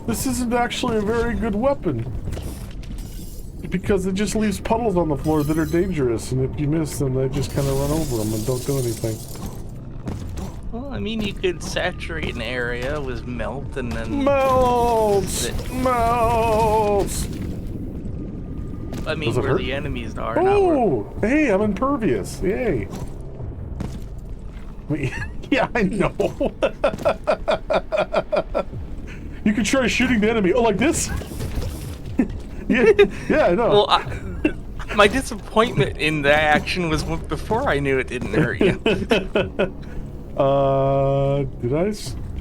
This isn't actually a very good weapon. Because it just leaves puddles on the floor that are dangerous, and if you miss them, they just kind of run over them and don't do anything. Well, I mean, you could saturate an area with melt and then... Melt! Melt! I mean, where the enemies are. Oh! Hey, I'm impervious. Yay. Wait, yeah, I know. You can try shooting the enemy. Oh, like this? Yeah, I know. Well, my disappointment in that action was before I knew it didn't hurt you. Did I?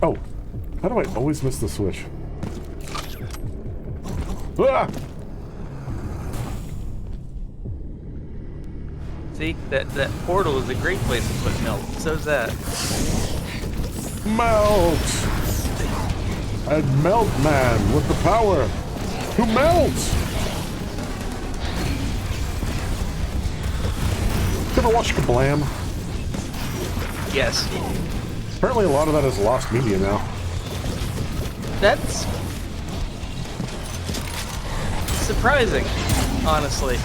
Oh, how do I always miss the switch? Ah! See, that portal is a great place to put melt. So's that. Melt! I'd melt man with the power to melt! Ever watch Kablam? Yes. Apparently a lot of that is lost media now. That's surprising, honestly.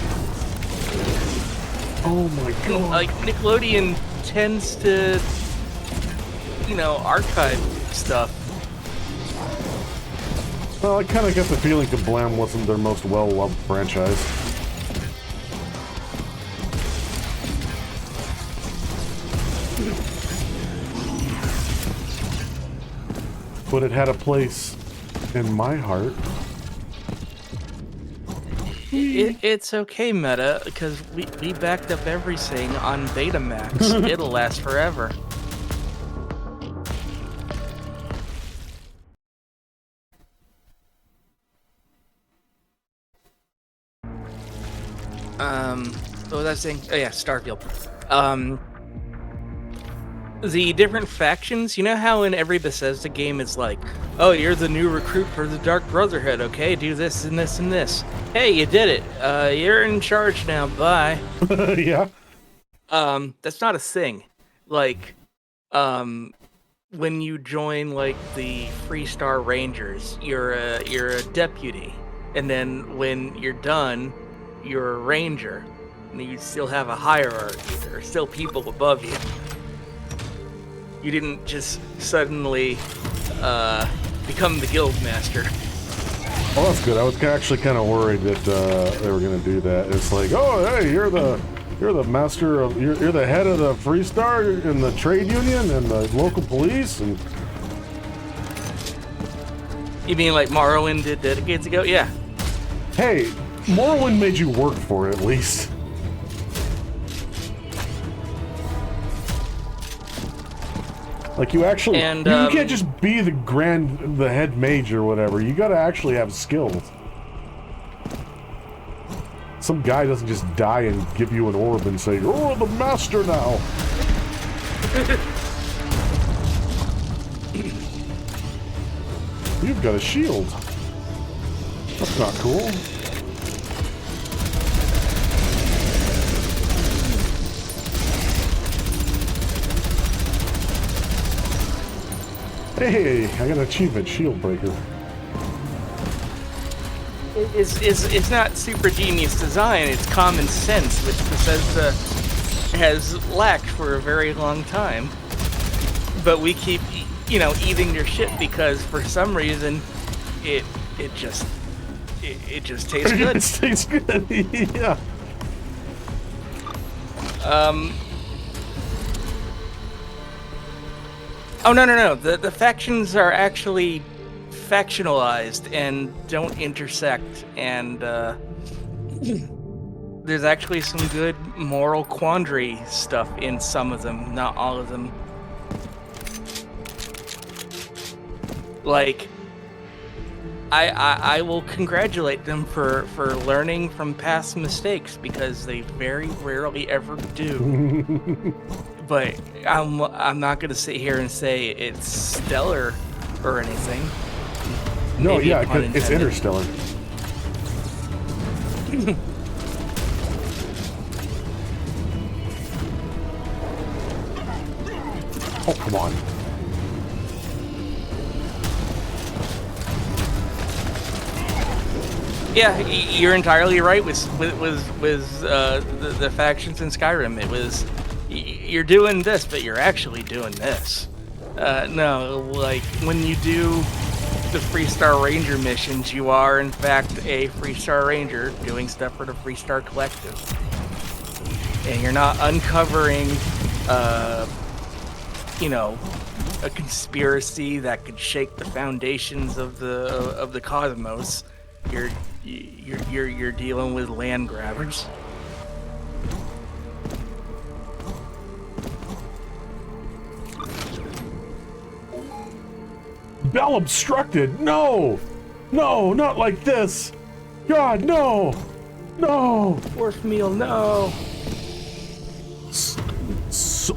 Oh my god. Like, Nickelodeon tends to, you know, archive stuff. Well, I kind of get the feeling Kablam wasn't their most well-loved franchise. But it had a place in my heart. It's okay, Meta, because we backed up everything on Betamax. It'll last forever. What was I saying? Oh yeah, Starfield. The different factions, you know how in every Bethesda game it's like, oh, you're the new recruit for the Dark Brotherhood, okay, do this and this and this. Hey, you did it. You're in charge now, bye. Yeah. That's not a thing. Like, when you join, like, the Freestar Rangers, you're a deputy. And then when you're done, you're a ranger. And you still have a hierarchy. There are still people above you. You didn't just suddenly become the guild master. Well, that's good. I was actually kind of worried that they were going to do that. It's like, oh, hey, you're the master of, you're the head of the Freestar and the trade union and the local police, and You mean like Morrowind did decades ago? Yeah. hey, Morrowind made you work for it at least. Like you actually, And, you can't just be the head mage or whatever. You gotta actually have skills. Some guy doesn't just die and give you an orb and say, "You're the master now." You've got a shield. That's not cool. Hey, I got an achievement, Shield Breaker. It's not super genius design, it's common sense, which Bethesda has lacked for a very long time. But we keep, eating their shit because for some reason it just tastes good. It tastes good, yeah. Oh, no. The factions are actually factionalized and don't intersect, and there's actually some good moral quandary stuff in some of them, not all of them. Like, I will congratulate them for learning from past mistakes, because they very rarely ever do. But I'm not gonna sit here and say it's stellar or anything. No, Maybe yeah, pun it's intended. interstellar. Oh, come on. Yeah, you're entirely right with the factions in Skyrim. It was, you're doing this, but you're actually doing this. No, like when you do the Freestar Ranger missions, you are in fact a Freestar Ranger doing stuff for the Freestar Collective, and you're not uncovering, a conspiracy that could shake the foundations of the cosmos. You're dealing with land grabbers. Bell obstructed! No! No, not like this! God, no! No! Fourth meal, no.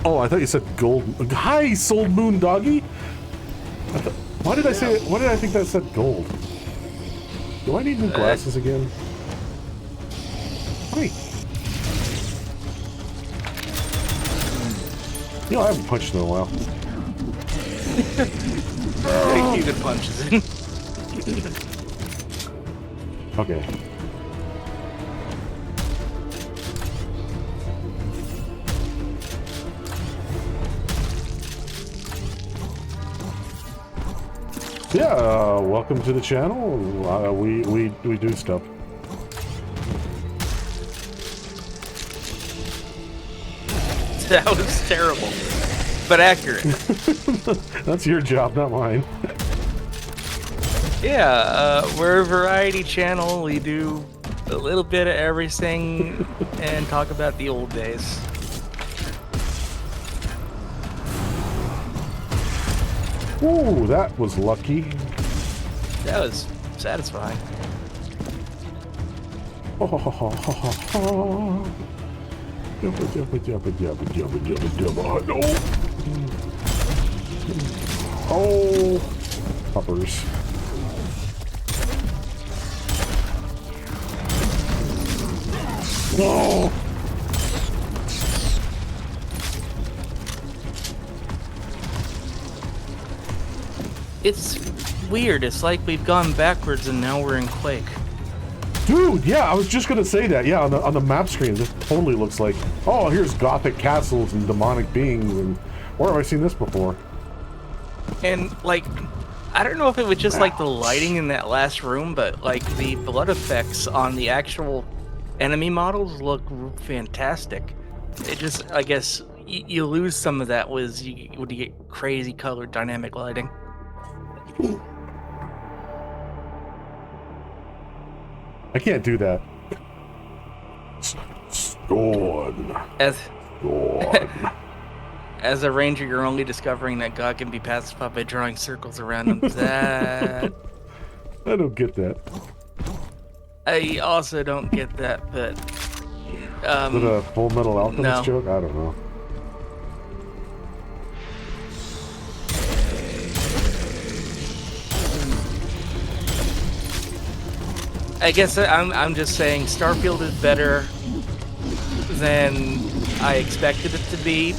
Oh, I thought you said gold. Hi, Soul Moon Doggy! Why did I say it? Why did I think that said gold? Do I need new glasses again? Hi. You know, I haven't punched in a while. Keep the punches in. Okay. Yeah, welcome to the channel. We do stuff. That was terrible, but accurate. That's your job, not mine. Yeah, we're a variety channel. We do a little bit of everything and talk about the old days. Ooh, that was lucky. That was satisfying. Oh, puppers. No. It's weird. It's like we've gone backwards and now we're in Quake. Dude, yeah, I was just gonna say that. Yeah, on the map screen, this totally looks like, oh, here's gothic castles and demonic beings, and where have I seen this before? And like, I don't know if it was just like the lighting in that last room, but like the blood effects on the actual enemy models look fantastic. It just, I guess, you lose some of that when you get crazy colored dynamic lighting. I can't do that. Scorn. Scorn. As a ranger, you're only discovering that God can be pacified by drawing circles around him. That I don't get that. I also don't get that, but Is it a Full Metal Alchemist joke? I don't know. I guess I'm just saying Starfield is better than I expected it to be.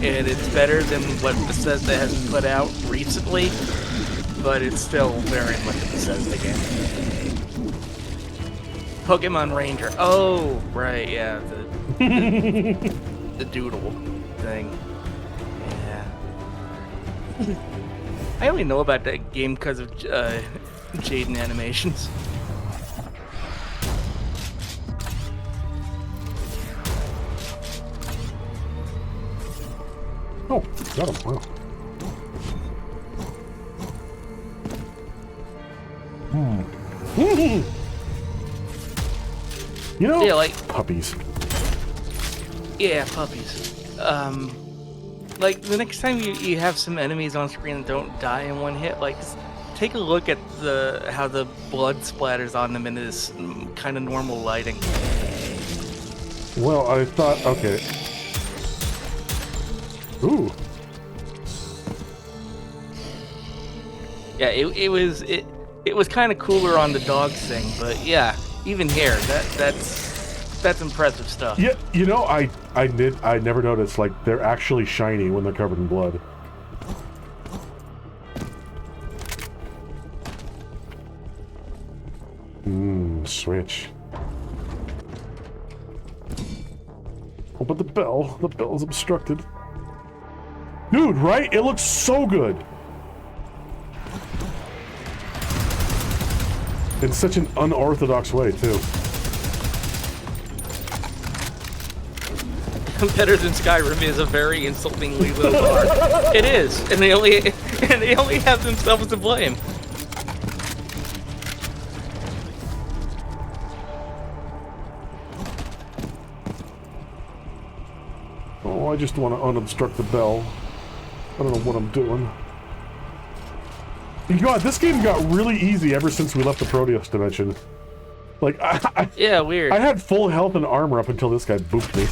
and it's better than what Bethesda has put out recently, but it's still very much a Bethesda game. Pokemon Ranger. Oh, right, yeah, the doodle thing. Yeah. I only know about that game because of Jaden animations. Oh, got him. Wow. You know, Yeah, like puppies. yeah, puppies. Like the next time you have some enemies on screen that don't die in one hit, like just take a look at how the blood splatters on them in this kind of normal lighting. Well, I thought, okay. Ooh. Yeah, it was kind of cooler on the dogs thing, but yeah, even here, that's impressive stuff. Yeah, you know, I never noticed, like, they're actually shiny when they're covered in blood. Switch. Oh, but the bell's obstructed. Dude, right? It looks so good. In such an unorthodox way, too. Better than Skyrim is a very insultingly low bar. It is, and they only have themselves to blame. Oh, I just want to unobstruct the bell. I don't know what I'm doing. God, this game got really easy ever since we left the Prodeus dimension. Like, Yeah, weird. I had full health and armor up until this guy booped me.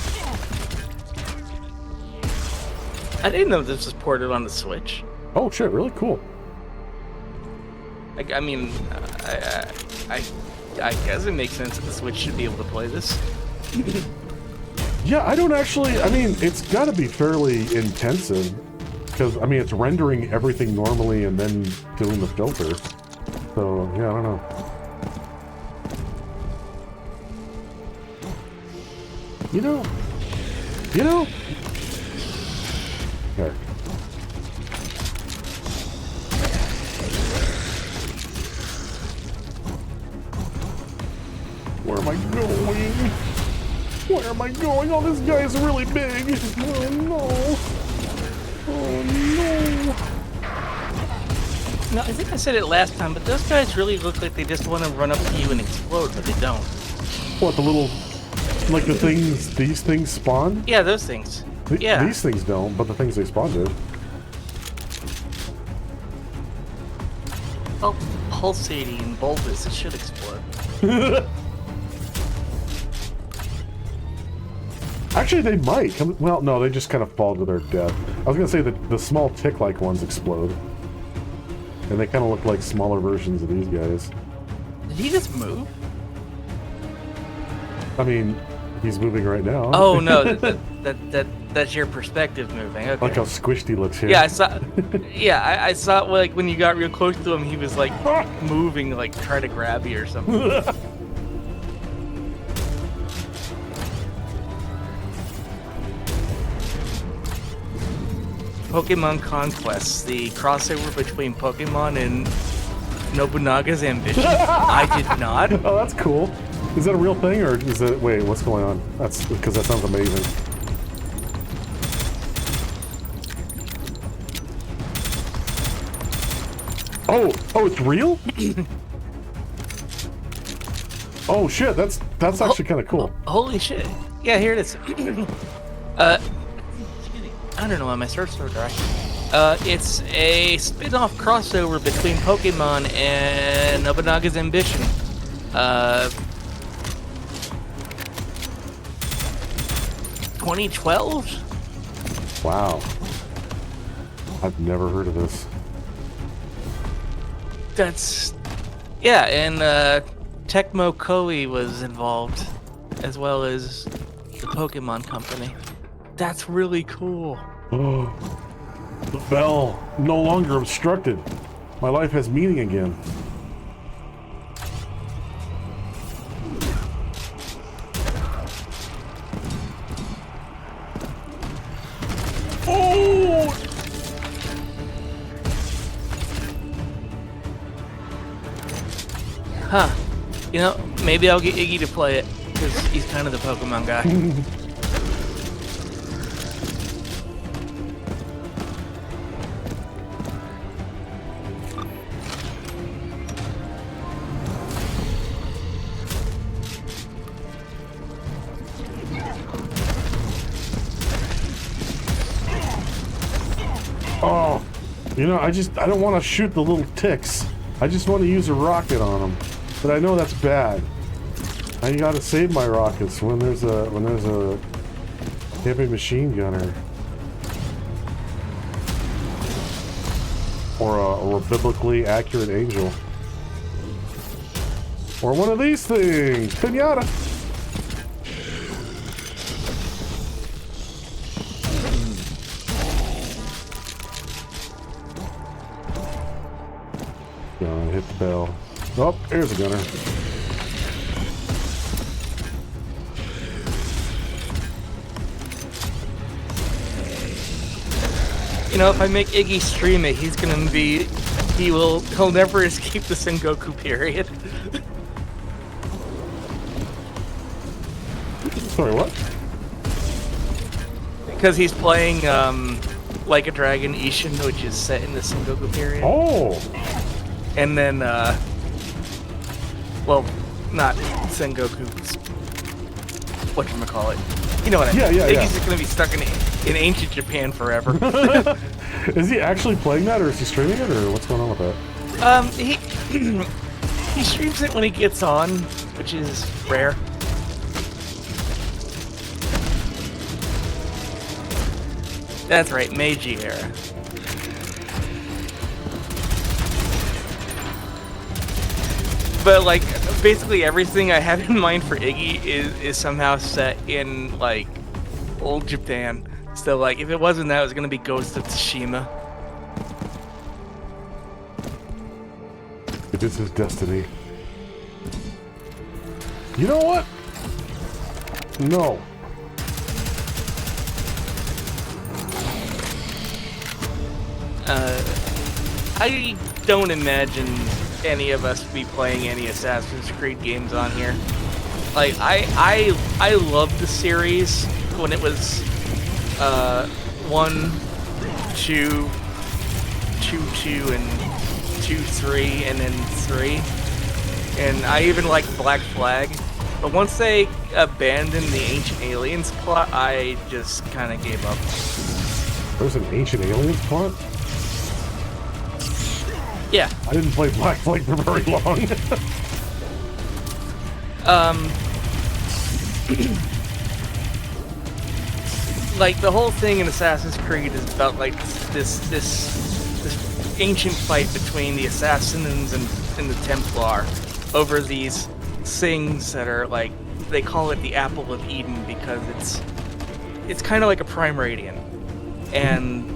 I didn't know this was ported on the Switch. Oh shit, really cool. I mean, I guess it makes sense that the Switch should be able to play this. Yeah, I don't actually, I mean, it's gotta be fairly intensive. Because, I mean, it's rendering everything normally and then doing the filter. So, yeah, I don't know. You know? Here. Where am I going? Where am I going? Oh, this guy is really big. Oh, no. Oh, no. No, I think I said it last time, but those guys really look like they just want to run up to you and explode, but they don't. What, the little... Like the things... These things spawn? Yeah, those things. Yeah. These things don't, but the things they spawn do. Oh, pulsating and bulbous, it should explode. Actually, they might. Well, no, they just kind of fall to their death. I was going to say that the small tick-like ones explode. And they kind of look like smaller versions of these guys. Did he just move? I mean, he's moving right now. Oh, no, that's your perspective moving. Okay. Like how squished he looks here. Yeah, I saw. Yeah, I saw like when you got real close to him, he was like moving, like trying to grab you or something. Pokemon Conquest, the crossover between Pokemon and Nobunaga's Ambition. I did not. Oh, that's cool. Is that a real thing, or is it... Wait, what's going on? That's because that sounds amazing. Oh, it's real? Oh shit, that's actually kind of cool. Holy shit. Yeah, here it is. I don't know why my search so dry. It's a spin-off crossover between Pokemon and Nobunaga's Ambition. 2012? Wow. I've never heard of this. That's... Yeah, and Tecmo Koei was involved, as well as the Pokemon Company. That's really cool. Oh, the bell no longer obstructed. My life has meaning again. Oh! Huh. You know, maybe I'll get Iggy to play it, because he's kind of the Pokemon guy. Oh, you know, I don't want to shoot the little ticks. I just want to use a rocket on them. But I know that's bad. I gotta save my rockets when there's a heavy machine gunner. Or a biblically accurate angel. Or one of these things! Pinata! Hit the bell. Oh, here's a gunner. You know, if I make Iggy stream it, he'll never escape the Sengoku period. Sorry, what? Because he's playing, Like a Dragon Ishin, which is set in the Sengoku period. Oh! And then, well, not Sengoku, whatchamacallit. You know what I mean? Yeah. Iggy's just gonna be stuck in ancient Japan forever. Is he actually playing that, or is he streaming it, or what's going on with that? He streams it when he gets on, which is rare. That's right, Meiji era. But like, basically everything I have in mind for Iggy is somehow set in like old Japan. So like, if it wasn't that, it was gonna be Ghost of Tsushima. It is his destiny. You know what? No. I don't imagine any of us be playing any Assassin's Creed games on here. Like, I loved the series when it was 1, 2, 2, and 2, 3, and then 3. And I even liked Black Flag. But once they abandoned the Ancient Aliens plot, I just kind of gave up. There's an Ancient Aliens plot? Yeah. I didn't play Black Flag for very long. Like, the whole thing in Assassin's Creed is about, like, this ancient fight between the Assassins and the Templar over these things that are, like, they call it the Apple of Eden because it's kind of like a prime radiant. And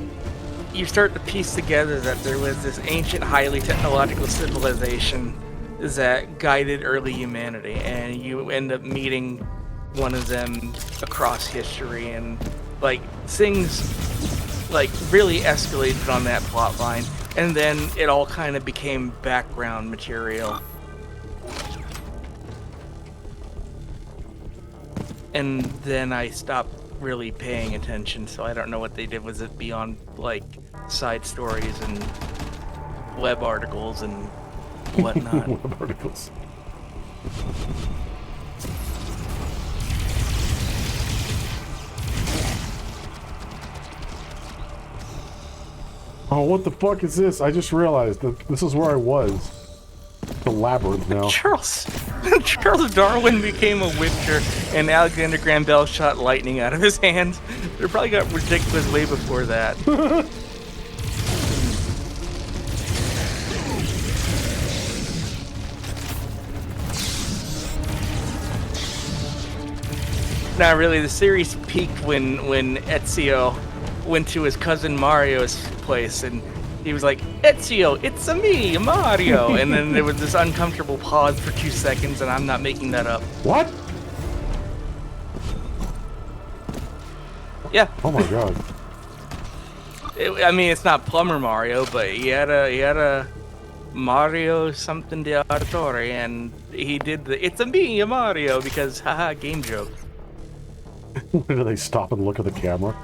you start to piece together that there was this ancient, highly technological civilization that guided early humanity, and you end up meeting one of them across history, and like things like really escalated on that plot line, and then it all kind of became background material. And then I stopped really paying attention, so I don't know what they did with it beyond like side stories and web articles and whatnot. Web articles. Oh, what the fuck is this? I just realized that this is where I was. The labyrinth now. Charles Darwin became a witcher, and Alexander Graham Bell shot lightning out of his hands. They probably got ridiculous way before that. Now, really, the series peaked when Ezio went to his cousin Mario's place, and he was like, Ezio, it's me, Mario. And then there was this uncomfortable pause for 2 seconds, and I'm not making that up. What? Yeah. Oh my god. I mean, it's not Plumber Mario, but he had a Mario something de Artore, and he did the "It's me, Mario" because haha, game joke. Do they stop and look at the camera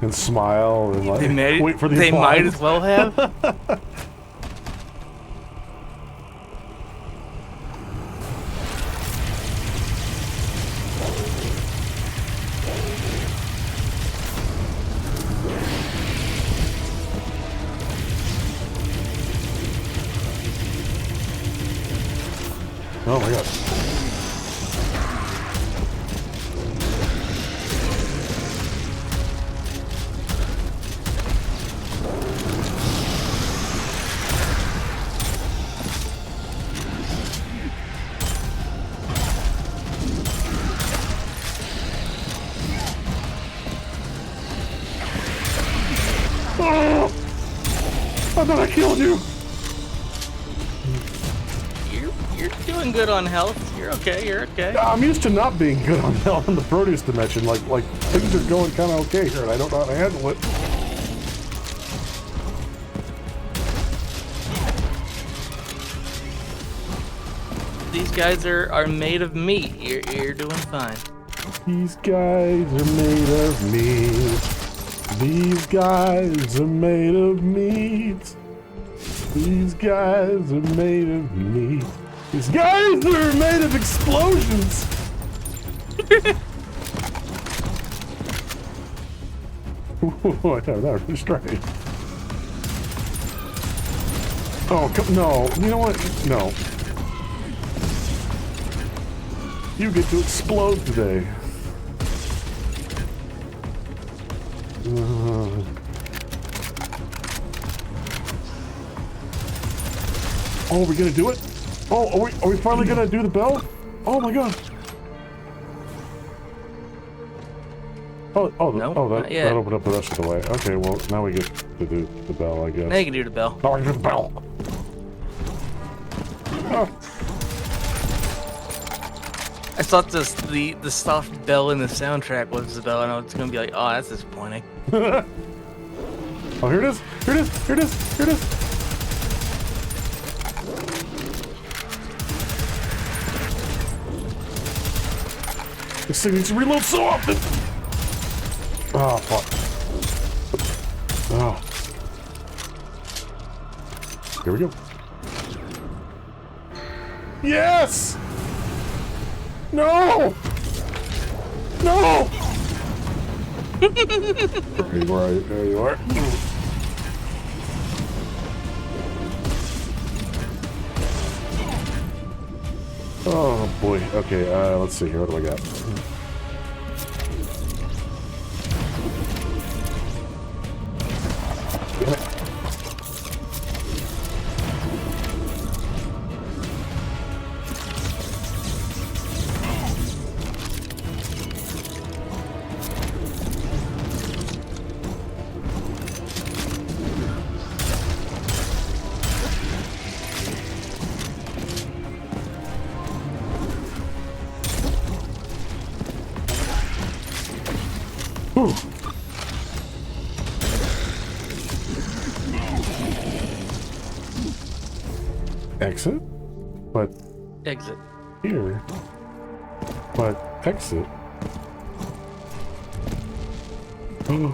and smile and like wait for the They applause? might as well have. Oh my god. Oh! I thought I killed you! You're doing good on health. You're okay. You're okay. I'm used to not being good on health in the Prodeus dimension. Like things are going kind of okay here, and I don't know how to handle it. These guys are made of meat. You're doing fine. These guys are made of meat. These guys are made of meat. These guys are made of meat. These guys are made of explosions. Ooh, I thought that was straight. Oh, no. You know what? No. You get to explode today. Oh, are we gonna do it? Oh, are we finally gonna do the bell? Oh my god. Oh, No, that opened up the rest of the way. Okay, well, now we get to do the bell, I guess. Now you can do the bell. Oh, I can do the bell. Oh. I thought the soft bell in the soundtrack was the bell, and I was gonna be like, oh, that's disappointing. Oh, here it is! Here it is! Here it is! Here it is! This thing needs to reload so often! Oh, fuck. Oh. Here we go. Yes! No! No! There you are. There you are. Oh boy. Okay, let's see here. What do I got? Damn it. Whew. Exit? But Exit. here. But exit.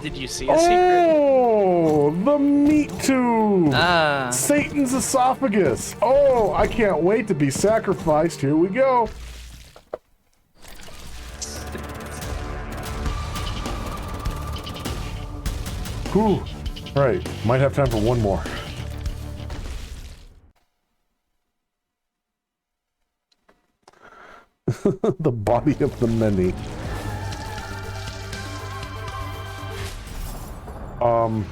Did you see a secret? Oh, the meat tube! Ah. Satan's esophagus! Oh, I can't wait to be sacrificed. Here we go. Whew. Alright, might have time for one more. The body of the many. I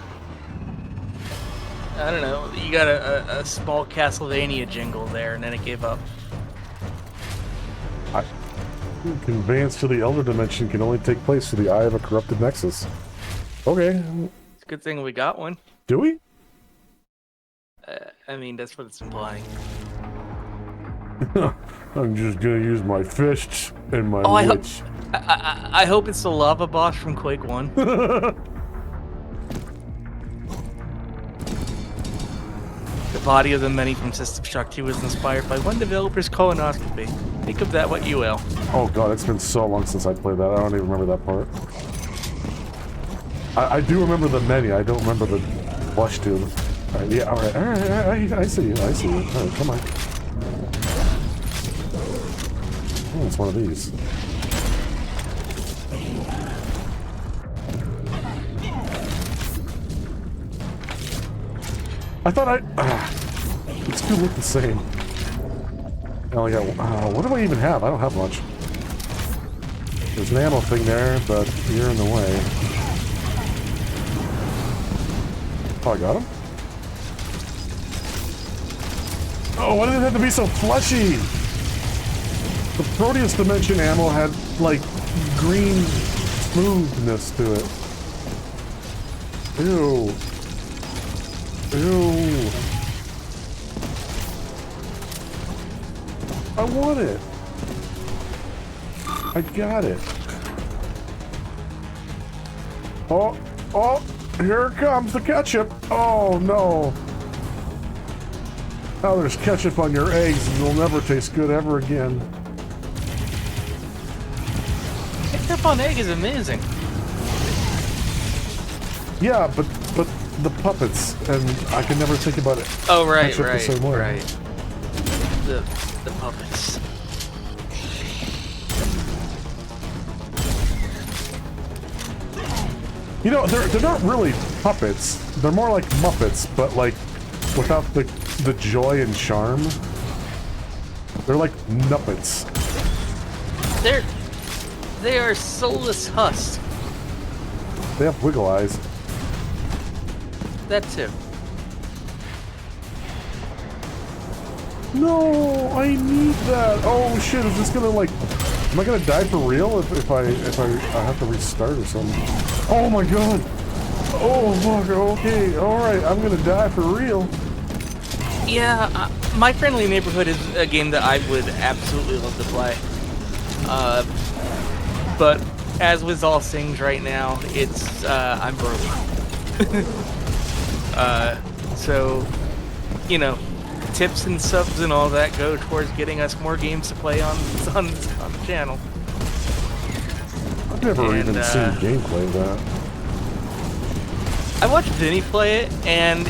don't know. You got a small Castlevania jingle there, and then it gave up. Conveyance to the Elder Dimension can only take place through the eye of a corrupted Nexus. Okay. It's a good thing we got one. Do we? I mean, that's what it's implying. I'm just gonna use my fists and my Oh, wits. I hope it's the lava boss from Quake 1. The body of the many from System Shock 2 was inspired by one developer's colonoscopy. Think of that what you will. Oh god, it's been so long since I played that. I don't even remember that part. I do remember the many. I don't remember the plush tube. Alright, yeah, alright. I see you. I see you. Alright, come on. Oh, it's one of these. I thought it's two look the same. I only got, what do I even have? I don't have much. There's an ammo thing there, but you're in the way. Oh, I got him? Oh, why did it have to be so fleshy? The Prodeus Dimension ammo had, like, green smoothness to it. Ew. Ew. I want it. I got it. Oh, here comes the ketchup. Oh no. Now there's ketchup on your eggs and they'll never taste good ever again. Ketchup on egg is amazing. Yeah, but the puppets, and I can never think about it. Oh, right, ketchup the same way. right. The puppets. You know, they're not really puppets. They're more like Muppets, but like without the joy and charm. They're like Nuppets. They are soulless husks. They have wiggle eyes. That too. No, I need that. Oh shit, is this gonna like... Am I gonna die for real if I have to restart or something? Oh my god! Oh fuck, okay, alright, I'm gonna die for real. Yeah, My Friendly Neighborhood is a game that I would absolutely love to play. But as with all things right now, it's I'm broke. So, you know, tips and subs and all that go towards getting us more games to play on the channel. I've never even seen gameplay of that. I watched Vinny play it, and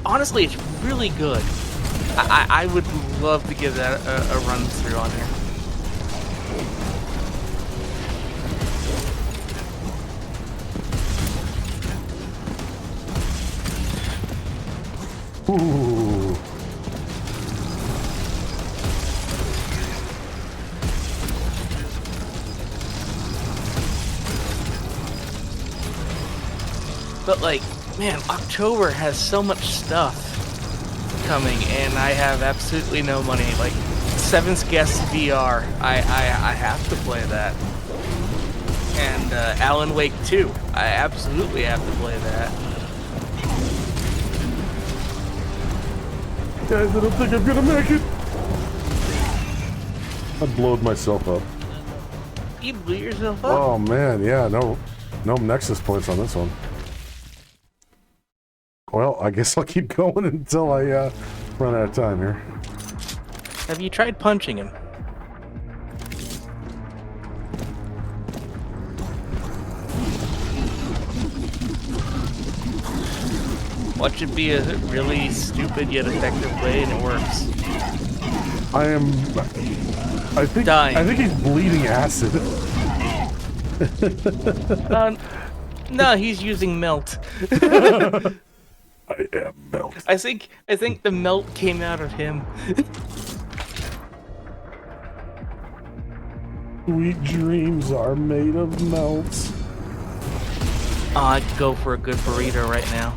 honestly, it's really good. I would love to give that a run through on here. Ooh. But like, man, October has so much stuff coming, and I have absolutely no money. Like, Seventh Guest VR, I have to play that. And Alan Wake 2, I absolutely have to play that. Guys, I don't think I'm gonna make it. I blowed myself up. You blew yourself up? Oh man, yeah, no Nexus points on this one. Well, I guess I'll keep going until I run out of time here. Have you tried punching him? Watch it be a really stupid yet effective way, and it works. I think Dying. I think he's bleeding acid. No, he's using melt. I am melt. I think the melt came out of him. Sweet dreams are made of melt. Oh, I'd go for a good burrito right now.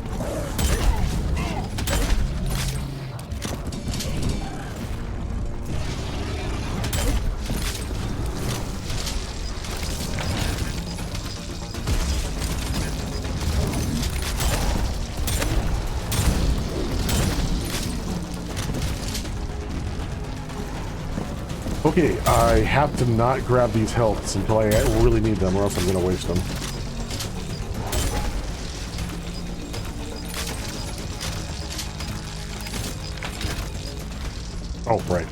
Okay, I have to not grab these healths until I really need them, or else I'm gonna waste them. Oh, right.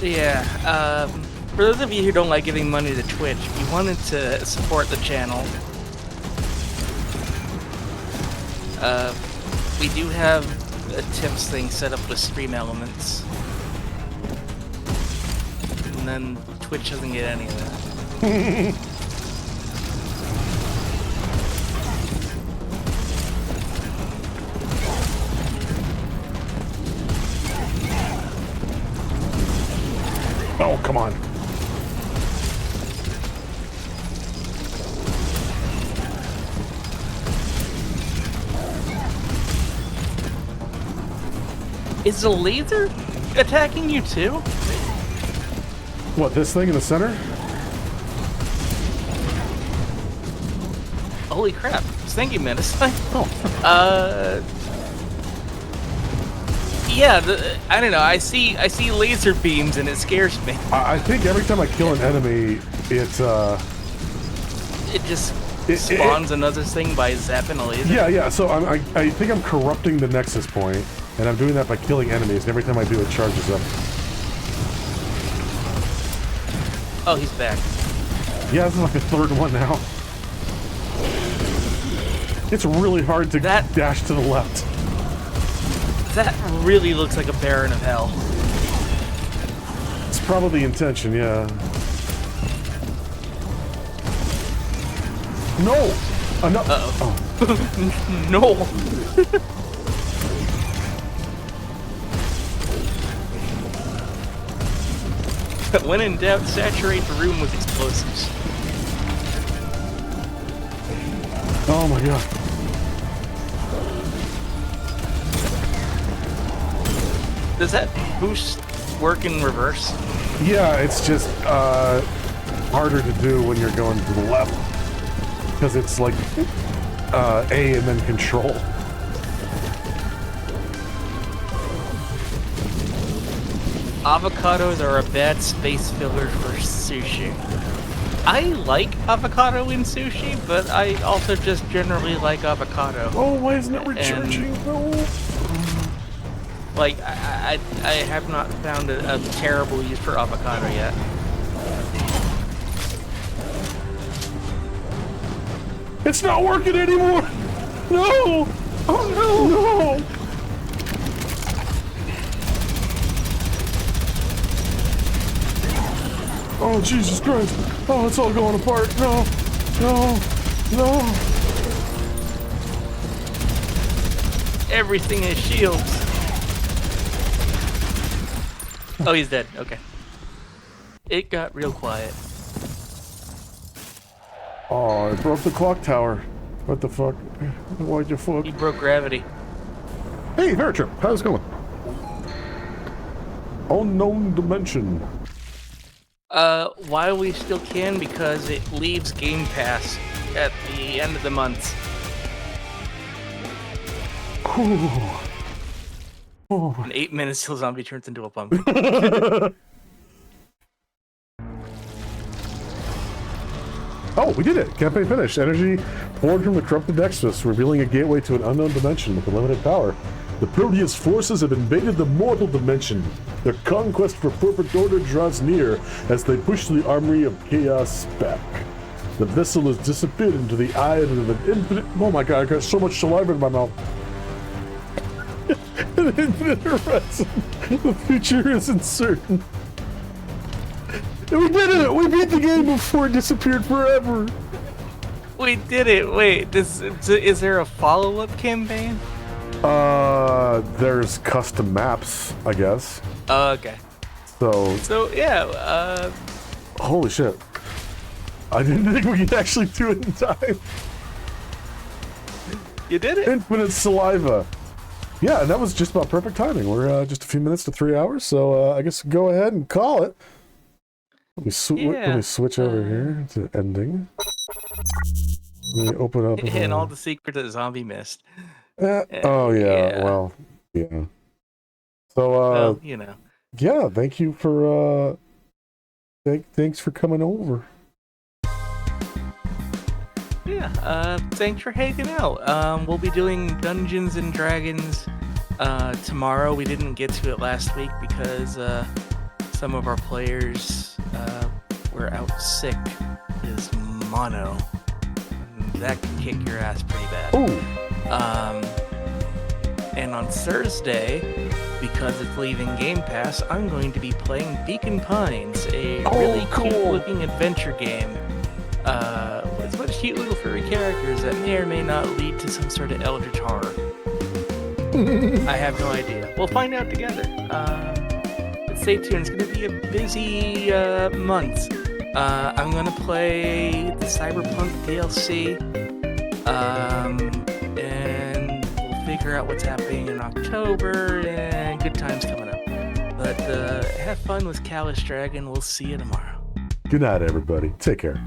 Yeah, for those of you who don't like giving money to Twitch, if you wanted to support the channel, we do have a tips thing set up with Stream Elements. And then Twitch doesn't get any of that. Oh, come on. Is the laser attacking you too? What, this thing in the center? Holy crap. Thank you, Medicine. Oh. Yeah, I don't know. I see laser beams and it scares me. I think every time I kill an enemy, it just spawns another thing by zapping a laser. Yeah. So I think I'm corrupting the nexus point, and I'm doing that by killing enemies. And every time I do, it charges up. Oh, he's back. Yeah, this is like the third one now. It's really hard to dash to the left. That really looks like a Baron of Hell. It's probably the intention, yeah. No! No! Uh-oh. Oh. No! When in doubt, saturate the room with explosives. Oh my god. Does that boost work in reverse? Yeah, it's just harder to do when you're going to the left. Because it's like A and then control. Avocados are a bad space filler for sushi. I like avocado in sushi, but I also just generally like avocado. Oh, why isn't it recharging? No. Like, I have not found a terrible use for avocado yet. It's not working anymore! No! Oh no! No! Oh, Jesus Christ! Oh, it's all going apart! No! No! No! Everything is shields. Oh, he's dead. Okay. It got real quiet. Oh, I broke the clock tower. What the fuck? What the fuck? He broke gravity. Hey, Veritrip, how's it going? Unknown dimension. While we still can, because it leaves Game Pass at the end of the month. In 8 minutes till Zombie turns into a pumpkin. Oh, we did it! Campaign finished. Energy poured from the corrupted nexus, revealing a gateway to an unknown dimension with limited power. The Prodeus forces have invaded the mortal dimension. Their conquest for perfect order draws near as they push the armory of chaos back. The vessel has disappeared into the eye of an infinite... Oh my god, I got so much saliva in my mouth. An infinite horizon. The future is uncertain. We did it! We beat the game before it disappeared forever! We did it! Wait, is there a follow-up campaign? There's custom maps, I guess. Okay. So yeah, holy shit. I didn't think we could actually do it in time. You did it! Infinite saliva. Yeah, and that was just about perfect timing. We're just a few minutes to 3 hours, so I guess go ahead and call it. Let me switch over here to ending. Let me open up. And all the secrets that Zombie missed. Oh, yeah, well, yeah. So, well, you know. Yeah, thank you for, thanks for coming over. Yeah, thanks for hanging out. We'll be doing Dungeons and Dragons tomorrow. We didn't get to it last week because some of our players were out sick. Is mono. That can kick your ass pretty bad. Ooh. And on Thursday, because it's leaving Game Pass, I'm going to be playing Beacon Pines, a really cute-looking adventure game. With a bunch of cute little furry characters that may or may not lead to some sort of eldritch horror. I have no idea. We'll find out together. But stay tuned. It's going to be a busy month. I'm going to play the Cyberpunk DLC. And we'll figure out what's happening in October, and good times coming up. But have fun with Callous Dragon. We'll see you tomorrow. Good night, everybody. Take care.